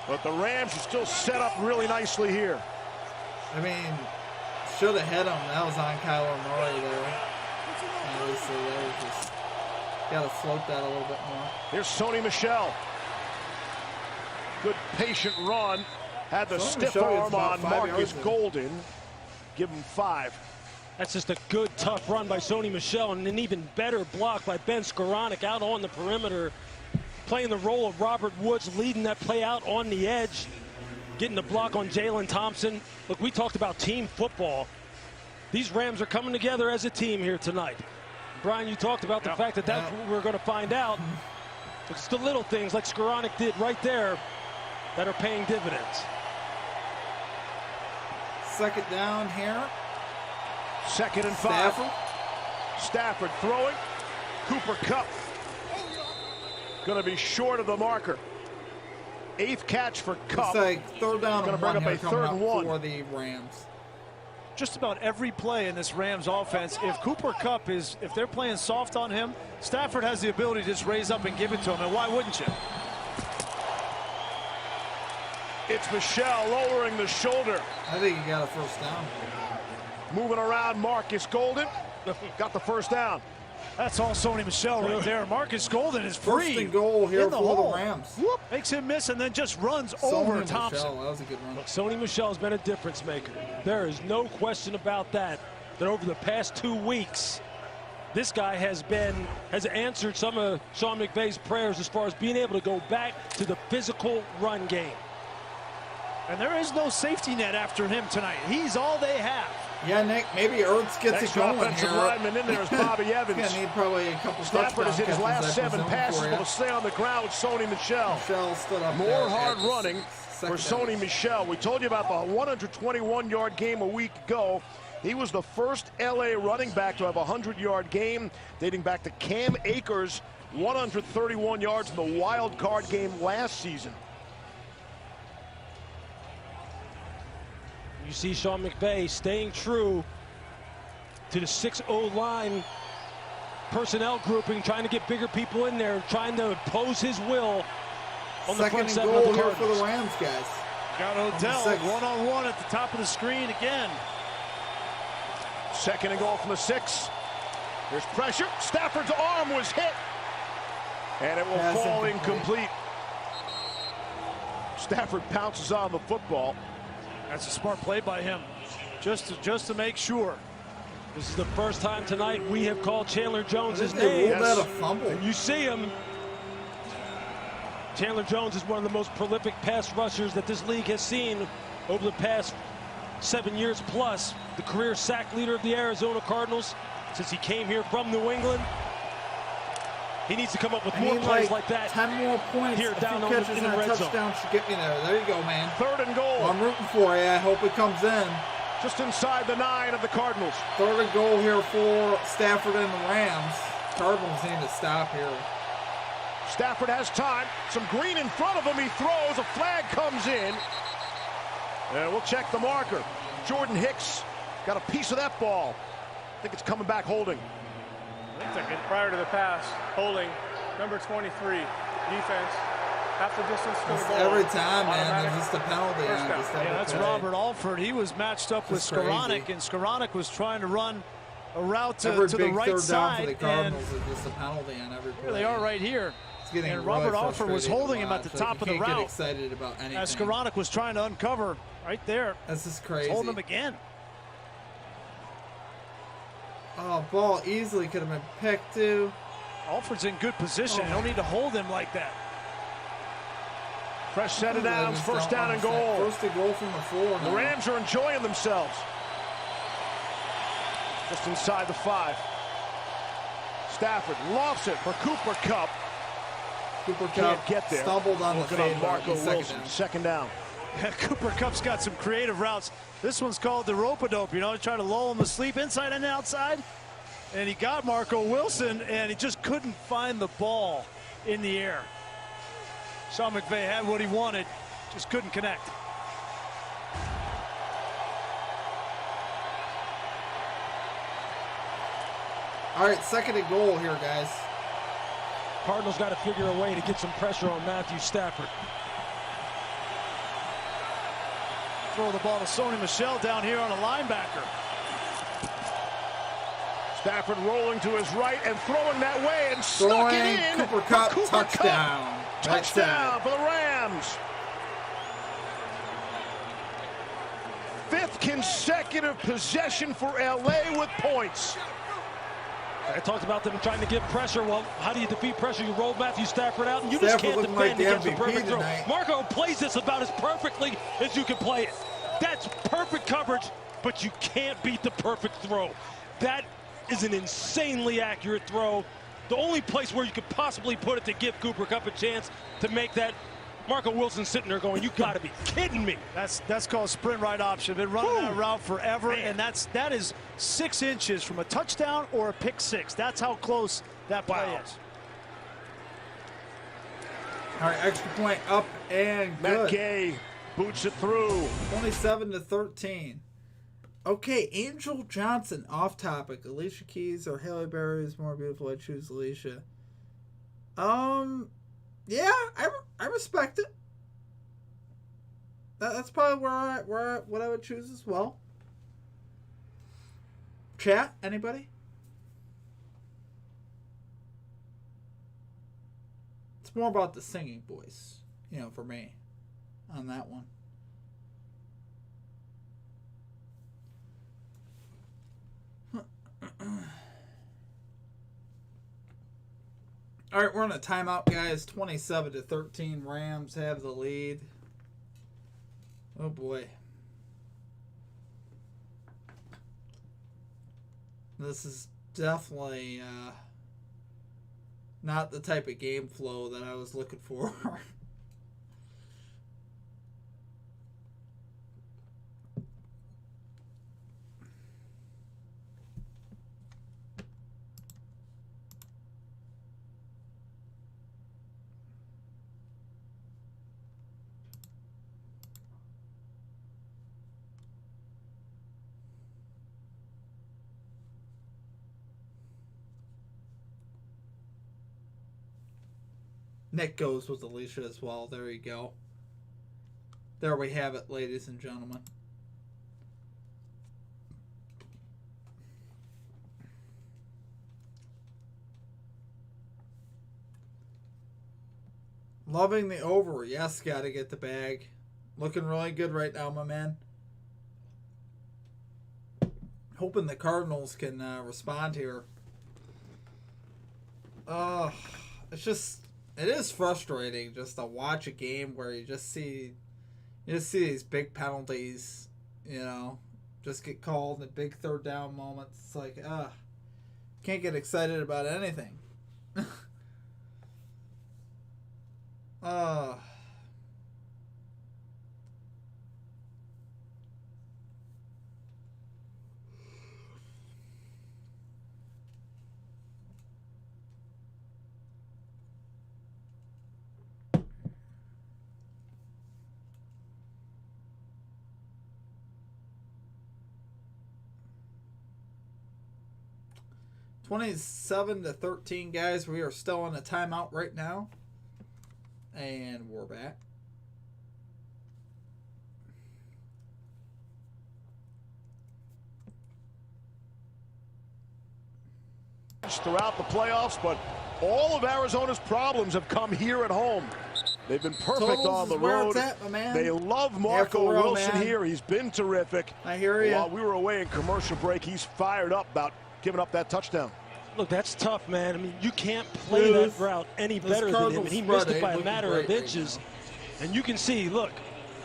B: But the Rams are still set up really nicely here.
A: I mean, should have hit him. That was on Kyler Murray there. Obviously, there just got to float that a little bit more.
B: Here's Sony Michel. Good patient run. Had the stiff arm on Marcus Golden. Give him 5.
C: That's just a good, tough run by Sony Michel, and an even better block by Ben Skowronek out on the perimeter, playing the role of Robert Woods, leading that play out on the edge, getting the block on Jalen Thompson. Look, we talked about team football. These Rams are coming together as a team here tonight. Brian, you talked about the fact that that's what we're going to find out. It's the little things like Skowronek did right there that are paying dividends.
A: Second down here.
B: 2nd and 5. Stafford throwing. Cooper Kupp going to be short of the marker. 8th catch for Kupp.
A: It's like 3rd down.
B: Going to bring up a 3rd and 1
A: for the Rams.
D: Just about every play in this Rams offense, if Cooper Kupp is, if they're playing soft on him, Stafford has the ability to just raise up and give it to him, and why wouldn't you?
B: It's Michel lowering the shoulder.
A: I think he got a 1st down.
B: Moving around Marcus Golden. Got the 1st down.
D: That's all Sony Michel right there. Marcus Golden is free.
A: 1st and goal here for the Rams.
D: Whoop, makes him miss and then just runs over Thompson.
A: That was a good run.
C: Look, Sony Michel's been a difference maker. There is no question about that. That over the past 2 weeks, this guy has answered some of Sean McVay's prayers as far as being able to go back to the physical run game.
D: And there is no safety net after him tonight. He's all they have.
A: Yeah, Nick, maybe Ertz gets it going
B: offensive
A: here.
B: lineman in there is Bobby Evans.
A: He's going to need probably a couple
B: Stafford has hit his last 7 passes, but will stay on the ground with Sony Michel.
A: Michel stood up
B: More hard running for Sony Michel. We told you about the 121-yard game a week ago. He was the first LA running back to have a 100-yard game, dating back to Cam Akers' 131 yards in the wild card game last season.
C: You see Sean McVay staying true to the 6-0 line personnel grouping, trying to get bigger people in there, trying to impose his will on the front seven of the Cardinals.
A: For the Rams, guys.
D: Got Odell one-on-one at the top of the screen again.
B: 2nd and goal from the 6. There's pressure. Stafford's arm was hit. And it will fall incomplete. Stafford pounces on the football.
D: That's a smart play by him, just to make sure.
C: This is the first time tonight we have called Chandler Jones his name.
A: Yes. A fumble.
C: And you see him. Chandler Jones is one of the most prolific pass rushers that this league has seen over the past 7 years plus. The career sack leader of the Arizona Cardinals since he came here from New England. He needs to come up with more plays like that.
A: 10 more points
C: here down in the red zone.
A: Touchdown should get me there. There you go, man.
B: 3rd and goal.
A: Well, I'm rooting for you. I hope it comes in.
B: Just inside the 9 of the Cardinals.
A: 3rd and goal here for Stafford and the Rams. Cardinals need to stop here.
B: Stafford has time. Some green in front of him. He throws. A flag comes in. And we'll check the marker. Jordan Hicks got a piece of that ball. I think it's coming back holding.
E: Prior to the pass, holding, number 23, defense. Half the distance to the goal.
A: Every time, man, there's just a penalty.
D: Yeah, that's Robert Alford. He was matched up with Skowronek, and Skowronek was trying to run a route to the right side.
A: For the Cardinals is just a penalty on every play.
D: Here they are right here. And Robert Alford was holding him at the top of the route.
A: Get excited about anything.
D: As Skowronek was trying to uncover right there.
A: This is crazy.
D: He's holding him again.
A: Oh, ball easily could have been picked too.
D: Alford's in good position. You don't need to hold him like that.
B: Fresh set of downs, first down and goal.
A: First and goal from the 4.
B: The Rams are enjoying themselves. Just inside the 5. Stafford lofts it for Cooper Kupp.
A: Cooper
B: Can't
A: Kupp
B: get there.
A: Stumbled on the fade.
B: Marco Wilson, second down.
D: Yeah, Cooper Kupp's got some creative routes. This one's called the rope-a-dope. You know, trying to lull him to sleep inside and outside. And he got Marco Wilson, and he just couldn't find the ball in the air. Sean McVay had what he wanted, just couldn't connect.
A: All right, second and goal here, guys.
C: Cardinals got to figure a way to get some pressure on Matthew Stafford.
D: Throw the ball to Sony Michel down here on a linebacker.
B: Stafford rolling to his right and throwing that way and stuck it in.
A: Cooper Kupp, touchdown.
B: Touchdown for the Rams. 5th consecutive possession for LA with points.
C: I talked about them trying to get pressure. Well, how do you defeat pressure? You roll Matthew Stafford out, and you just can't defend against a perfect throw. Marco plays this about as perfectly as you can play it. That's perfect coverage, but you can't beat the perfect throw. That is an insanely accurate throw. The only place where you could possibly put it to give Cooper Kupp a chance to make that, Marco Wilson sitting there going, you got to be kidding me.
D: That's called sprint right option. Been running that route forever, and that is 6 inches from a touchdown or a pick 6. That's how close that play is.
A: All right, extra point up and good.
B: Matt Gay boots it through.
A: 27-13. Okay, Angel Johnson, off topic. Alicia Keys or Halle Berry is more beautiful. I choose Alicia. Yeah, I respect it. That's probably what I would choose as well. Chat, anybody? It's more about the singing voice, for me, on that one. All right, we're on a timeout, guys. 27-13. Rams have the lead. Oh boy. This is definitely not the type of game flow that I was looking for. Nick goes with Alicia as well. There you go. There we have it, ladies and gentlemen. Loving the over. Yes, got to get the bag. Looking really good right now, my man. Hoping the Cardinals can respond here. It is frustrating just to watch a game where you just see these big penalties, just get called in big third down moments. It's like, can't get excited about anything. (27-13), guys. We are still on a timeout right now. And we're back.
B: Throughout the playoffs, but all of Arizona's problems have come here at home. They've been perfect on the road. They love Marco Wilson here. He's been terrific.
A: I hear you.
B: While we were away in commercial break, he's fired up about giving up that touchdown.
C: Look, that's tough, man. I mean, you can't play that route any better than him. And he missed it by a matter of inches. And you can see, look,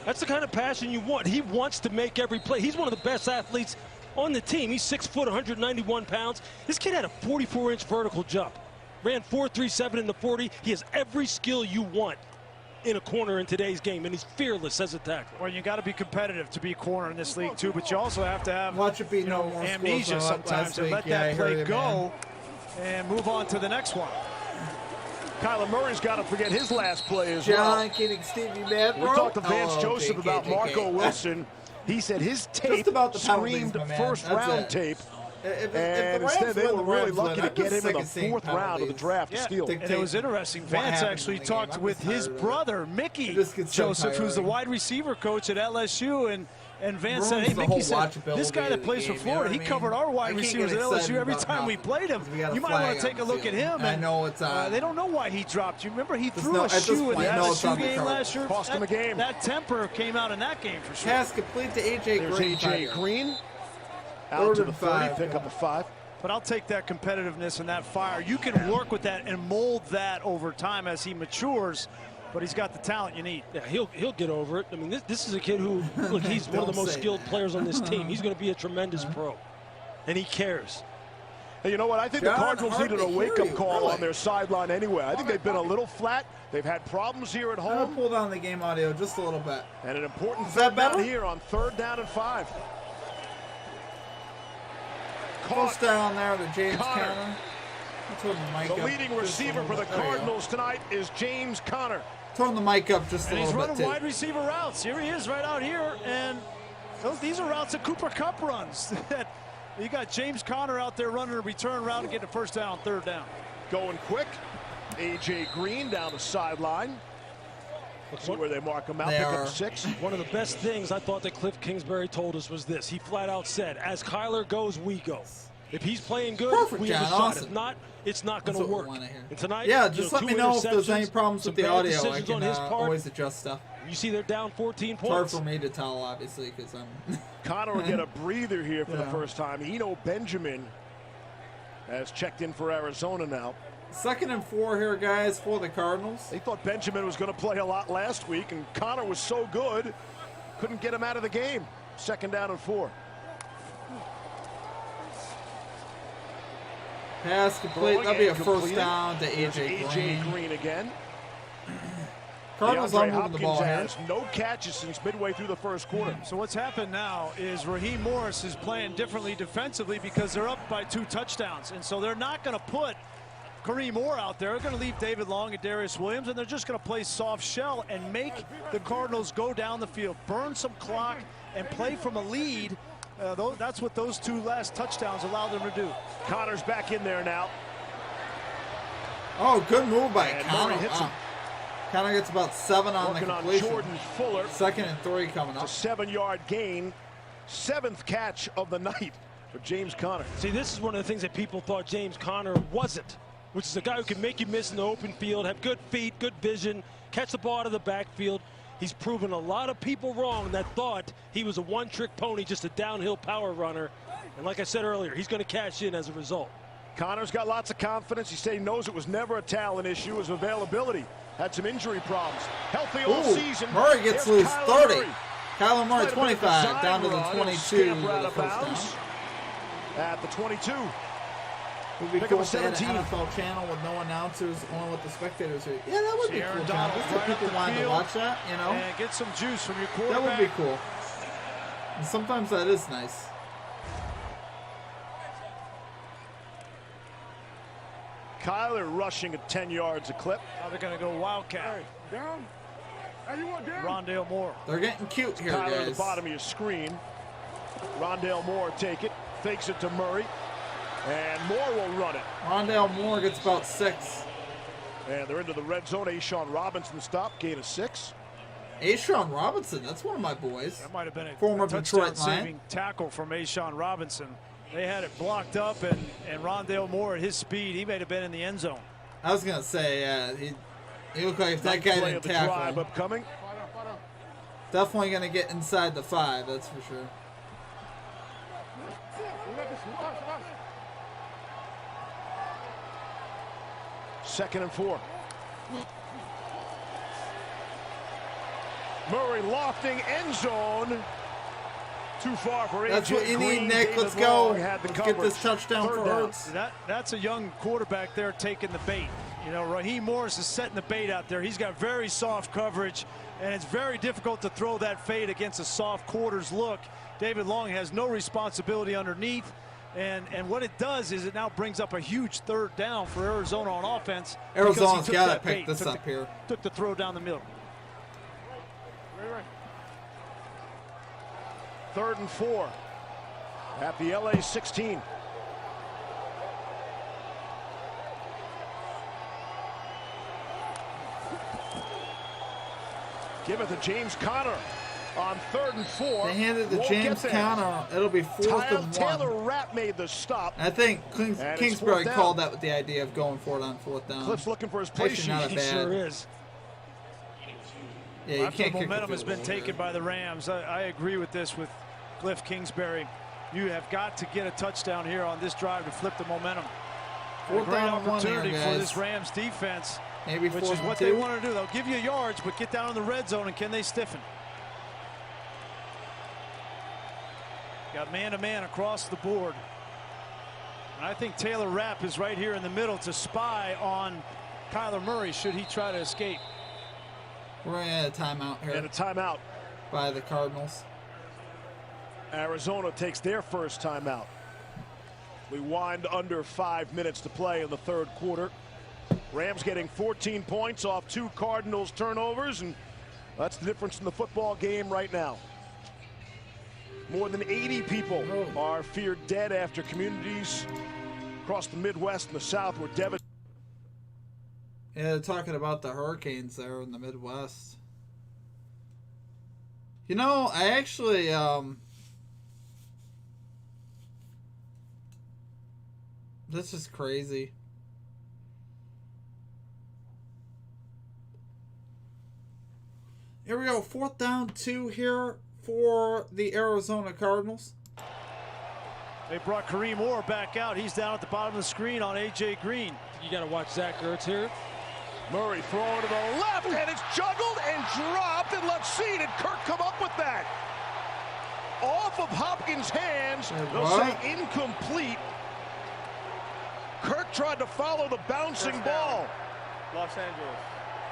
C: that's the kind of passion you want. He wants to make every play. He's one of the best athletes on the team. He's 6 foot, 191 pounds. This kid had a 44-inch vertical jump. Ran 4.37 in the 40. He has every skill you want in a corner in today's game, and he's fearless as a tackler.
D: Well, you got to be competitive to be a corner in this league too, but you also have to have amnesia sometimes and let that play go and move on to the next one.
B: Kyler Murray's got to forget his last play as
A: well. Kidding, Stevie Madbro.
B: We talked to Vance Joseph about Marco Wilson. He said his tape screamed first-round tape. And instead, they were really lucky to get him in the 4th round of the draft to steal.
D: And it was interesting. Vance actually talked with his brother, Mickey Joseph, who's the wide receiver coach at LSU. And Vance said, hey, Mickey said, this guy that plays for Florida, he covered our wide receivers at LSU every time we played him. You might want to take a look at him.
A: I know it's
D: they don't know why he dropped. You remember he threw a shoe in the LSU game last year?
B: Cost him a game.
D: That temper came out in that game for sure.
A: Pass complete to A.J. Green.
B: There's A.J. Green. Out to the 30, pick up a 5.
D: But I'll take that competitiveness and that fire. You can work with that and mold that over time as he matures, but he's got the talent you need.
C: Yeah, he'll get over it. I mean, this is a kid who, look, he's one of the most skilled players on this team. He's going to be a tremendous pro, and he cares.
B: Hey, you know what? I think the Cardinals needed a wake-up call on their sideline anyway. I think they've been a little flat. They've had problems here at home.
A: I'm going to pull down the game audio just a little bit.
B: And an important third down here on 3rd down and 5.
A: Close down there to James Conner.
B: The leading receiver for the Cardinals tonight is James Conner.
A: Turn the mic up just a little bit.
D: And he's running wide receiver routes. Here he is right out here. And these are routes that Cooper Kupp runs. You got James Conner out there running a return route and getting a first down, 3rd down.
B: Going quick. A.J. Green down the sideline. Let's see where they mark him out. Pick up 6.
C: One of the best things I thought that Cliff Kingsbury told us was this. He flat out said, as Kyler goes, we go. If he's playing good, we have a shot. If not, it's not going to work. And tonight,
A: just let me know if there's any problems with the audio. I can always adjust stuff.
C: You see they're down 14 points.
A: It's hard for me to tell, obviously, because I'm...
B: Conner will get a breather here for the first time. Eno Benjamin has checked in for Arizona now.
A: 2nd and 4 here, guys, for the Cardinals.
B: They thought Benjamin was going to play a lot last week, and Conner was so good, couldn't get him out of the game. 2nd down and 4.
A: Pass complete. That'll be a first down to A.J.
B: Green again.
A: Cardinals are moving the ball here.
B: Has no catches since midway through the 1st quarter.
D: So what's happened now is Raheem Morris is playing differently defensively because they're up by 2 touchdowns. And so they're not going to put Kareem Orr out there. They're going to leave David Long and Darius Williams, and they're just going to play soft shell and make the Cardinals go down the field, burn some clock, and play from a lead. That's what those 2 last touchdowns allow them to do.
B: Conner's back in there now.
A: Oh, good move by Conner. Conner gets about 7 on the completion.
B: Jordan Fuller.
A: 2nd and 3 coming up.
B: It's a 7-yard gain. 7th catch of the night for James Conner.
C: See, this is one of the things that people thought James Conner wasn't, which is a guy who can make you miss in the open field, have good feet, good vision, catch the ball out of the backfield. He's proven a lot of people wrong that thought he was a one-trick pony, just a downhill power runner. And like I said earlier, he's going to cash in as a result.
B: Conner's got lots of confidence. He said he knows it was never a talent issue. It was availability. Had some injury problems. Healthy all season.
A: Murray gets loose. 30. Kyler Murray 25 down to the 22 with the first down.
B: At the 22.
A: Would be cool to have an NFL channel with no announcers, only with the spectators. Yeah, that would be cool, John. If people wanted to watch that, you know.
D: And get some juice from your quarterback.
A: That would be cool. And sometimes that is nice.
B: Kyler rushing at 10 yards a clip.
D: Now they're going to go Wildcat.
H: Down. Hey, you want down?
D: Rondale Moore.
A: They're getting cute here,
B: Kyler
A: guys.
B: at the bottom of your screen. Rondale Moore take it. Fakes it to Murray. And Moore will run it.
A: Rondale Moore gets about 6.
B: And they're into the red zone. A'Shawn Robinson stop, gain of 6.
A: A'Shawn Robinson, that's one of my boys.
D: That might have been a
A: former
D: touchdown-saving tackle from A'Shawn Robinson. They had it blocked up, and Rondale Moore at his speed, he may have been in the end zone.
A: I was going to say, yeah, he looked like if that guy didn't tackle
B: upcoming.
A: Definitely going to get inside the 5, that's for sure.
B: Second and 4. Murray lofting end zone. Too far for AJ.
A: That's what you need, Nick. Let's go. Let's get this touchdown for Hurts.
D: That's a young quarterback there taking the bait. You know, Raheem Morris is setting the bait out there. He's got very soft coverage, and it's very difficult to throw that fade against a soft quarters look. David Long has no responsibility underneath, and what it does is it now brings up a huge third down for Arizona on offense.
A: Arizona's got to pick this up here.
D: Took the throw down the middle.
B: Third and 4 at the LA 16. Give it to James Conner on 3rd and 4.
A: They handed it to James Conner. It'll be 4th and 1.
B: Taylor Rapp made the stop.
A: I think Kingsbury called that with the idea of going for it on 4th down.
B: Cliff's looking for his play sheet.
A: Not
D: He sure is.
A: Yeah, you can't
D: the momentum has been taken by the Rams. I agree with this with Cliff Kingsbury. You have got to get a touchdown here on this drive to flip the momentum. A great opportunity for this Rams defense,
A: maybe
D: which is what they want to do. They'll give you yards, but get down in the red zone, and can they stiffen? Got man-to-man across the board. And I think Taylor Rapp is right here in the middle to spy on Kyler Murray should he try to escape.
A: We're in a timeout here.
B: And a timeout
A: by the Cardinals.
B: Arizona takes their first timeout. We wind under 5 minutes to play in the 3rd quarter. Rams getting 14 points off 2 Cardinals turnovers, and that's the difference in the football game right now. More than 80 people are feared dead after communities across the Midwest and the South were devastated.
A: Yeah, they're talking about the hurricanes there in the Midwest. You know, I actually, this is crazy. Here we go, 4th down 2 here for the Arizona Cardinals.
D: They brought Kareem Orr back out. He's down at the bottom of the screen on A.J. Green.
C: You got to watch Zach Ertz here.
B: Murray throwing to the left, and it's juggled and dropped, and let's see, did Kirk come up with that? Off of Hopkins' hands, they'll say incomplete. Kirk tried to follow the bouncing ball.
E: Los Angeles.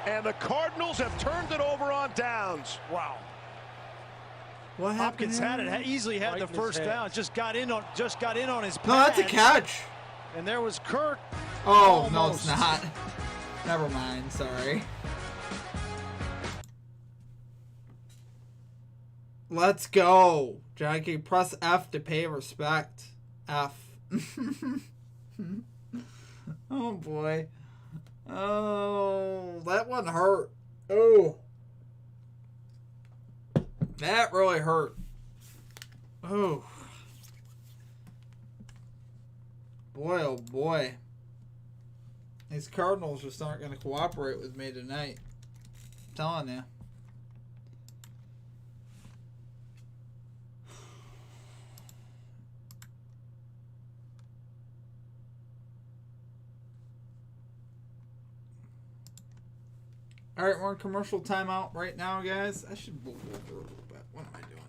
B: And the Cardinals have turned it over on downs.
D: Wow.
A: What happened?
D: Hopkins had it, easily had the first down. Just got in on his pads.
A: No, that's a catch.
D: And there was Kirk.
A: Oh, no, it's not. Never mind, sorry. Let's go. Jackie, press F to pay respect. F. Oh, boy. Oh, that one hurt. Oh. That really hurt. Oh. Boy, oh boy. These Cardinals just aren't going to cooperate with me tonight. I'm telling you. All right, we're in commercial timeout right now, guys. I should move over a little bit. What am I doing?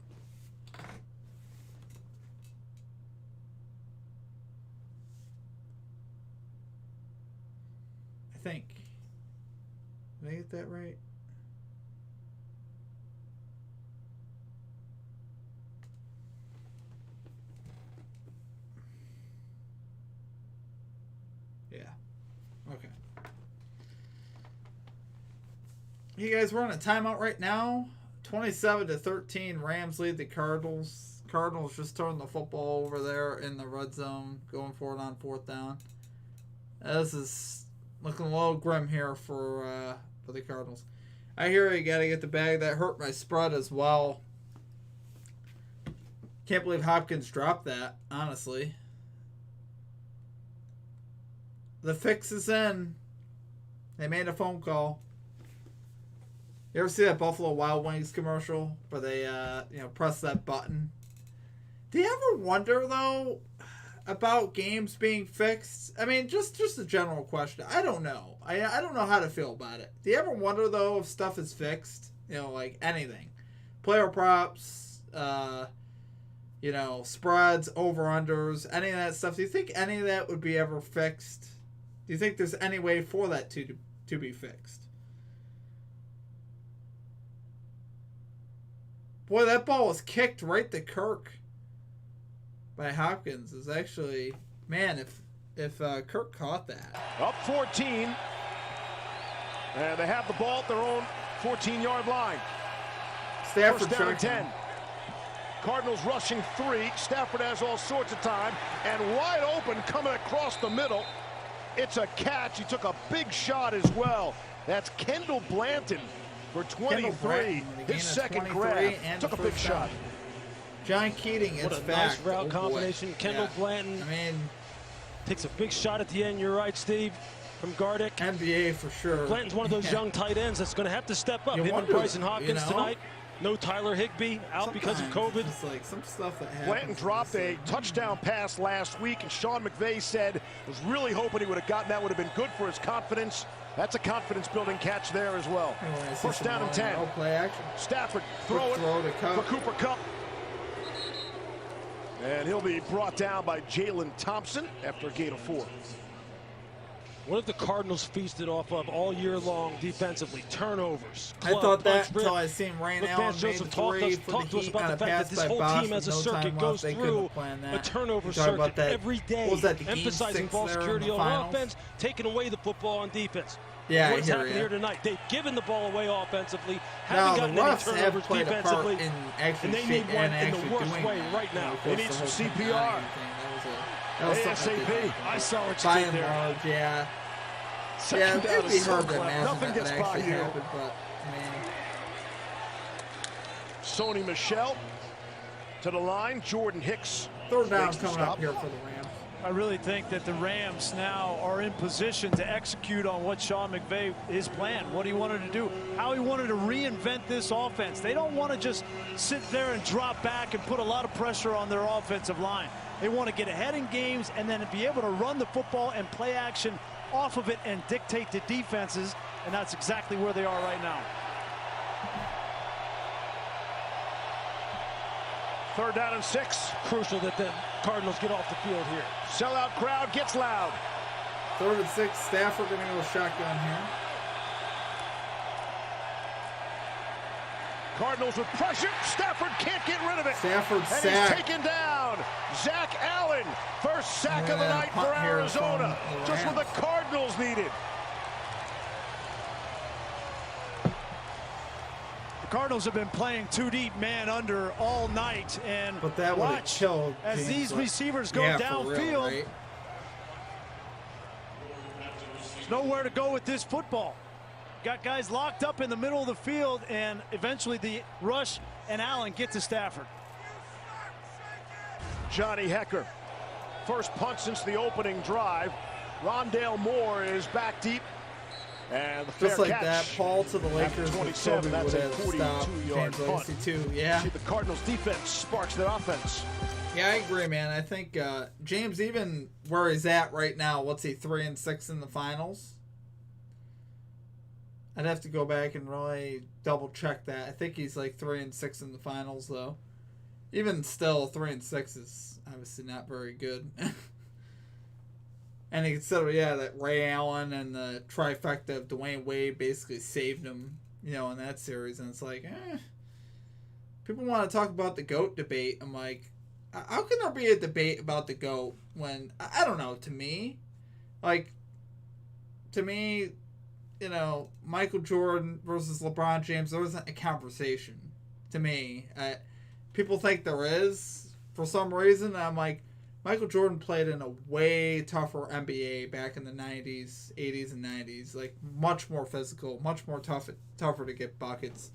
A: I think. Did I get that right? Yeah. Okay. Hey guys, we're on a timeout right now. 27-13, Rams lead the Cardinals. Cardinals just turned the football over there in the red zone, going for it on 4th down. This is Looking a little grim here for the Cardinals. I hear you got to get the bag. That hurt my spread as well. Can't believe Hopkins dropped that, honestly. The fix is in. They made a phone call. You ever see that Buffalo Wild Wings commercial where they, press that button? Do you ever wonder, though, about games being fixed? I mean, just a general question. I don't know. I don't know how to feel about it. Do you ever wonder, though, if stuff is fixed? Like anything. Player props, spreads, over-unders, any of that stuff. Do you think any of that would be ever fixed? Do you think there's any way for that to be fixed? Boy, that ball was kicked right to Kirk by Hopkins. Is actually, man, if Kirk caught that.
B: Up 14. And they have the ball at their own 14-yard line.
A: Stafford
B: down and 10. Cardinals rushing 3. Stafford has all sorts of time. And wide open coming across the middle. It's a catch. He took a big shot as well. That's Kendall Blanton for 23. His second grab. Took a big shot.
A: John Keating is back.
C: What a nice route combination. Kendall Blanton takes a big shot at the end. You're right, Steve. From Gardick.
A: NBA for sure.
C: Blanton's one of those young tight ends that's going to have to step up. Him and Bryson Hopkins tonight. No Tyler Higbee out because of COVID.
A: It's like some stuff that happens.
B: Blanton dropped a touchdown pass last week, and Sean McVay said was really hoping he would have gotten that. Would have been good for his confidence. That's a confidence-building catch there as well. First down and 10.
A: Play action.
B: Stafford throw it for Cooper Kupp. And he'll be brought down by Jalen Thompson after a gain of 4.
C: What have the Cardinals feasted off of all year long defensively? Turnovers.
A: I thought that until I seen Rain Allen made 3 for the Heat on a pass by Bosch with no time left. They couldn't have planned that.
C: A turnover circuit every day.
A: What was that, the
C: emphasizing ball security on offense, taking away the football on defense.
A: Yeah,
C: what's happened here tonight? They've given the ball away offensively, haven't gotten any turnovers defensively, and they need one in the worst way right now.
B: They need some CPR. ASAP.
C: I saw what
A: you
C: did there.
A: Large, yeah.
B: Second
A: it'd be hard to imagine
B: Nothing
A: that
B: gets by you.
A: Happened, but,
B: Sony Michel to the line. Jordan Hicks.
A: Third down coming up here for the Rams.
D: I really think that the Rams now are in position to execute on what Sean McVay, his plan, what he wanted to do, how he wanted to reinvent this offense. They don't want to just sit there and drop back and put a lot of pressure on their offensive line. They want to get ahead in games and then be able to run the football and play action off of it and dictate to defenses, and that's exactly where they are right now.
B: Third down and 6.
C: Crucial that the Cardinals get off the field here.
B: Sellout crowd gets loud.
A: Third and 6. Stafford going to go shotgun here.
B: Cardinals with pressure. Stafford can't get rid of it.
A: Stafford sacked.
B: And he's taken down. Zach Allen. First sack of the night for Arizona. Just what the Cardinals needed.
D: The Cardinals have been playing too deep man under all night, and
A: but that
D: watch as these receivers go downfield.
A: Real, right?
D: There's nowhere to go with this football. Got guys locked up in the middle of the field, and eventually the rush and Allen get to Stafford.
B: Johnny Hecker. First punt since the opening drive. Rondale Moore is back deep. And the
A: just like
B: catch.
A: that, Paul to the Lakers.
B: 27, that's a 42-yard punt.
A: Yeah.
B: The Cardinals defense sparks their offense.
A: Yeah, I agree, man. I think James, even where he's at right now, what's he, 3-6 in the finals? I'd have to go back and really double check that. I think he's like 3-6 in the finals, though. Even still, 3-6 is obviously not very good. And you consider, that Ray Allen and the trifecta of Dwayne Wade basically saved him, in that series. And it's like, people want to talk about the GOAT debate. I'm like, how can there be a debate about the GOAT when, I don't know, to me, Michael Jordan versus LeBron James, there wasn't a conversation to me. People think there is for some reason. I'm like, Michael Jordan played in a way tougher NBA back in the 90s, 80s, and 90s. Like, much more physical, much more tougher to get buckets.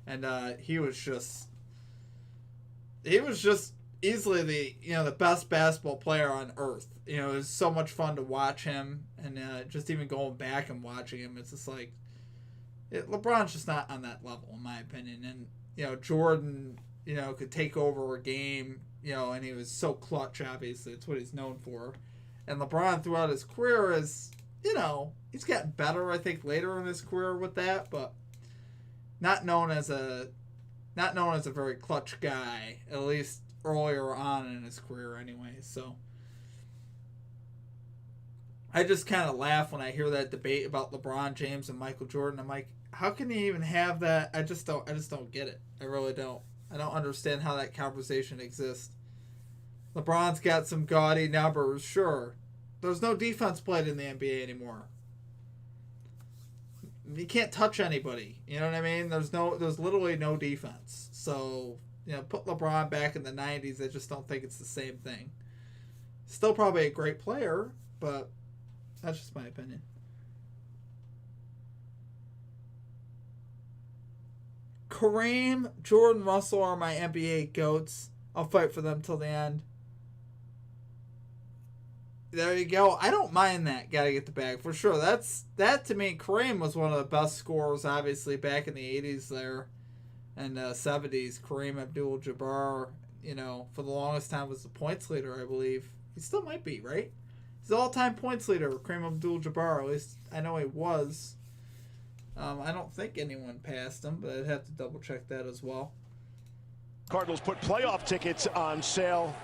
A: And he was just easily the best basketball player on earth. It was so much fun to watch him. And just even going back and watching him, it's just like, LeBron's just not on that level, in my opinion. And, Jordan, could take over a game, and he was so clutch, obviously. It's what he's known for. And LeBron, throughout his career, is, he's gotten better, I think, later in his career with that, but not known as a very clutch guy, at least earlier on in his career anyway. So I just kind of laugh when I hear that debate about LeBron James and Michael Jordan. I'm like, how can you even have that? I just don't get it. I really don't. I don't understand how that conversation exists. LeBron's got some gaudy numbers, sure. There's no defense played in the NBA anymore. You can't touch anybody. You know what I mean? There's literally no defense. So, put LeBron back in the 90s, I just don't think it's the same thing. Still probably a great player, but that's just my opinion. Kareem, Jordan, Russell are my NBA GOATs. I'll fight for them till the end. There you go. I don't mind that. Gotta get the bag for sure. That to me, Kareem was one of the best scorers, obviously, back in the 80s there and 70s. Kareem Abdul-Jabbar, for the longest time was the points leader, I believe. He still might be, right? He's the all-time points leader, Kareem Abdul-Jabbar. At least I know he was. I don't think anyone passed him, but I'd have to double-check that as well.
B: Cardinals put playoff tickets on sale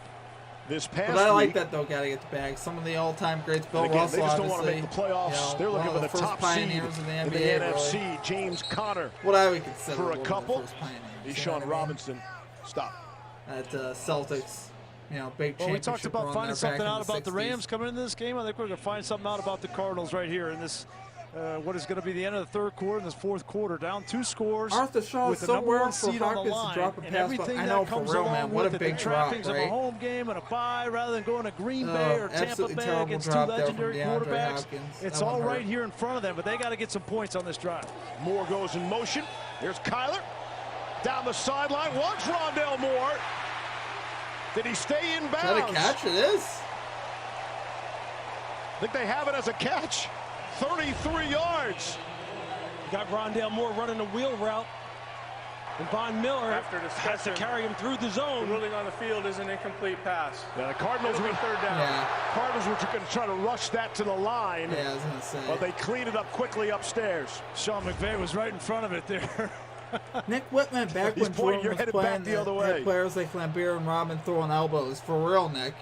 B: this past week.
A: But I like that, though. Got to get the bag. Some of the all-time greats, Bill Russell,
B: they just don't want to make the playoffs. They're looking for the top seed in the NFC. Really. James Conner.
A: What I would consider
B: for a couple. Deshaun Robinson. Stop.
A: At Celtics. Big championship.
D: Well, we talked about finding something out about the Rams coming into this game. I think we're going to find something out about the Cardinals right here in this. What is going to be the end of the third quarter and this fourth quarter. Down 2 scores.
A: Arthur Shaw
D: with
A: is
D: the number 1
A: seed
D: on the line.
A: And everything that comes along
D: with
A: the
D: trappings of a home game and a bye rather than going to Green Bay or Tampa Bay against 2 legendary quarterbacks. It's all right here in front of them, but they got to get some points on this drive.
B: Moore goes in motion. Here's Kyler. Down the sideline. Wants Rondell Moore. Did he stay in bounds?
A: Is that a catch? It is.
B: I think they have it as a catch. 33 yards.
C: Got Rondell Moore running a wheel route. And Von Miller has to carry him through the zone.
E: The ruling on the field is an incomplete pass.
B: Yeah, the Cardinals were
E: third down.
A: Yeah.
B: Cardinals were going to try to rush that to the line.
A: Yeah, I was going to say.
B: But they cleaned it up quickly upstairs.
D: Sean McVay was right in front of it there.
A: Nick Whitman, back when Jordan was playing,
B: the other way.
A: Had players like Lambert and Robin throwing elbows. For real, Nick.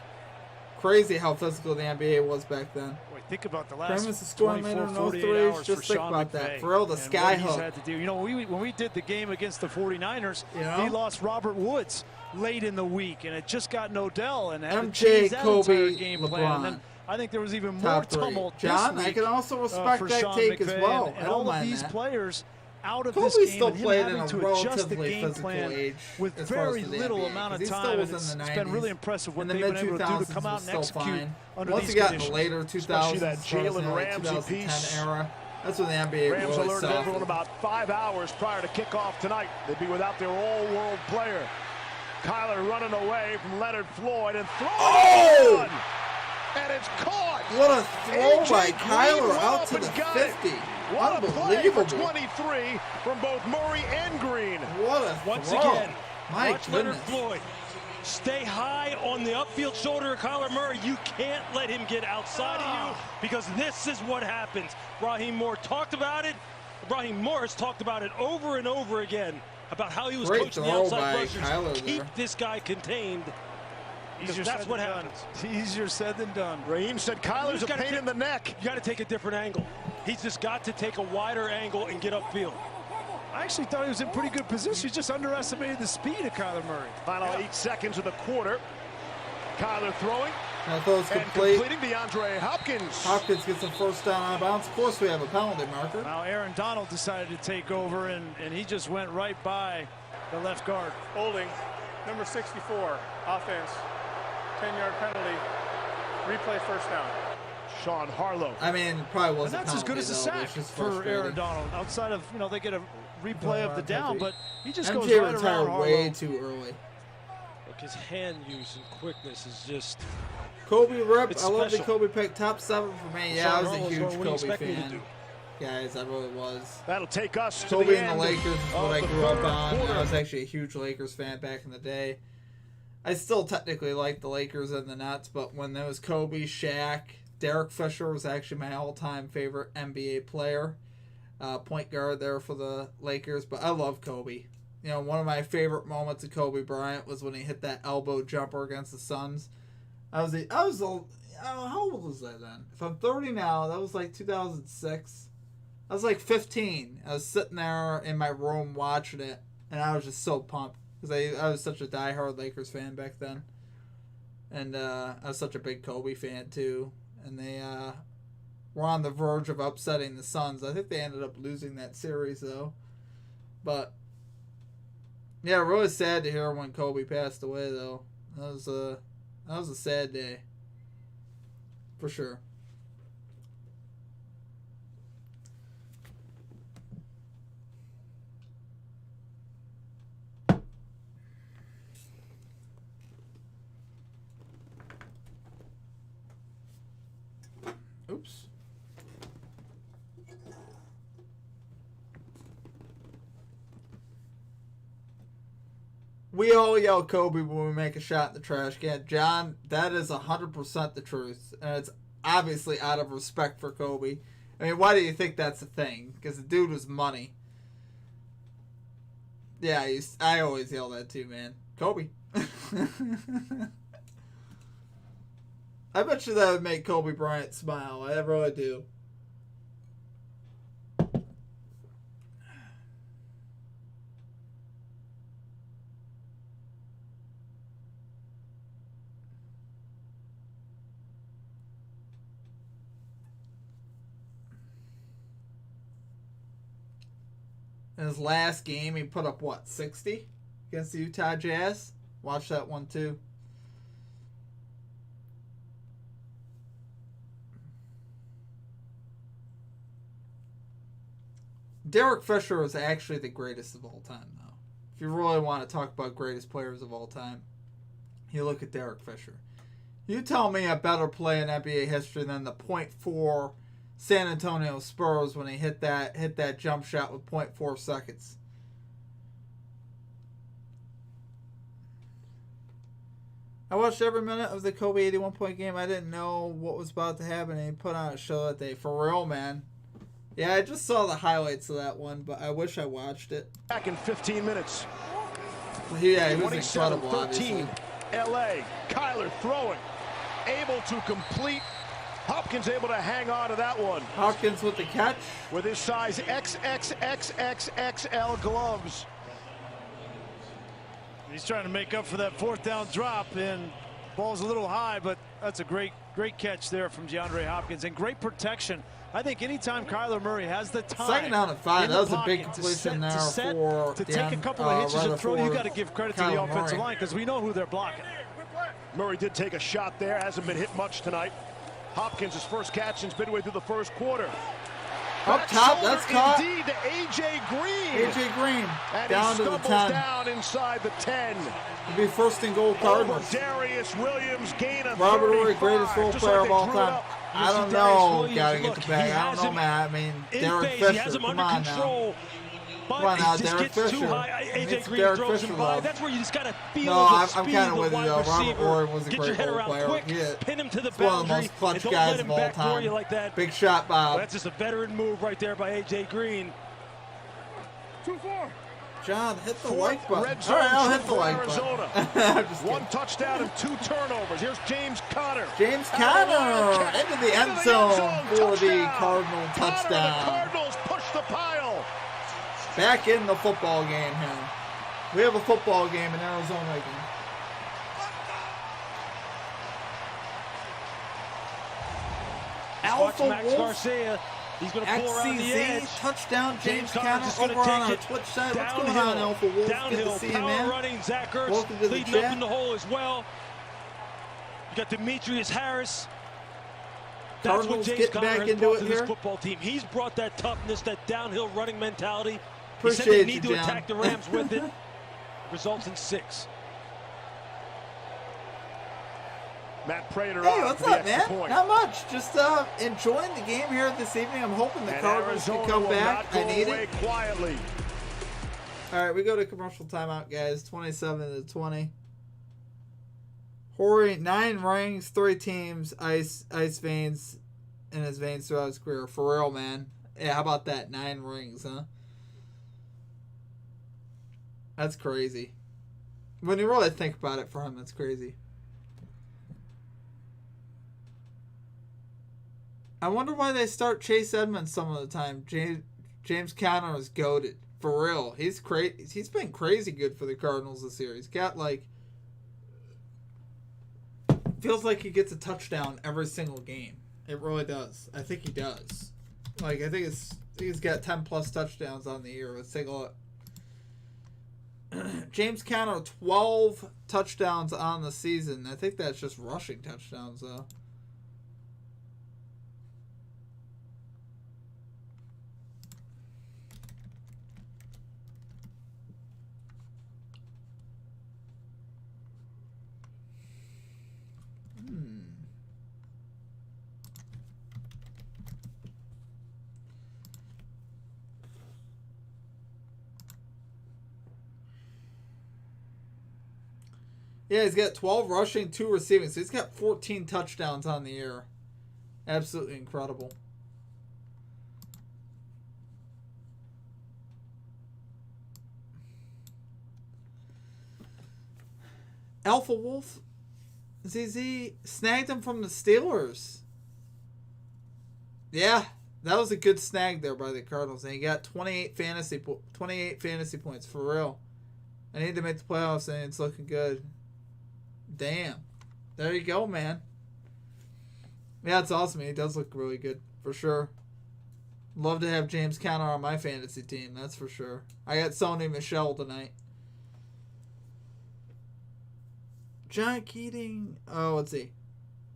A: Crazy how physical the NBA was back then.
D: Boy, think about the last
A: 24, 48 hours
D: just
A: think about that. For real, the sky hook.
D: Had to do. When we did the game against the 49ers, he lost Robert Woods late in the week, and it just got Odell and had to change that entire game plan. And then I think there was even more tumult
A: John,
D: this week,
A: I can also respect that
D: Sean
A: take
D: McVay
A: as well.
D: And all of these players out of
A: Kobe
D: this game
A: still
D: and him
A: played
D: having
A: in a
D: to adjust the
A: relatively
D: game
A: physical
D: plan
A: age
D: with
A: as far as
D: very
A: the
D: little
A: NBA,
D: amount of
A: he
D: time.
A: still was
D: And
A: in the
D: it's
A: 90s.
D: been really impressive what
A: in the
D: they've been able to do to come out and execute under
A: Once
D: these
A: you got in
D: conditions.
A: the later 2000s,
B: Especially that Jalen Ramsey
A: 2010
B: piece.
A: era, that's when the NBA
B: Rams
A: really
B: alerted
A: suffered.
B: everyone about 5 hours prior to kickoff tonight. They'd be without their all-world player. Kyler running away from Leonard Floyd and throwing it. And it's caught.
A: What a throw by Kyler out to the 50.
B: What a play for
A: Unbelievable.
B: 23 from both Murray and Green.
A: What a
C: Once
A: throw.
C: again,
A: My
C: watch
A: goodness.
C: Leonard Floyd. Stay high on the upfield shoulder of Kyler Murray. You can't let him get outside of you because this is what happens. Raheem Moore talked about it. Raheem Morris talked about it over and over again about how he was coaching the outside rushers. Keep this guy contained. That's what happens.
D: Easier said than done.
B: Raheem said Kyler's a pain in the neck.
C: You got to take a different angle. He's just got to take a wider angle and get upfield.
D: I actually thought he was in pretty good position. He just underestimated the speed of Kyler Murray.
B: Final 8 seconds of the quarter. Kyler throwing.
A: That throws
B: and
A: complete.
B: completing DeAndre Hopkins.
A: Hopkins gets a first down on bounds. Of course, we have a penalty marker.
D: Now Aaron Donald decided to take over, and he just went right by the left guard.
E: Holding, number 64, offense. 10-yard penalty. Replay first down.
B: Sean Harlow.
A: I mean, it probably wasn't.
D: And that's as good as a sack for Aaron Donald. Outside of, they get a replay of the down, but he just goes right around Harlow.
A: Way too early.
C: Look, his hand use and quickness is just.
A: Kobe rip. I love the Kobe pick. Top 7 for me. Yeah, I was a huge Kobe fan. Guys, I really was.
B: That'll take us to
A: Kobe
B: the
A: and
B: end
A: the Lakers is what I grew up on.
B: Quarter.
A: I was actually a huge Lakers fan back in the day. I still technically like the Lakers and the Nets, but when there was Kobe, Shaq, Derek Fisher was actually my all-time favorite NBA player. Point guard there for the Lakers, but I love Kobe. One of my favorite moments of Kobe Bryant was when he hit that elbow jumper against the Suns. How old was I then? If I'm 30 now, that was like 2006. I was like 15. I was sitting there in my room watching it, and I was just so pumped because I was such a diehard Lakers fan back then. And I was such a big Kobe fan too. And they were on the verge of upsetting the Suns. I think they ended up losing that series though. But yeah, really sad to hear when Kobe passed away though. That was a sad day. For sure. Oops. We all yell Kobe when we make a shot in the trash can. John, that is 100% the truth. And it's obviously out of respect for Kobe. I mean, why do you think that's a thing? Because the dude was money. Yeah, I always yell that too, man. Kobe. I bet you that would make Kobe Bryant smile. I really do. In his last game, he put up, 60 against the Utah Jazz? Watch that one, too. Derek Fisher is actually the greatest of all time, though. If you really want to talk about greatest players of all time, you look at Derek Fisher. You tell me a better play in NBA history than the .4 San Antonio Spurs when he hit that jump shot with .4 seconds. I watched every minute of the Kobe 81-point game. I didn't know what was about to happen, and he put on a show that day. For real, man. Yeah, I just saw the highlights of that one, but I wish I watched it.
B: Back in 15 minutes.
A: Yeah, he was incredible,
B: 13,
A: obviously.
B: L.A. Kyler throwing. Able to complete. Hopkins able to hang on to that one.
A: Hopkins with the catch.
B: With his size XXXXXL gloves.
D: He's trying to make up for that 4th down drop, and ball's a little high, but that's a great catch there from DeAndre Hopkins, and great protection. I think anytime Kyler Murray has the time.
A: 2nd down and 5. That was a big completion there
D: to take a couple of hitches and throw. You got to give credit to the offensive line because we know who they're blocking.
B: Murray did take a shot there. Hasn't been hit much tonight. Hopkins, his first catch since midway through the first quarter.
A: Up top, that's caught.
B: Indeed to A.J. Green.
A: A.J. Green
B: And
A: down
B: he
A: to the 10.
B: Down inside the 10.
A: It'll be 1st and goal Cardinals.
B: Darius Williams gain of
A: Robert Ory, greatest role player of all time. I don't know. Gotta get the bag. I don't know, man. I mean, Derek Fisher. Come on now. Come on now, Derek Fisher.
C: A.J. Green throws him by. That's where you just gotta feel
A: the speed. I'm kind of with you though. Robert Ory was a great role player.
C: Pin him to the
A: boundary. One of the most clutch guys of all time.
C: Like that.
A: Big shot, Bob.
C: That's just a veteran move right there by A.J. Green.
H: 2-4.
A: John, hit the like button. All right, I'll hit the like button.
B: One touchdown and 2 turnovers. Here's James Conner.
A: James Conner into the end zone for the Cardinal touchdown.
B: The Cardinals push the pile.
A: Back in the football game here. We have a football game in Arizona again. Alpha
C: Max
A: Wolf.
C: Garcia. He's going to pull around the edge.
A: Touchdown, James Conner over on our Twitch side. What's going on, Alpha Wolf?
C: Downhill,
A: good to see you,
C: power
A: man.
C: running. Zach Ertz
A: Welcome to the
C: leading
A: chat.
C: up in the hole as well. You got Demetrius Harris. That's
A: Cardinals
C: what James Conner has brought to this
A: here.
C: football team. He's brought that toughness, that downhill running mentality.
A: Appreciate
C: he said they need
A: you,
C: to
A: John.
C: attack the Rams with it. Results in 6.
B: Matt Prater.
A: Hey, what's up, man? Point. Not much. Just enjoying the game here this evening. I'm hoping the Cardinals can come back. I need it.
B: Quietly.
A: All right, we go to commercial timeout, guys. 27-20. Horry, 9 rings, 3 teams, ice veins in his veins throughout his career. For real, man. Yeah, how about that? 9 rings, huh? That's crazy. When you really think about it, for him, that's crazy. I wonder why they start Chase Edmonds some of the time. James Conner is goated. For real. He's been crazy good for the Cardinals this year. He's got, like... Feels like he gets a touchdown every single game. It really does. I think he does. Like, I think he's got 10-plus touchdowns on the year. Let's take a look. James Conner, 12 touchdowns on the season. I think that's just rushing touchdowns, though. Yeah, he's got 12 rushing, 2 receiving. So he's got 14 touchdowns on the year. Absolutely incredible. Alpha Wolf ZZ snagged him from the Steelers. Yeah, that was a good snag there by the Cardinals. And he got 28 fantasy points, for real. I need to make the playoffs, and it's looking good. Damn. There you go, man. Yeah, it's awesome. He does look really good, for sure. Love to have James Conner on my fantasy team, that's for sure. I got Sony Michel tonight. John Keating. Oh, let's see.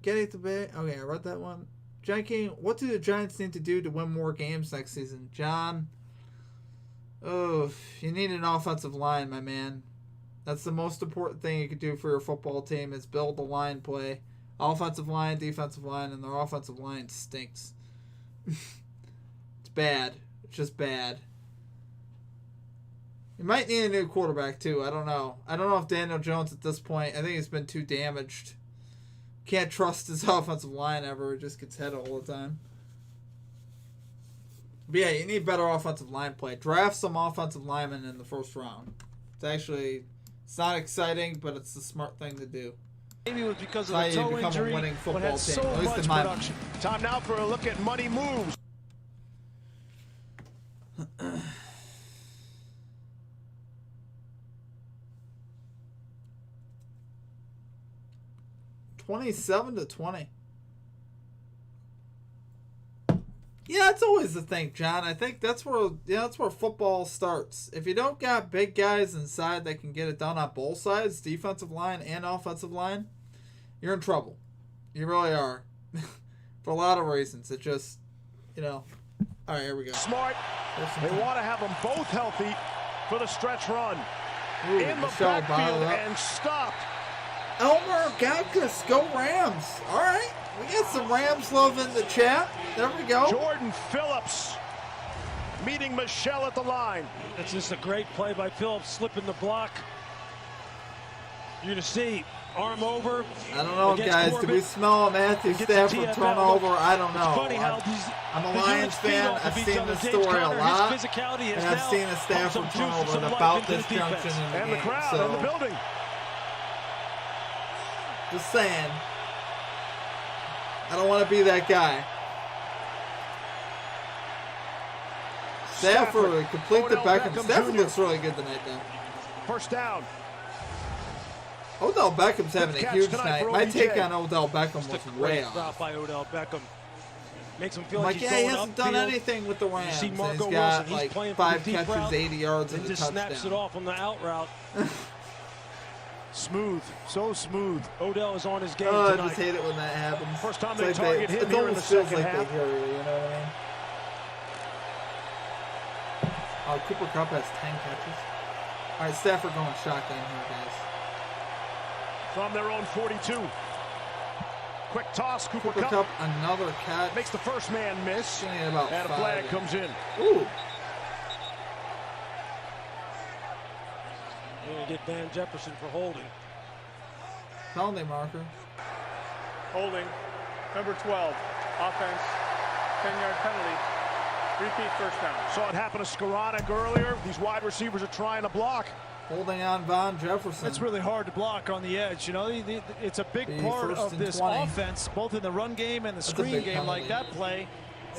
A: Getting to bed. Okay, I read that one. John Keating. What do the Giants need to do to win more games next season? John. Oh, you need an offensive line, my man. That's the most important thing you could do for your football team is build the line play. Offensive line, defensive line, and their offensive line stinks. It's bad. It's just bad. You might need a new quarterback, too. I don't know. I don't know if Daniel Jones at this point, I think he's been too damaged. Can't trust his offensive line ever. It just gets hit all the time. But yeah, you need better offensive line play. Draft some offensive linemen in the first round. It's not exciting, but it's the smart thing to do.
D: Maybe it was because of the toe injury, but had so much production.
B: Time now for a look at money moves. $27-20. Yeah, that's always the thing, John. I think that's where football starts. If you don't got big guys inside that can get it done on both sides, defensive line and offensive line, you're in trouble. You really are. For a lot of reasons. It just, All right, here we go. Smart. They want to have them both healthy for the stretch run.
A: Ooh,
B: in the backfield and stopped.
A: Elmer Gaukus, go Rams. All right. We got some Rams love in the chat. There we go.
B: Jordan Phillips meeting Michel at the line.
C: That's just a great play by Phillips, slipping the block. You're going to see arm over.
A: I don't know, guys. Do we smell a Matthew Stafford turnover? I don't know.
C: Funny how
A: I'm a Lions fan. I've seen this story a lot. And I've seen a Stafford turnover at about this junction in the game.
B: And the crowd in the building.
A: Just saying. I don't want to be that guy. Stafford complete the Beckham. Stafford looks really good tonight, though.
B: First down.
A: Odell Beckham's having a huge night. My take on Odell Beckham was way off.
C: By Odell Beckham. Makes him feel
A: like
C: he's
A: he hasn't done anything with the Rams. He's got like 5 catches, 80 yards, and a touchdown.
C: Just snaps it off on the out route.
D: Smooth, so smooth.
C: Odell is on his game
A: tonight.
C: I
A: just hate it when that happens.
C: First time they target him here in the second half.
A: They hear you, you know what I mean? Oh, Cooper Kupp has 10 catches. All right, Stafford going shotgun here, guys.
B: From their own 42. Quick toss, Cooper
A: Kupp, another catch.
B: Makes the first man miss.
A: And
B: a flag comes in.
A: Ooh.
C: Going to get Van Jefferson for holding.
A: Penalty marker.
E: Holding. Number 12. Offense. 10-yard penalty. Repeat first down.
B: Saw it happen to Skoranek earlier. These wide receivers are trying to block.
A: Holding on Van Jefferson.
D: It's really hard to block on the edge. You know, it's a big part of this offense, both in the run game and the screen game, like that play.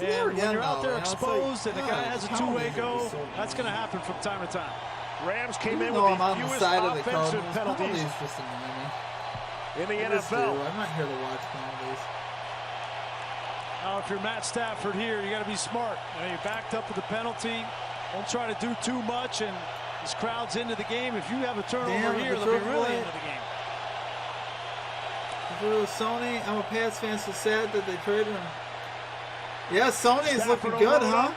D: And when you're out there exposed and the guy has a two-way go, that's going to happen from time to time.
B: Rams came in with the fewest offensive penalties in the NFL.
A: I'm not here to watch penalties.
D: Now, if you're Matt Stafford here, you got to be smart. You know, you're backed up with the penalty. Don't try to do too much, and this crowd's into the game. If you have a turnover here, they'll be really into the game.
A: If it was Sony, I'm a Pats fan, so sad that they traded him. Yeah, Sony is looking good, huh?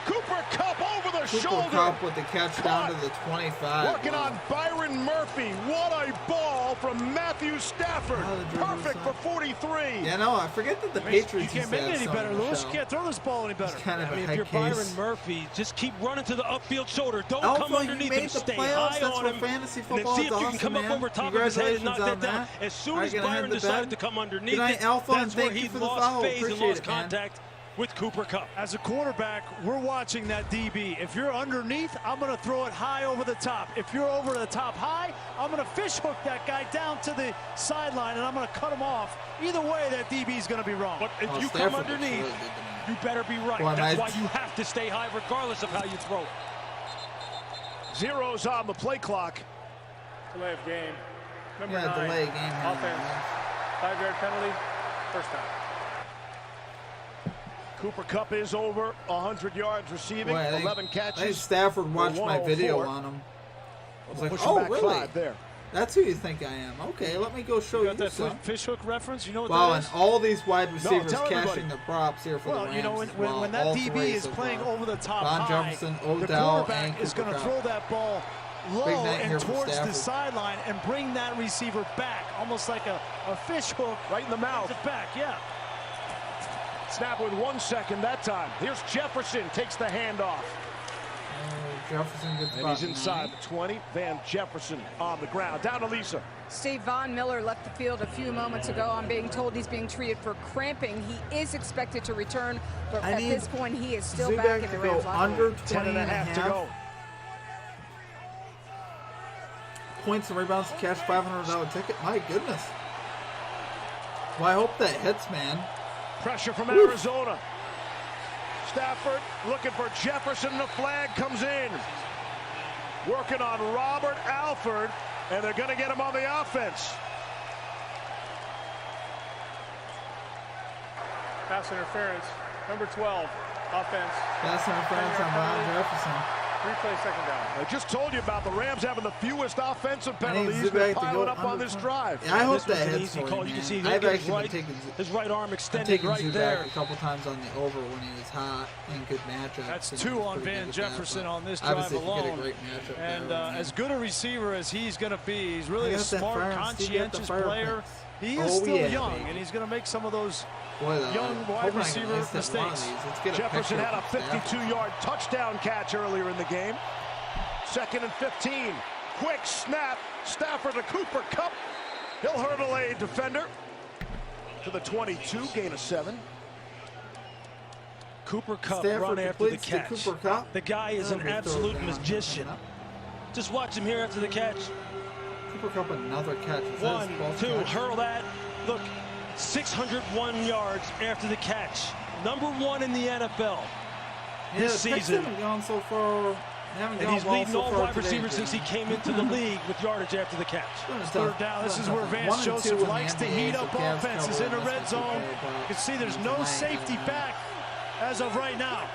B: Cooper Kupp over the shoulder.
A: Cooper Kupp with the catch down to the 25.
B: Working on Byron Murphy. What a ball from Matthew Stafford. Perfect for 43.
A: Yeah, no, I forget that the Patriots.
D: You can't make it any better, Lewis. You can't throw this ball any better.
A: Kind of
C: if you're Byron Murphy, just keep running to the upfield shoulder. Don't come underneath him. Stay high on him.
A: Fantasy
C: and then see if you can come up over top of his head and knock that down.
A: That.
C: As soon as Byron decided to come underneath it,
A: that's
C: where he lost phase and lost contact with Cooper Kupp.
D: As a quarterback, we're watching that DB. If you're underneath, I'm going to throw it high over the top. If you're over the top high, I'm going to fish hook that guy down to the sideline, and I'm going to cut him off. Either way, that DB is going to be wrong.
C: But if you come underneath, you better be right. That's why you have to stay high regardless of how you throw it.
B: Zeros on the play clock.
E: Delay of game. Number 9.
A: Delay of game.
E: Offense. 5-yard penalty. First down.
B: Cooper Kupp is over 100 yards receiving, 11 catches.
A: I think Stafford watched my video on him. I was like, oh, really?
B: There.
A: That's who you think I am. Okay, let me go show you.
D: Got that fish hook reference? You know what
A: that is?
D: And
A: all these wide receivers cashing the props here for the Rams.
D: You know, when that DB is playing over the top high,
A: Jefferson,
D: the quarterback is going to throw that ball low and towards the sideline and bring that receiver back, almost like a fish hook.
B: Right in the mouth.
D: It back, yeah.
B: Snap with 1 second that time. Here's Jefferson, takes the handoff.
A: Jefferson gets
B: and he's inside the 20. Van Jefferson on the ground. Down to Lisa.
G: Steve Von Miller left the field a few moments ago. I'm being told he's being treated for cramping. He is expected to return, but at this point, he is still back in the Rams locker room.
A: Under 10.5 to go. Points and rebounds to cash $500 ticket. My goodness. Well, I hope that hits, man.
B: Pressure from Arizona. Stafford looking for Jefferson. The flag comes in. Working on Robert Alford, and they're going to get him on the offense.
E: Pass interference. Number 12. Offense.
A: Pass interference on Van Jefferson.
E: Replay second down.
B: I just told you about the Rams having the fewest offensive penalties. They're piling up on this drive.
A: Yeah, I hope that hits
C: easy call. You can see his right arm extended right there.
A: A couple times on the over when he was hot in good matchups.
D: That's 2 on Van Jefferson on this drive alone. And as good a receiver as he's going to be, he's really a smart, conscientious player. He is still young, and he's going to make some of those young wide receiver mistakes.
B: Jefferson had a 52-yard touchdown catch earlier in the game. 2nd and 15. Quick snap. Stafford to Cooper Kupp. He'll hurdle a defender to the 22. Gain of 7.
C: Cooper Kupp run after the catch. The guy is an absolute magician. Just watch him here after the catch.
A: Cooper Kupp another catch.
C: 1, 2, hurl that. Look, 601 yards after the catch. Number 1 in the NFL this season.
A: Gone so far.
C: And he's leading all wide receivers since he came into the league with yardage after the catch.
D: 3rd down. This is where Vance Joseph likes to heat up offenses in the red zone. You can see there's no safety back as of right now.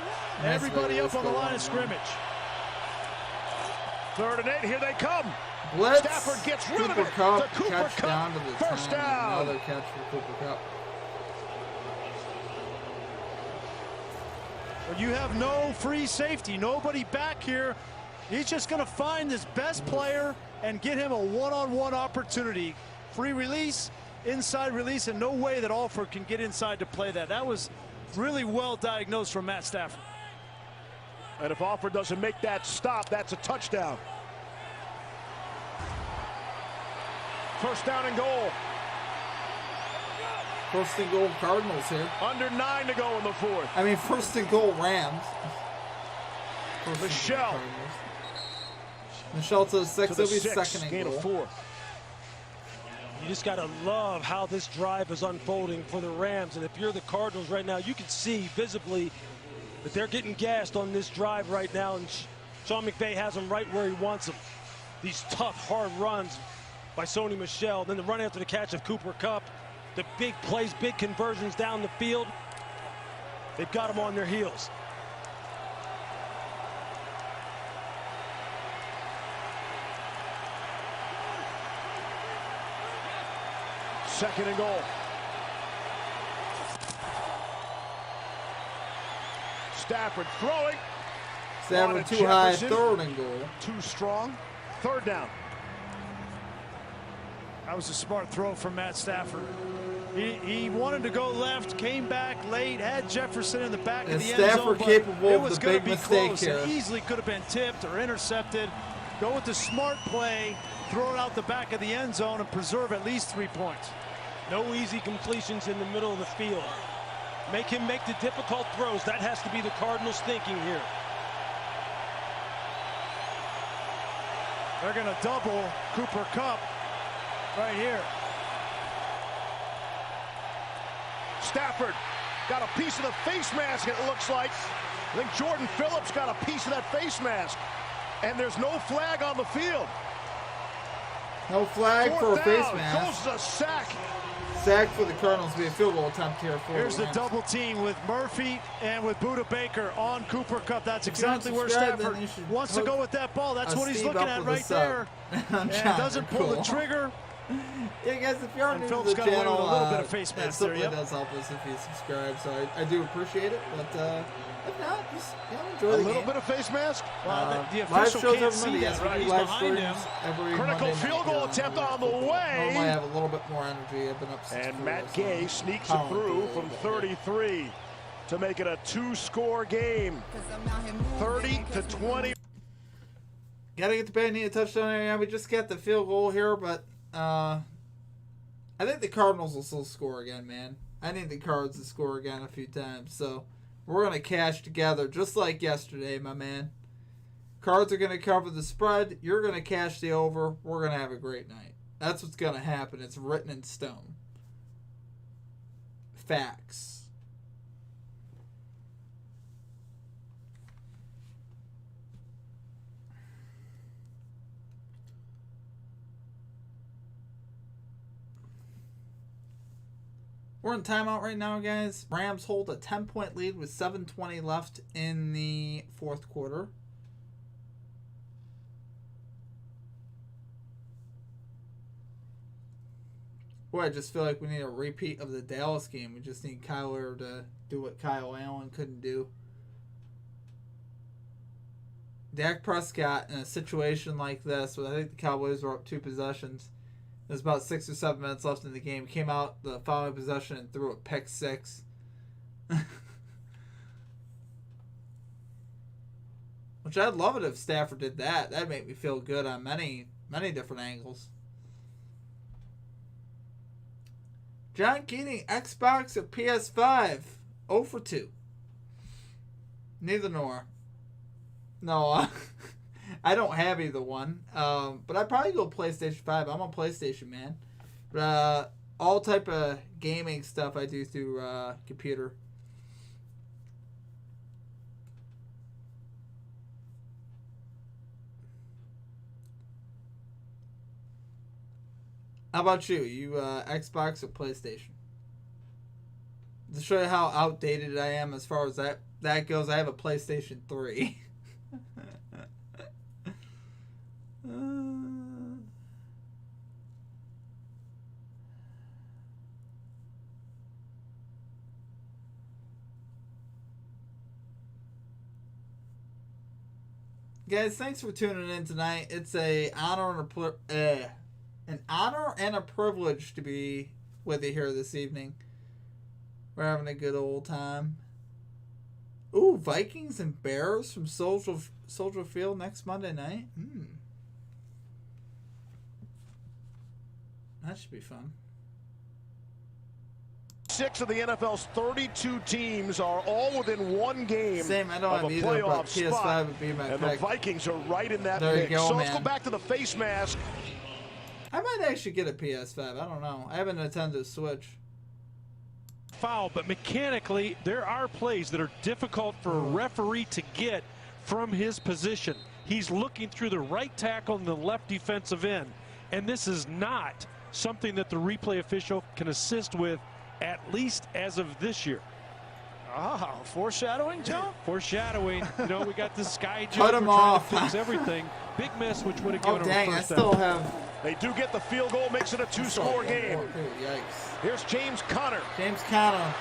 D: Everybody up on the line of scrimmage.
B: 3rd and 8. Here they come.
A: Blitz.
B: Stafford gets rid
A: Cooper
B: of it.
A: Kupp,
B: Cooper
A: catch
B: Kupp,
A: down to the
B: first
A: 10.
B: down.
A: Another catch for Cooper Kupp.
D: Well, you have no free safety, nobody back here. He's just going to find his best player and get him a one-on-one opportunity. Free release, inside release, and no way that Alford can get inside to play that. That was really well diagnosed from Matt Stafford.
B: And if Alford doesn't make that stop, that's a touchdown. First down and goal.
A: First and goal Cardinals here.
B: Under 9 to go in the fourth.
A: I mean, first and goal Rams.
B: Michelle.
A: Michelle to the 6. It'll be
B: 6,
A: second
B: gain
A: and goal.
B: Of 4.
C: You just got to love how this drive is unfolding for the Rams. And if you're the Cardinals right now, you can see visibly that they're getting gassed on this drive right now. And Sean McVay has them right where he wants them. These tough, hard runs by Sony Michel. Then the run after the catch of Cooper Kupp. The big plays, big conversions down the field. They've got them on their heels.
B: Second and goal. Stafford throwing.
A: Stafford too high, third and goal.
B: Too strong. Third down.
D: That was a smart throw from Matt Stafford. He wanted to go left, came back late, had Jefferson in the back of the end zone.
A: Stafford capable
D: it
A: of
D: was
A: the
D: going
A: big
D: to be
A: mistake
D: close.
A: here.
D: It easily could have been tipped or intercepted. Go with the smart play, throw it out the back of the end zone, and preserve at least 3 points.
C: No easy completions in the middle of the field. Make him make the difficult throws. That has to be the Cardinals' thinking here.
D: They're going to double Cooper Kupp right here.
B: Stafford got a piece of the face mask, it looks like. I think Jordan Phillips got a piece of that face mask. And there's no flag on the field.
A: No flag for a face mask.
B: Goes a sack.
A: Sack for the Cardinals. Be a field goal attempt here for
D: Here's the double team with Murphy and with Budda Baker on Cooper Kupp. That's exactly where Stafford wants to go with that ball. That's what he's looking at right there. And doesn't pull the trigger.
A: Yeah, guys, if you're new to the channel, a little bit of face mask there. It does help us if you subscribe, so I do appreciate it. But if not, just enjoy the game.
B: A little bit of face mask.
D: The official can't see that.
A: Right, he's behind him.
B: Critical field goal attempt on the way.
A: I might have a little bit more energy. I've been up since.
B: And Matt Gay sneaks it through from 33 to make it a 2-score game. 30-20.
A: Gotta get the bad knee a touchdown area. We just got the field goal here, but I think the Cardinals will still score again, man. I think the Cards will score again a few times. So we're going to cash together just like yesterday, my man. Cards are going to cover the spread. You're going to cash the over. We're going to have a great night. That's what's going to happen. It's written in stone. Facts. We're in timeout right now, guys. Rams hold a 10-point lead with 7:20 left in the fourth quarter. Boy, I just feel like we need a repeat of the Dallas game. We just need Kyler to do what Kyle Allen couldn't do. Dak Prescott, in a situation like this, where I think the Cowboys were up 2 possessions, there's about 6 or 7 minutes left in the game. Came out the following possession and threw a pick 6. Which I'd love it if Stafford did that. That'd make me feel good on many different angles. John Keating, Xbox or PS5? 0 for 2. Neither nor. No, I don't have either one, but I'd probably go PlayStation 5. I'm a PlayStation man. But all type of gaming stuff I do through computer. How about you? You Xbox or PlayStation? To show you how outdated I am as far as that goes, I have a PlayStation 3. Guys, thanks for tuning in tonight. It's an honor and a privilege to be with you here this evening. We're having a good old time. Ooh, Vikings and Bears from Soldier Field next Monday night. That should be fun.
B: 6 of the NFL's 32 teams are all within one game
A: I don't have either, but PS5 would be my pick.
B: And the Vikings are right in that
A: mix.
B: So let's go back to the face mask.
A: I might actually get a PS5. I don't know. I have a Nintendo Switch.
C: Foul, but mechanically, there are plays that are difficult for a referee to get from his position. He's looking through the right tackle and the left defensive end, and this is not something that the replay official can assist with, at least as of this year.
D: Oh, foreshadowing, Joe?
C: Foreshadowing. You know, we got this sky
A: jump. Cut him off.
C: To fix everything. Big miss, which would have given him a first down.
A: I still have.
B: They do get the field goal, makes it a 2-score game.
A: Yikes.
B: Here's James Conner.
A: James Conner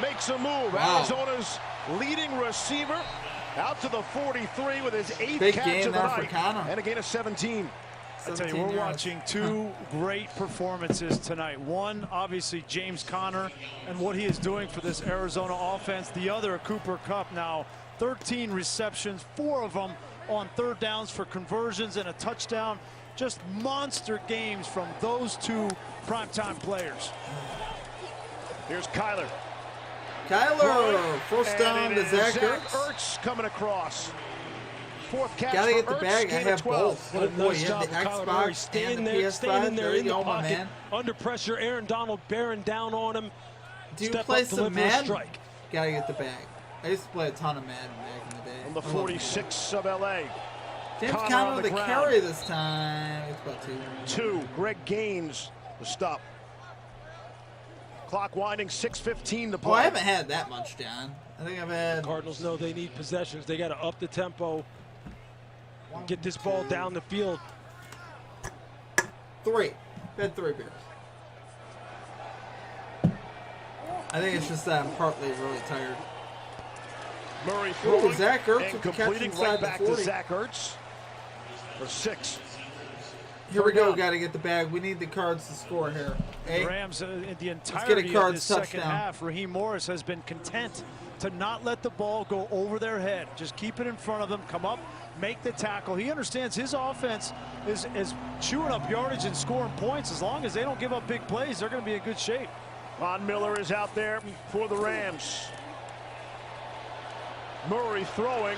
B: makes a move. Wow. Arizona's leading receiver out to the 43 with his 8th catch of the night. And a gain of 17.
D: I tell you, we're watching two great performances tonight. One, obviously, James Conner and what he is doing for this Arizona offense. The other, Cooper Kupp, now 13 receptions, 4 of them on third downs for conversions and a touchdown. Just monster games from those two primetime players.
B: Here's Kyler.
A: First down to Zach
B: Ertz coming across. 4th catch.
A: Gotta get the bag. I have both. Oh boy, you have the Xbox and the PS5.
C: Standing there in the
A: my
C: pocket,
A: man.
C: under pressure. Aaron Donald bearing down on him.
A: Do you play some Madden? Gotta get the bag. I used to play a ton of Madden back in the day.
B: On the 46 of LA.
A: James Conner the carry this time. It's about
B: 2. Greg Gaines the stop. Clock winding, 6:15 to play.
A: Oh, I haven't had that much, John. I think I've had.
C: The Cardinals know they need possessions. They got to up the tempo. Get this ball down the field.
A: 3. Had 3 beers. I think it's just that I'm partly really tired.
B: Murray throwing
A: Zach Ertz
B: and completing right back to Zach Ertz for 6.
A: Here we go. Got to get the bag. We need the Cards to score here.
D: The Rams, in the entirety of this second half, Raheem Morris has been content to not let the ball go over their head. Just keep it in front of them, come up, make the tackle. He understands his offense is chewing up yardage and scoring points. As long as they don't give up big plays, they're going to be in good shape.
B: Von Miller is out there for the Rams. Murray throwing,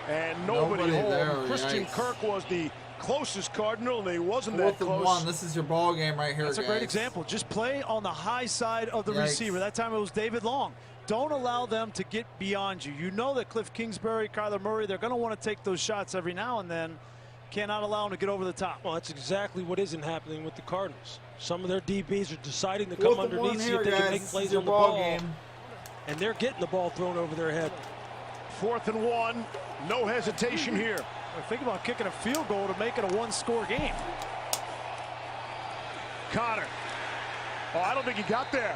B: and nobody home.
A: There.
B: Christian Kirk was the closest Cardinal, and he wasn't that close.
A: 1. This is your ball game right here,
D: That's a great example. Just play on the high side of the receiver. That time it was David Long. Don't allow them to get beyond you. You know that Cliff Kingsbury, Kyler Murray, they're going to want to take those shots every now and then. Cannot allow them to get over the top.
C: Well, that's exactly what isn't happening with the Cardinals. Some of their DBs are deciding to come underneath, see if they can make plays on the ball. And they're getting the ball thrown over their head.
B: 4th and 1. No hesitation here.
D: Think about kicking a field goal to make it a 1-score game.
B: Conner. Oh, I don't think he got there.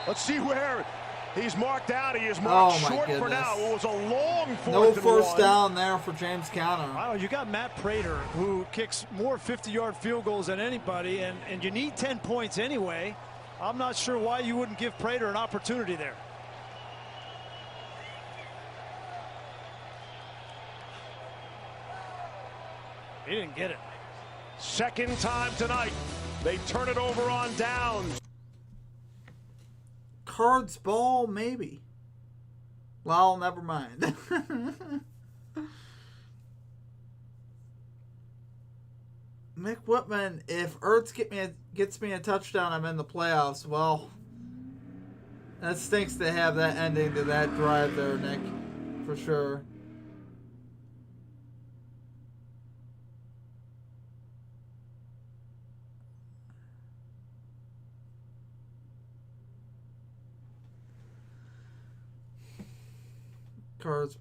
B: Let's see where he's marked out. He is marked short for now. It was a long 4th and 1.
A: No first down there for James Conner.
D: I don't know, you got Matt Prater, who kicks more 50-yard field goals than anybody, and you need 10 points anyway. I'm not sure why you wouldn't give Prater an opportunity there. He didn't get it.
B: Second time tonight. They turn it over on downs.
A: Cards ball, maybe. Well, never mind. Mick Whitman, if Ertz gets me a touchdown, I'm in the playoffs. Well, that stinks to have that ending to that drive there, Nick, for sure. Cards.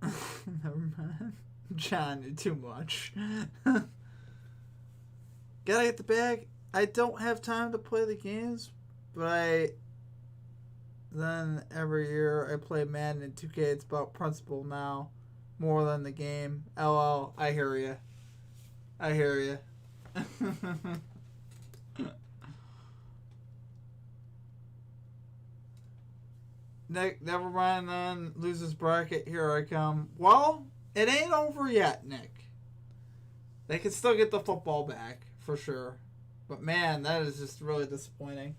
A: Never mind. John, you're too much. Gotta get the bag. I don't have time to play the games, but Then every year I play Madden and 2K. It's about principle now, more than the game. LL, I hear ya. I hear ya. Nick, never mind then. Loses bracket. Here I come. Well, it ain't over yet, Nick. They can still get the football back, for sure. But man, that is just really disappointing.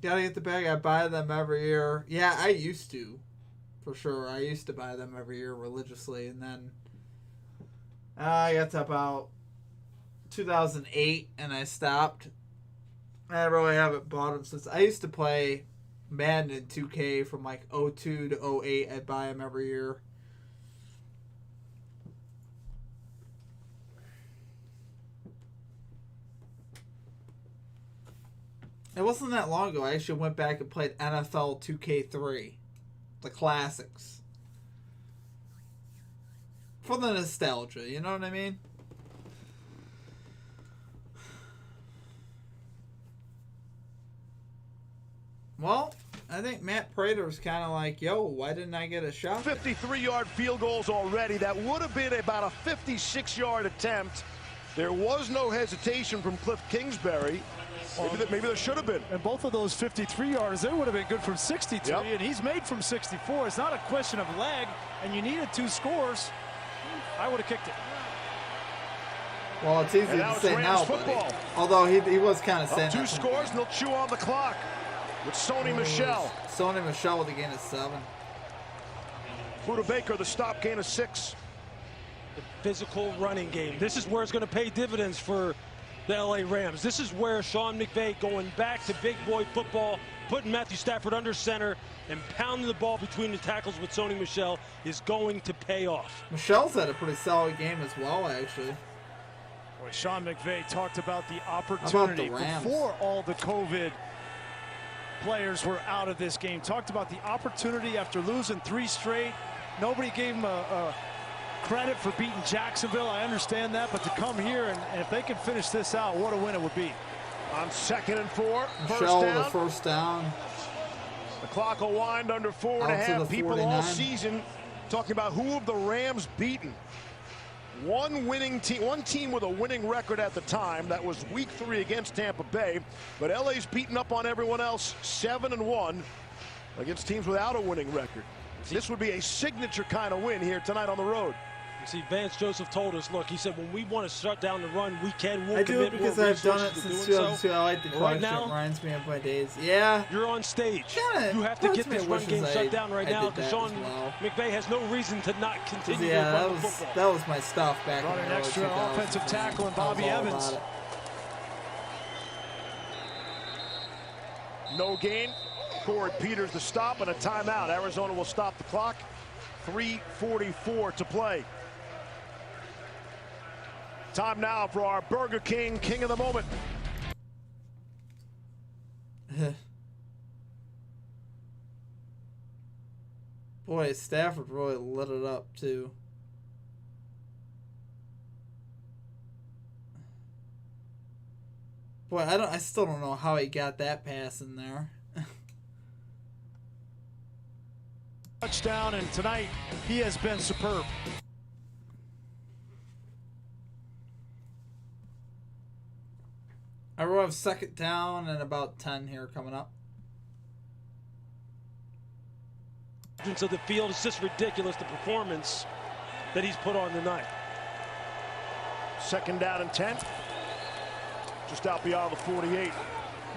A: Gotta get the bag. I buy them every year. Yeah, I used to. For sure. I used to buy them every year religiously. And then I got to about 2008 and I stopped. I really haven't bought them since. I used to play Madden and 2K from like 02 to 08. I'd buy them every year. It wasn't that long ago. I actually went back and played NFL 2K3. The classics. For the nostalgia, you know what I mean? Well, I think Matt Prater's kind of like, yo, why didn't I get a shot?
B: 53-yard field goals already. That would have been about a 56-yard attempt. There was no hesitation from Cliff Kingsbury. Maybe there should have been.
D: And both of those 53-yarders, they would have been good from 63, yep. And he's made from 64. It's not a question of leg, and you needed 2 scores. I would have kicked it.
A: Well, it's easy to say now, buddy. Although he was kind of saying
B: 2 scores, and they'll chew on the clock with Sony Michel.
A: Sony Michel with a gain of 7.
B: Buda Baker, the stop, gain of 6.
C: The physical running game. This is where it's going to pay dividends for the LA Rams. This is where Sean McVay going back to big boy football, putting Matthew Stafford under center and pounding the ball between the tackles with Sony Michel is going to pay off.
A: Michel's had a pretty solid game as well, actually.
D: Boy, Sean McVay talked about the opportunity before all the COVID players were out of this game. Talked about the opportunity after losing 3 straight. Nobody gave him a credit for beating Jacksonville. I understand that, but to come here and if they can finish this out, what a win it would be.
B: On 2nd and 4,
A: Michel with the first down.
B: The clock will wind under 4.5. People all season talking about who have the Rams beaten. One team with a winning record at the time. That was week 3 against Tampa Bay. But LA's beaten up on everyone else, 7-1 against teams without a winning record. This would be a signature kind of win here tonight on the road.
C: You see, Vance Joseph told us, look, he said, when we want to shut down the run, we can.
A: I do it because I've done it since 2002. I like the question. It reminds me of my days. Yeah.
C: You're on stage. You have to get this run game shut down right now because Sean McVay has no reason to not continue to run the football.
A: That was my stuff back in the
D: early 2000s. An extra offensive tackle and Bobby Evans.
B: No gain. Cord Peters the stop and a timeout. Arizona will stop the clock. 3:44 to play. Time now for our Burger King King of the Moment.
A: Boy, Stafford really lit it up too. Boy, I still don't know how he got that pass in there.
D: Touchdown, and tonight he has been superb.
A: I will have 2nd down and about 10 here coming up.
C: So the field is just ridiculous, the performance that he's put on tonight.
B: 2nd down and 10. Just out beyond the 48.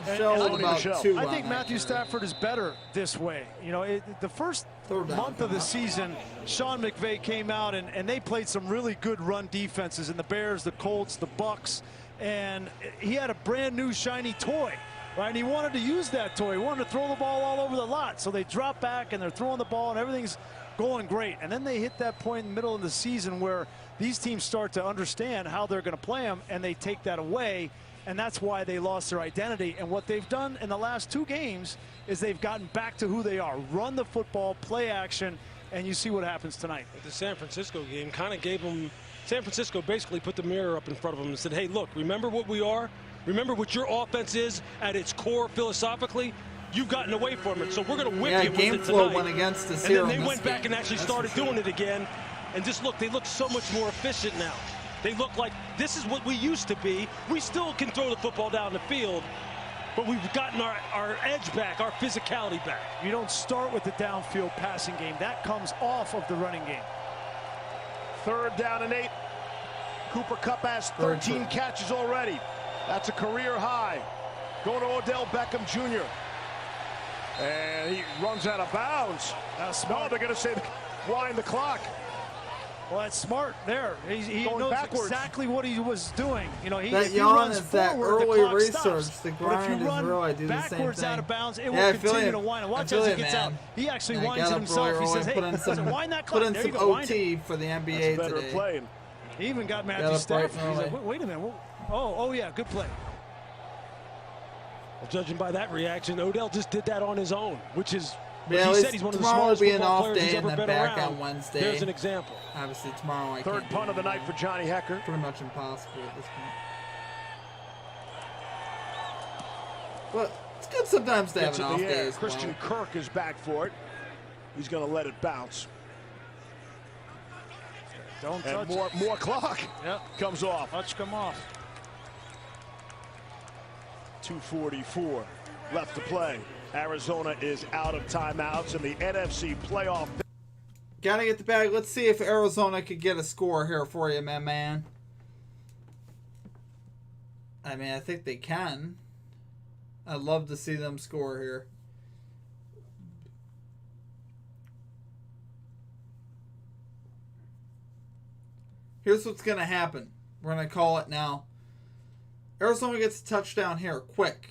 D: I think Matthew Stafford is better this way. You know, the first month of the season, Sean McVay came out and they played some really good run defenses in the Bears, the Colts, the Bucks, and he had a brand new shiny toy, right? And he wanted to use that toy. He wanted to throw the ball all over the lot. So they drop back and they're throwing the ball and everything's going great. And then they hit that point in the middle of the season where these teams start to understand how they're going to play them, and they take that away. And that's why they lost their identity. And what they've done in the last 2 games is they've gotten back to who they are. Run the football, play action, and you see what happens tonight.
C: The San Francisco game kind of gave them, San Francisco basically put the mirror up in front of them and said, hey, look, remember what we are? Remember what your offense is at its core philosophically? You've gotten away from it, so we're going to whip you with it tonight.
A: Game flow went against us here.
C: And then they went back and actually started doing it again. And just look, they look so much more efficient now. They look like this is what we used to be. We still can throw the football down the field, but we've gotten our edge back, our physicality back.
D: You don't start with the downfield passing game. That comes off of the running game.
B: 3rd down and 8. Cooper Kupp has 13 catches already. That's a career high. Going to Odell Beckham Jr. And he runs out of bounds. No, they're going to say wind the clock.
D: Well, that's smart there. He knows
B: backwards.
D: Exactly what he was doing. You know,
A: that yawn is that early research. The grind is real. I do the same
D: backwards
A: thing.
D: out of bounds, it will continue to wind. And watch as he gets out. He actually winds it himself. He says, hey, wind that clock.
A: Put in some OT for the NBA today.
B: Play.
D: He even got Matthew Stafford. He's like, wait a minute. Oh, yeah, good play.
C: Well, judging by that reaction, Odell just did that on his own, which is, he said he's one of the
A: tomorrow
C: smartest
A: will be an
C: football
A: off
C: players he's
A: day
C: ever
A: and then
C: been
A: back
C: around.
A: on Wednesday.
C: There's an example.
A: Obviously, tomorrow I
B: 3rd punt of the night for Johnny Hecker.
A: Pretty much impossible at this point. But it's good sometimes to have an off day.
B: Christian Kirk is back for it. He's going to let it bounce.
D: Don't
B: and
D: touch
B: more clock comes off.
D: Touch come off.
B: 2:44 left to play. Arizona is out of timeouts in the NFC playoff.
A: Gotta get the bag. Let's see if Arizona could get a score here for you, my man. I mean, I think they can. I'd love to see them score here. Here's what's going to happen. We're going to call it now. Arizona gets a touchdown here, quick.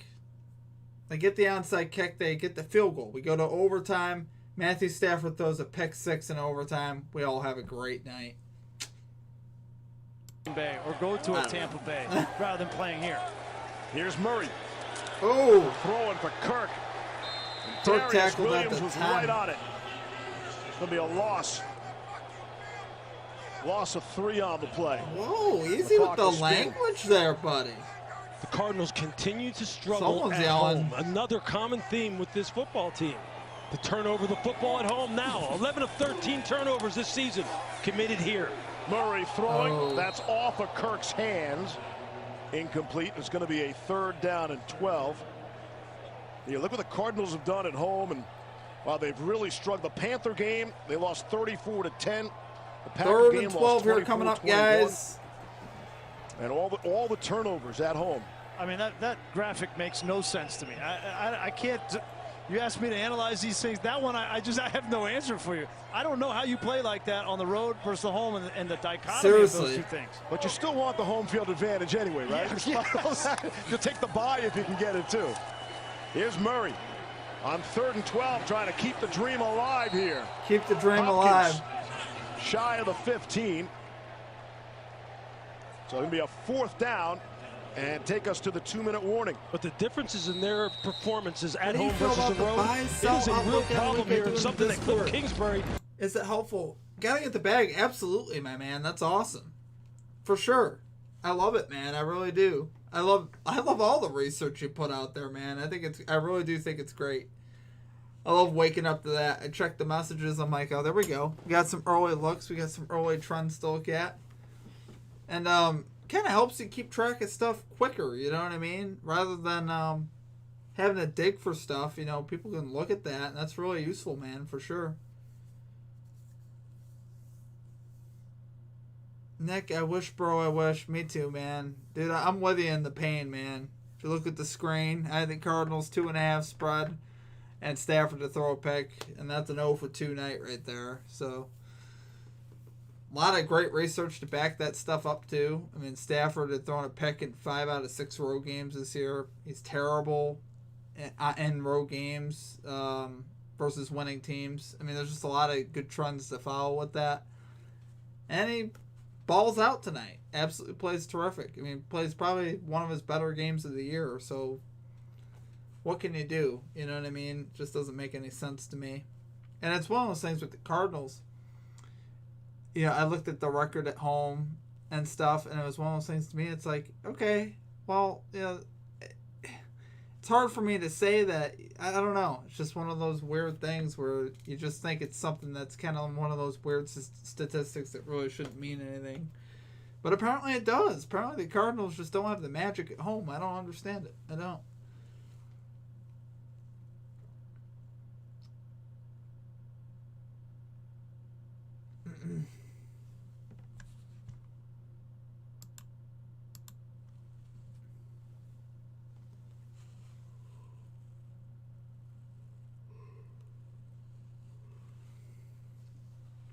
A: They get the onside kick. They get the field goal. We go to overtime. Matthew Stafford throws a pick 6 in overtime. We all have a great night.
D: Bay or go to a Tampa Bay rather than playing here.
B: Here's Murray.
A: Oh,
B: throwing for Kirk.
A: Kirk tackled
B: Williams
A: at the
B: was
A: time.
B: right on it. It's going to be a loss. Loss of 3 on the play.
A: Whoa, easy with the language there, buddy.
C: The Cardinals continue to struggle at home. Another common theme with this football team. To turn over the football at home now. 11 of 13 turnovers this season committed here.
B: Murray throwing. That's off of Kirk's hands. Incomplete. It's going to be a 3rd down and 12. You look what the Cardinals have done at home, and while they've really struggled. The Panther game, they lost 34-10. The
A: 3rd and 12 here coming up, guys.
B: And all the turnovers at home.
D: I mean, that graphic makes no sense to me. I can't. You asked me to analyze these things. That one, I have no answer for you. I don't know how you play like that on the road versus the home and the dichotomy of those two things.
B: But you still want the home field advantage anyway, right?
D: Yes.
B: You'll take the bye if you can get it, too. Here's Murray on 3rd and 12, trying to keep the dream alive here.
A: Keep the dream alive.
B: Shy of the 15. So it'll be a 4th down and take us to the 2-minute warning.
C: But the differences in their performances at home versus on the road, it is a real problem here, and something that Cliff Kingsbury.
A: Is it helpful? Gotta get the bag. Absolutely, my man. That's awesome. For sure. I love it, man. I really do. I love all the research you put out there, man. I really do think it's great. I love waking up to that. I check the messages. I'm like, oh, there we go. We got some early looks. We got some early trends to look at. And kind of helps you keep track of stuff quicker, you know what I mean? Rather than having to dig for stuff, you know, people can look at that, and that's really useful, man, for sure. Nick, I wish, bro, I wish. Me too, man. Dude, I'm with you in the pain, man. If you look at the screen, I think Cardinals 2.5 spread, and Stafford to throw a pick, and that's an 0 for 2 night right there, so... A lot of great research to back that stuff up, too. I mean, Stafford had thrown a pick in 5 out of 6 road games this year. He's terrible in road games versus winning teams. I mean, there's just a lot of good trends to follow with that. And he balls out tonight. Absolutely plays terrific. I mean, plays probably one of his better games of the year. So, what can you do? You know what I mean? Just doesn't make any sense to me. And it's one of those things with the Cardinals. You know, I looked at the record at home and stuff, and it was one of those things to me. It's like, okay, Well, you know, it's hard for me to say that. I don't know. It's just one of those weird things where you just think it's something that's kind of one of those weird statistics that really shouldn't mean anything. But apparently it does. Apparently the Cardinals just don't have the magic at home. I don't understand it. I don't.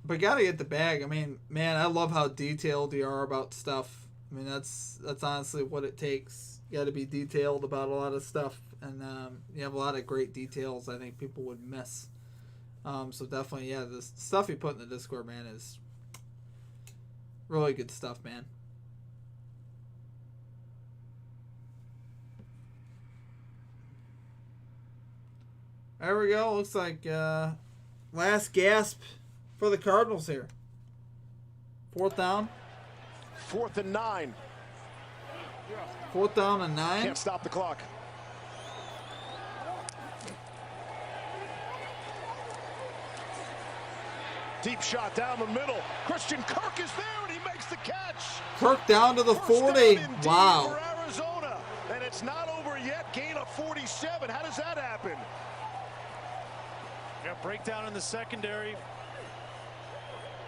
A: But gotta get the bag. I mean, man, I love how detailed you are about stuff. I mean, that's honestly what it takes. You gotta be detailed about a lot of stuff, and you have a lot of great details I think people would miss. So definitely, yeah, the stuff you put in the Discord, man, is really good stuff, man. There we go. Looks like last gasp for the Cardinals here. 4th down.
B: 4th and 9.
A: 4th down and 9.
B: Can't stop the clock. Deep shot down the middle. Christian Kirk is there and he makes the catch.
A: Kirk down to the 40. Wow.
B: For Arizona. And it's not over yet. Gain of 47. How does that happen?
D: Yeah, breakdown in the secondary.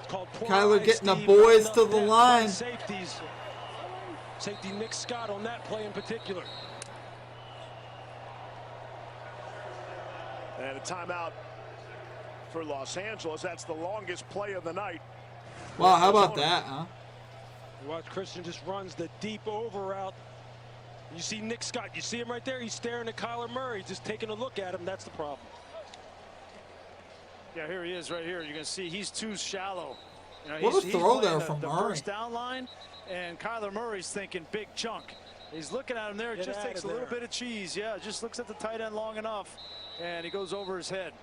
A: Kyler getting the boys to the line.
C: Safety Nick Scott on that play in particular.
B: And a timeout for Los Angeles. That's the longest play of the night.
A: Wow, how about that, huh?
C: You watch Christian just runs the deep over route. You see Nick Scott. You see him right there. He's staring at Kyler Murray, just taking a look at him. That's the problem.
D: Yeah, here he is right here. You're going to see he's too shallow. You know,
A: what a throw there from
D: the
A: Murray.
D: First down line, and Kyler Murray's thinking big chunk. He's looking at him there. It just takes a little bit of cheese. Yeah, just looks at the tight end long enough, and he goes over his head.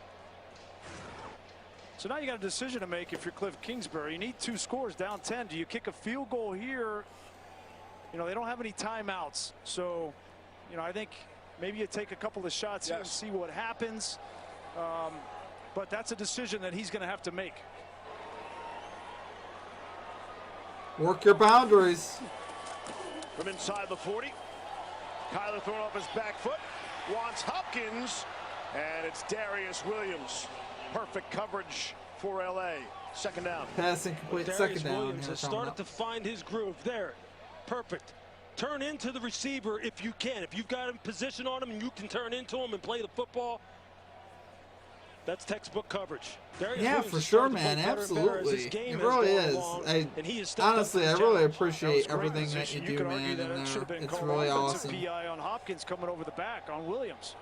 D: So now you got a decision to make if you're Cliff Kingsbury. You need 2 scores, down 10. Do you kick a field goal here? You know, they don't have any timeouts. So, you know, I think maybe you take a couple of shots here and see what happens. But that's a decision that he's going to have to make.
A: Work your boundaries.
B: From inside the 40. Kyler throwing off his back foot. Wants Hopkins. And it's Darius Williams. Perfect coverage for LA. 2nd down.
A: Passing complete.
C: Darius
A: 2nd down.
C: Williams has started to find his groove there. Perfect. Turn into the receiver if you can. If you've got him position on him and you can turn into him and play the football. That's textbook coverage.
A: Yeah, for sure, man. Absolutely. It really is. Honestly, I really appreciate everything that you do, man. And it's really awesome.
D: PI on Hopkins coming over the back on Williams.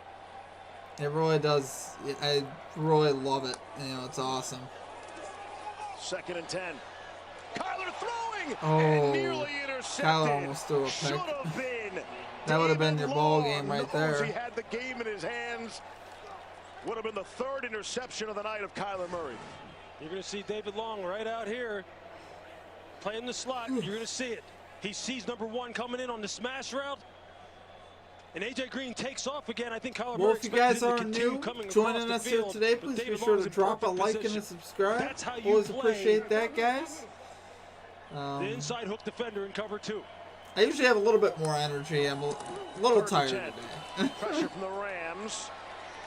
A: It really does. I really love it. You know, it's awesome.
B: 2nd and 10. Kyler throwing.
A: Oh,
B: and nearly intercepted.
A: Kyler almost threw a pick. That would have been your ball game right there.
B: He had the game in his hands. Would have been the 3rd interception of the night of Kyler Murray.
C: You're going to see David Long right out here playing the slot. You're going to see it. He sees number 1 coming in on the smash route. And A.J. Green takes off again. I think Kyler Murray
A: if you guys are new joining us here today, please be sure to drop a like and a subscribe.
C: That's how you
A: always appreciate that, guys.
C: The inside hook defender in cover 2.
A: I usually have a little bit more energy. I'm a little tired today.
B: Pressure from the Rams.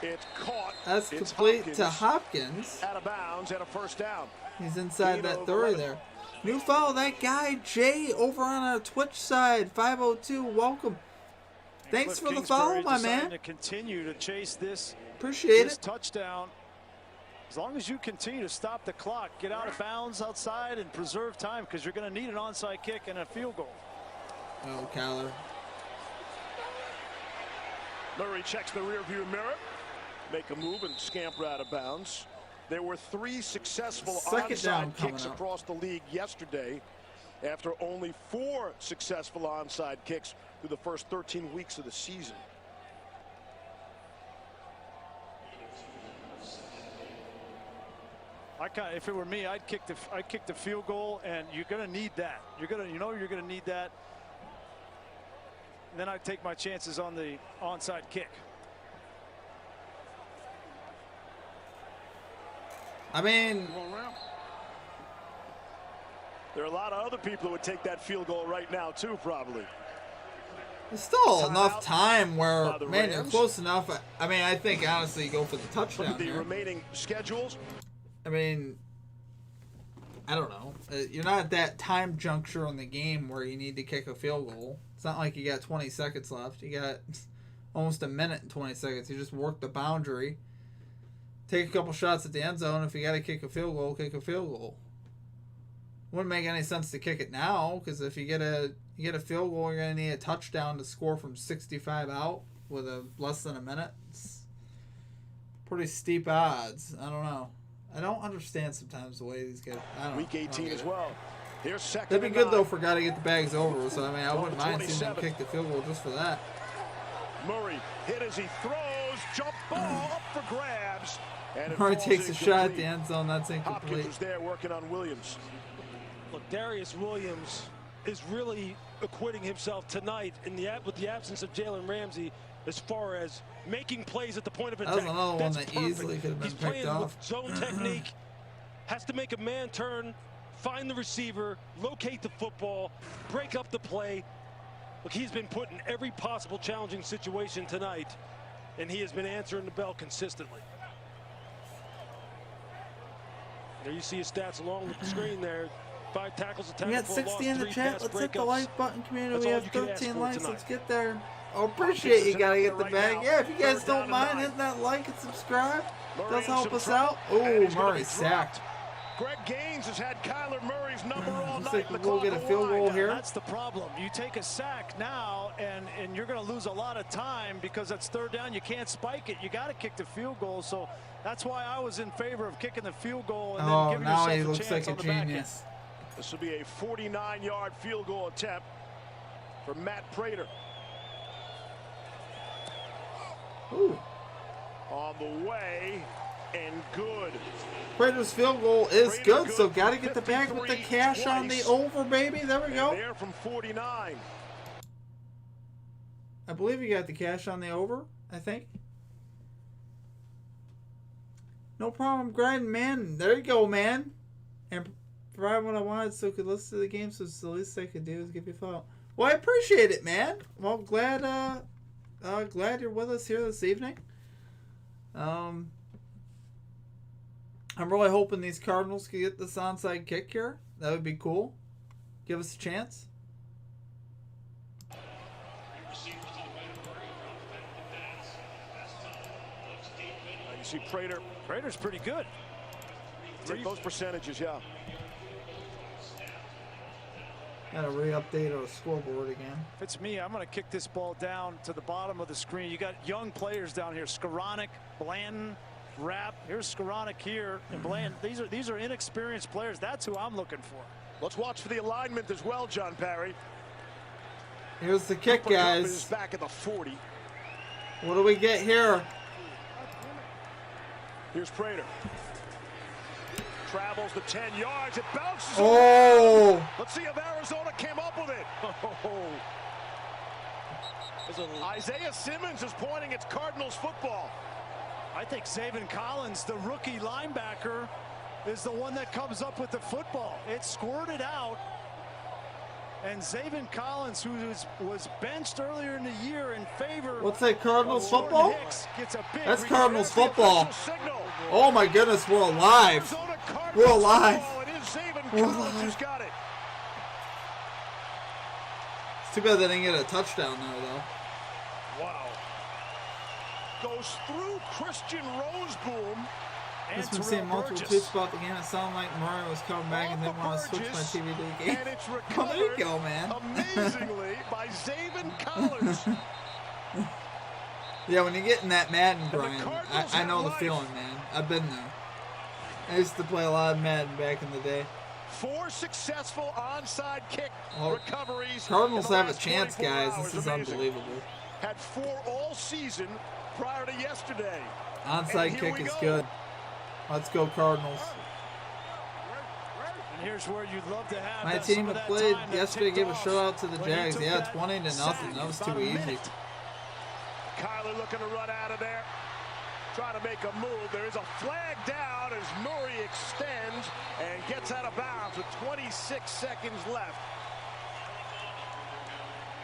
B: It's caught.
A: That's complete to Hopkins.
B: Out of bounds and a 1st down.
A: He's inside that 30 there. New follow, that guy Jay over on our Twitch side, 502. Welcome. Thanks for the follow, my man.
D: To continue to chase this.
A: Appreciate it.
D: Touchdown. As long as you continue to stop the clock, get out of bounds outside and preserve time, because you're going to need an onside kick and a field goal.
A: Oh, Kyler.
B: Murray checks the rearview mirror. Make a move and scamper out of bounds. There were 3 successful onside kicks across the league yesterday after only 4 successful onside kicks through the first 13 weeks of the season.
D: If it were me, I'd kick the field goal, and you're going to need that. You're going to need that. and then I take my chances on the onside kick.
A: I mean,
B: there are a lot of other people who would take that field goal right now too, probably.
A: There's still enough time where, man, you're close enough. I mean, I think honestly, you go for the touchdown.
B: Look at the remaining schedules.
A: I mean, I don't know. You're not at that time juncture in the game where you need to kick a field goal. It's not like you got 20 seconds left. You got almost a minute and 20 seconds. You just work the boundary. Take a couple shots at the end zone. If you got to kick a field goal, kick a field goal. Wouldn't make any sense to kick it now, because if you get a field goal, you're going to need a touchdown to score from 65 out with less than a minute. It's pretty steep odds. I don't know. I don't understand sometimes the way these guys.
B: Week 18 as well. Here's second.
A: That'd be good though for a guy to get the bags over. So I mean, I wouldn't mind seeing them kick the field goal just for that.
B: Murray hit as he throws. Jump ball up for grabs. And
A: Murray takes a shot at the end zone. That's incomplete.
B: Hopkins was there working on Williams.
C: Look, Darius Williams is really acquitting himself tonight with the absence of Jalen Ramsey as far as making plays at the point of attack.
A: That was another one that easily could have been picked off.
C: He's playing with zone technique, has to make a man turn, find the receiver, locate the football, break up the play. Look, he's been put in every possible challenging situation tonight, and he has been answering the bell consistently. There you see his stats along with the screen there. 5 tackles, a tackle.
A: We got 60 in the chat. Let's hit the like button, community. We have 13 likes. Let's get there. I appreciate you gotta get the bag. Yeah, if you guys don't mind hitting that like and subscribe, does help us out. Oh, Murray sacked.
B: Greg Gaines has had Kyler Murray's number all night.
A: Looks like we'll get a field goal here.
D: That's the problem. You take a sack now, and you're going to lose a lot of time because that's third down. You can't spike it. You got to kick the field goal. So that's why I was in favor of kicking the field goal and then giving yourself a chance.
A: Now he looks like a genius.
B: This will be a 49-yard field goal attempt for Matt Prater.
A: Ooh.
B: On the way and good.
A: Prater's field goal is good, so got to get the bag with the cash on the over, baby. There we go.
B: There from 49.
A: I believe you got the cash on the over, I think. No problem, grinding, man. There you go, man. And provide what I wanted so I could listen to the game, so it's the least I could do is give you a follow. Well, I appreciate it, man. Well, glad you're with us here this evening. I'm really hoping these Cardinals can get this onside kick here. That would be cool. Give us a chance.
B: You see Prater.
D: Prater's pretty good.
B: Take those percentages, yeah.
A: Gotta re-update our scoreboard again.
D: If it's me, I'm gonna kick this ball down to the bottom of the screen. You got young players down here. Skoranek, Blanton, Rapp. Here's Skoranek here and Blanton. These are inexperienced players. That's who I'm looking for.
B: Let's watch for the alignment as well, John Parry.
A: Here's the kick, guys.
B: Is back at the 40.
A: What do we get here?
B: Here's Prater. Travels the 10 yards. It bounces.
A: Oh!
B: Let's see if Arizona came up with it. Isaiah Simmons is pointing it's Cardinals football.
D: I think Zaven Collins, the rookie linebacker, is the one that comes up with the football. It squirted out. And Zaven Collins, who was benched earlier in the year in favor.
A: What's that, Cardinals football?
D: That's
A: Cardinals football. Oh my goodness, we're alive. We're alive. We're alive. It's too bad they didn't get a touchdown there, though.
B: Wow. Goes through Christian Roseboom.
A: I've been seeing multiple tweets about the game. It sounded like Mario was coming back and didn't want to switch my TV to the game. Oh, there you go, man.
B: Amazingly by Zaven Collins.
A: Yeah, when you're getting that Madden, Brian, I know the feeling, man. I've been there. I used to play a lot of Madden back in the day.
B: 4 successful onside kick recoveries.
A: Cardinals have a chance, guys. This is unbelievable.
B: Had 4 all season prior to yesterday.
A: Onside kick is good. Let's go, Cardinals.
D: here's where you'd love to have
A: my team had played yesterday, gave a shutout to the Jags. Yeah, 20-0. That was too easy.
B: Kyler looking to run out of there. Trying to make a move. There is a flag down as Murray extends and gets out of bounds with 26 seconds left.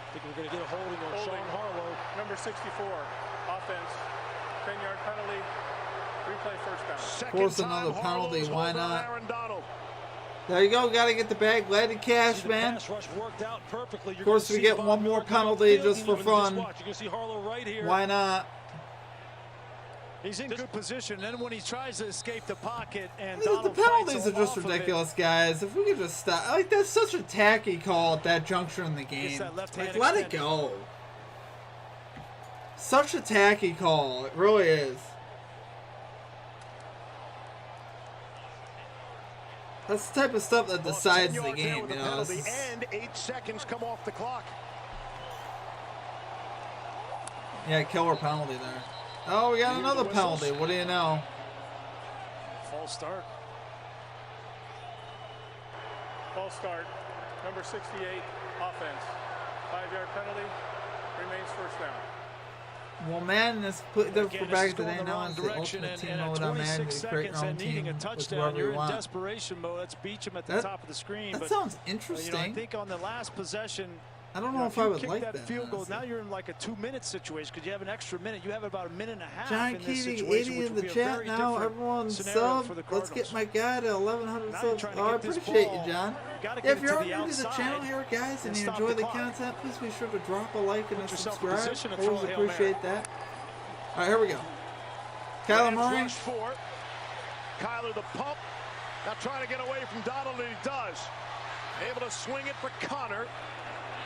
C: I think we're going to get a holding on Sean Harlow.
E: Number 64, offense, 10-yard penalty, replay first down.
A: Of course, another penalty. Why not? There you go. Got to get the bag. Glad to cash, man. Of course, we get one more penalty just for fun. Why not?
D: He's in good position. Then when he tries to escape the pocket and
A: the penalties are just ridiculous, guys. If we could just stop. Like, that's such a tacky call at that juncture in the game. Like, let it go. Such a tacky call. It really is. That's the type of stuff that decides the game, you know.
B: And 8 seconds come off the clock.
A: Yeah, killer penalty there. Oh, we got another penalty. What do you know?
D: False start.
E: False start. Number 68, offense. 5-yard penalty. Remains first down.
A: Well, man, this put the back today now is the ultimate team mode. I'm at to create your own team with whoever you want.
D: Desperation mode. Let's beat him at the top of the screen.
A: That sounds interesting.
D: I think on the last possession,
A: I don't know if I would like that.
D: Field goal. Now you're in like a 2-minute situation because you have an extra minute. You have about a minute and a half.
A: John Keating, 80 in the chat now. Everyone sub. Let's get my guy to 1,100 subs. Oh, I appreciate you, John. Yeah, if you're new to the channel here, guys, and you enjoy the content, please be sure to drop a like and a subscribe. Always appreciate that. All right, here we go. Kyler Murray.
B: Kyler the pump. Now trying to get away from Donald, and he does. Able to swing it for Connor.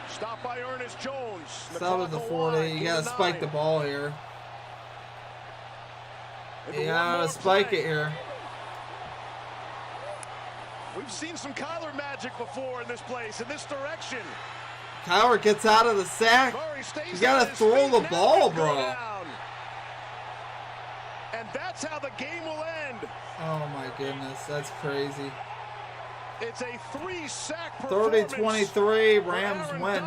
B: Stopped by Ernest Jones.
A: Stop at the 40. You gotta spike the ball here. You gotta spike it here.
B: We've seen some Kyler magic before in this place, in this direction.
A: Kyler gets out of the sack. You gotta throw the ball, bro.
B: And that's how the game will end.
A: Oh my goodness, that's crazy.
B: It's a 3-sack performance.
A: 30-23, Rams win.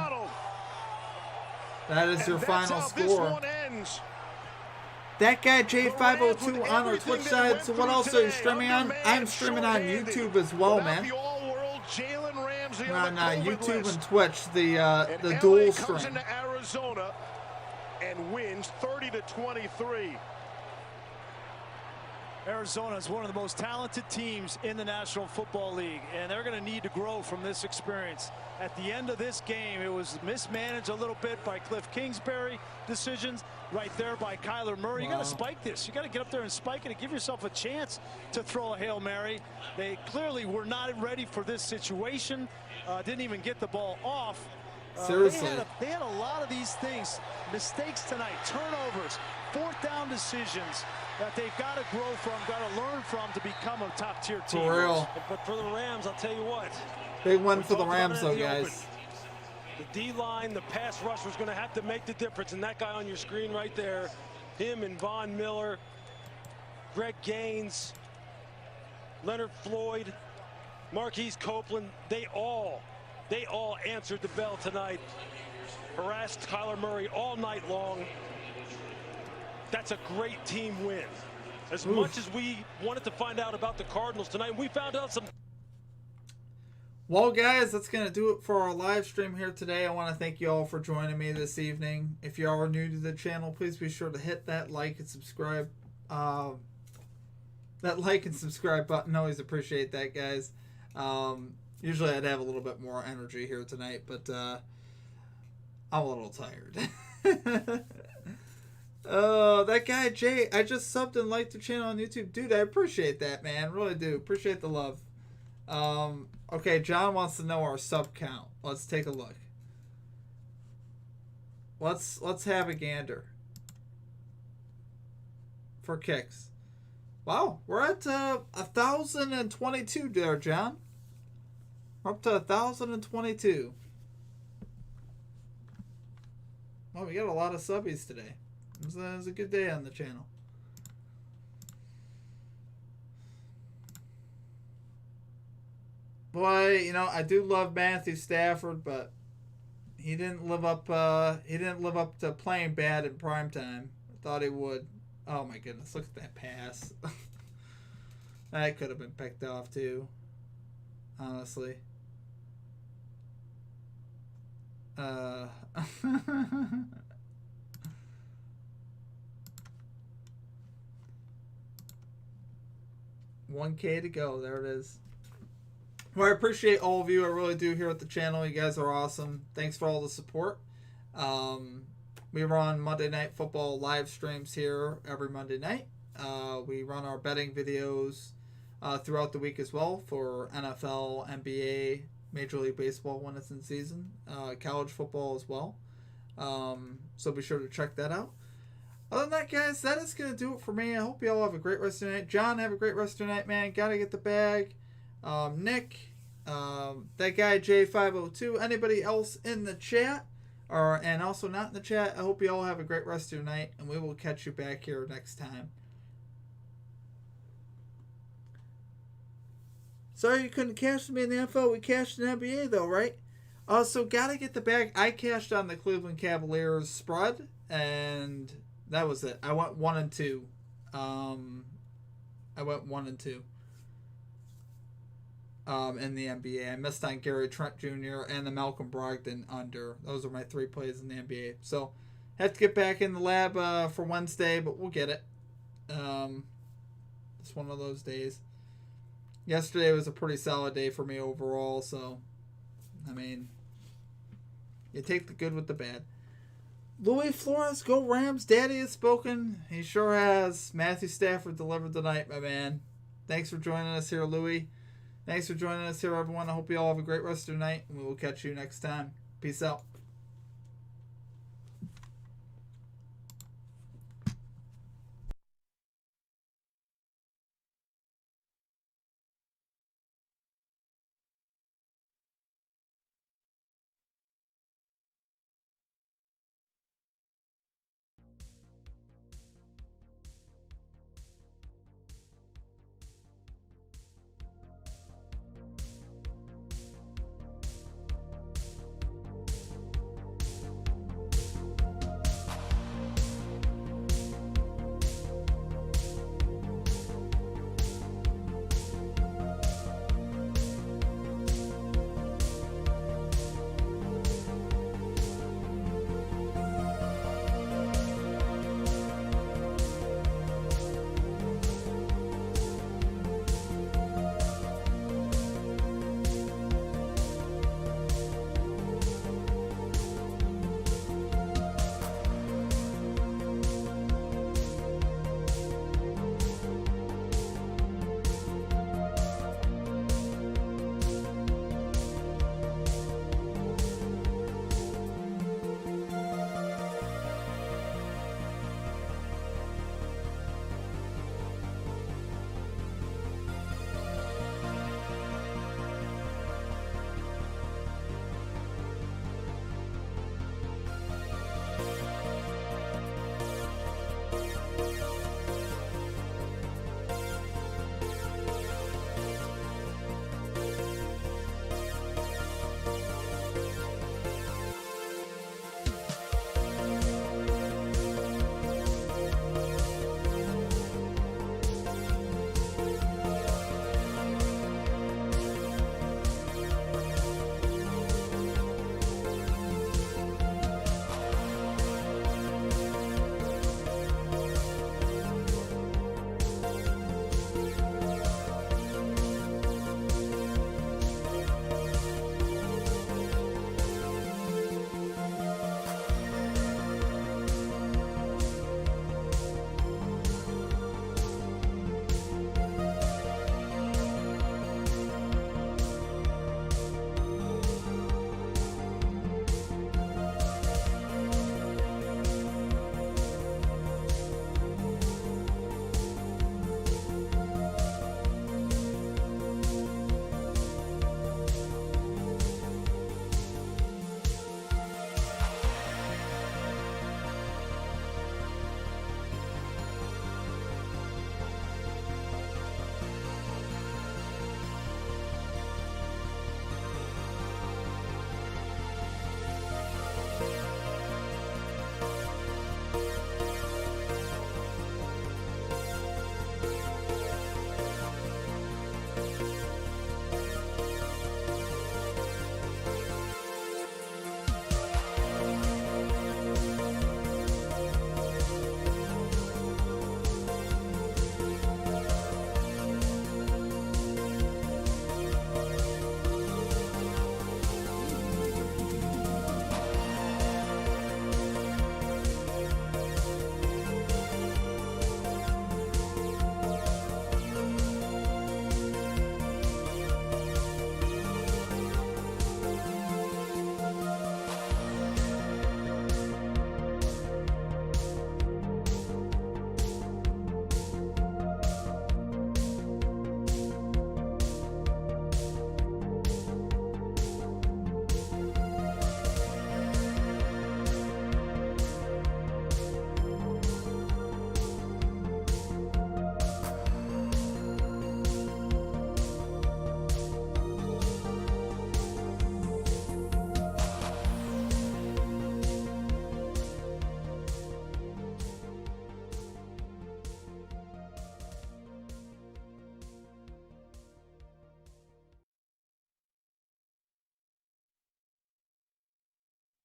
A: That is your final score. That guy J502 on our Twitch side. So what else are you streaming on? I'm streaming on YouTube as well, man. On YouTube and Twitch, the dual stream.
B: Arizona and wins 30-23.
D: Arizona is one of the most talented teams in the National Football League, and they're going to need to grow from this experience. At the end of this game, it was mismanaged a little bit by Cliff Kingsbury decisions right there by Kyler Murray. You got to spike this. You got to get up there and spike it and give yourself a chance to throw a Hail Mary. They clearly were not ready for this situation. Didn't even get the ball off.
A: Seriously.
D: They had a lot of these things, mistakes tonight, turnovers, fourth down decisions that they've got to grow from, got to learn from to become a top-tier team.
A: For real.
C: But for the Rams, I'll tell you what.
A: Big win for the Rams, though, guys.
C: The D-line, the pass rush was going to have to make the difference, and that guy on your screen right there, him and Von Miller, Greg Gaines, Leonard Floyd, Marquise Copeland, they all answered the bell tonight. Harassed Kyler Murray all night long. That's a great team win. As much as we wanted to find out about the Cardinals tonight, we found out some.
A: Well, guys, that's going to do it for our live stream here today. I want to thank you all for joining me this evening. If you are new to the channel, please be sure to hit that like and subscribe. That like and subscribe button. Always appreciate that, guys. Usually I'd have a little bit more energy here tonight, but I'm a little tired. That guy Jay, I just subbed and liked the channel on YouTube. Dude, I appreciate that, man. Really do. Appreciate the love. Okay, John wants to know our sub count. Let's take a look. Let's have a gander. For kicks. Wow, we're at 1,022 there, John. We're up to 1,022. Well, we got a lot of subbies today. It was a good day on the channel. boy, you know, I do love Matthew Stafford, but he didn't live up. He didn't live up to playing bad in primetime. I thought he would. Oh my goodness! Look at that pass. That could have been picked off too. Honestly. $1K to go. There it is. Well, I appreciate all of you. I really do here at the channel. You guys are awesome. Thanks for all the support. We run Monday Night Football live streams here every Monday night. We run our betting videos throughout the week as well for NFL, NBA, Major League Baseball when it's in season, college football as well. So be sure to check that out. Other than that, guys, that is going to do it for me. I hope you all have a great rest of your night. John, have a great rest of your night, man. Got to get the bag. Nick, that guy J502, anybody else in the chat, and also not in the chat, I hope you all have a great rest of your night, and we will catch you back here next time. Sorry you couldn't cash me in the NFL. We cashed in NBA, though, right? So got to get the bag. I cashed on the Cleveland Cavaliers spread, and that was it. I went 1-2. I went 1-2 in the NBA. I missed on Gary Trent Jr. and the Malcolm Brogdon under. Those are my 3 plays in the NBA. So have to get back in the lab for Wednesday, but we'll get it. It's one of those days. Yesterday was a pretty solid day for me overall. So, I mean, you take the good with the bad. Louis Flores, go Rams. Daddy has spoken. He sure has. Matthew Stafford delivered tonight, my man. Thanks for joining us here, Louis. Thanks for joining us here, everyone. I hope you all have a great rest of your night, and we will catch you next time. Peace out.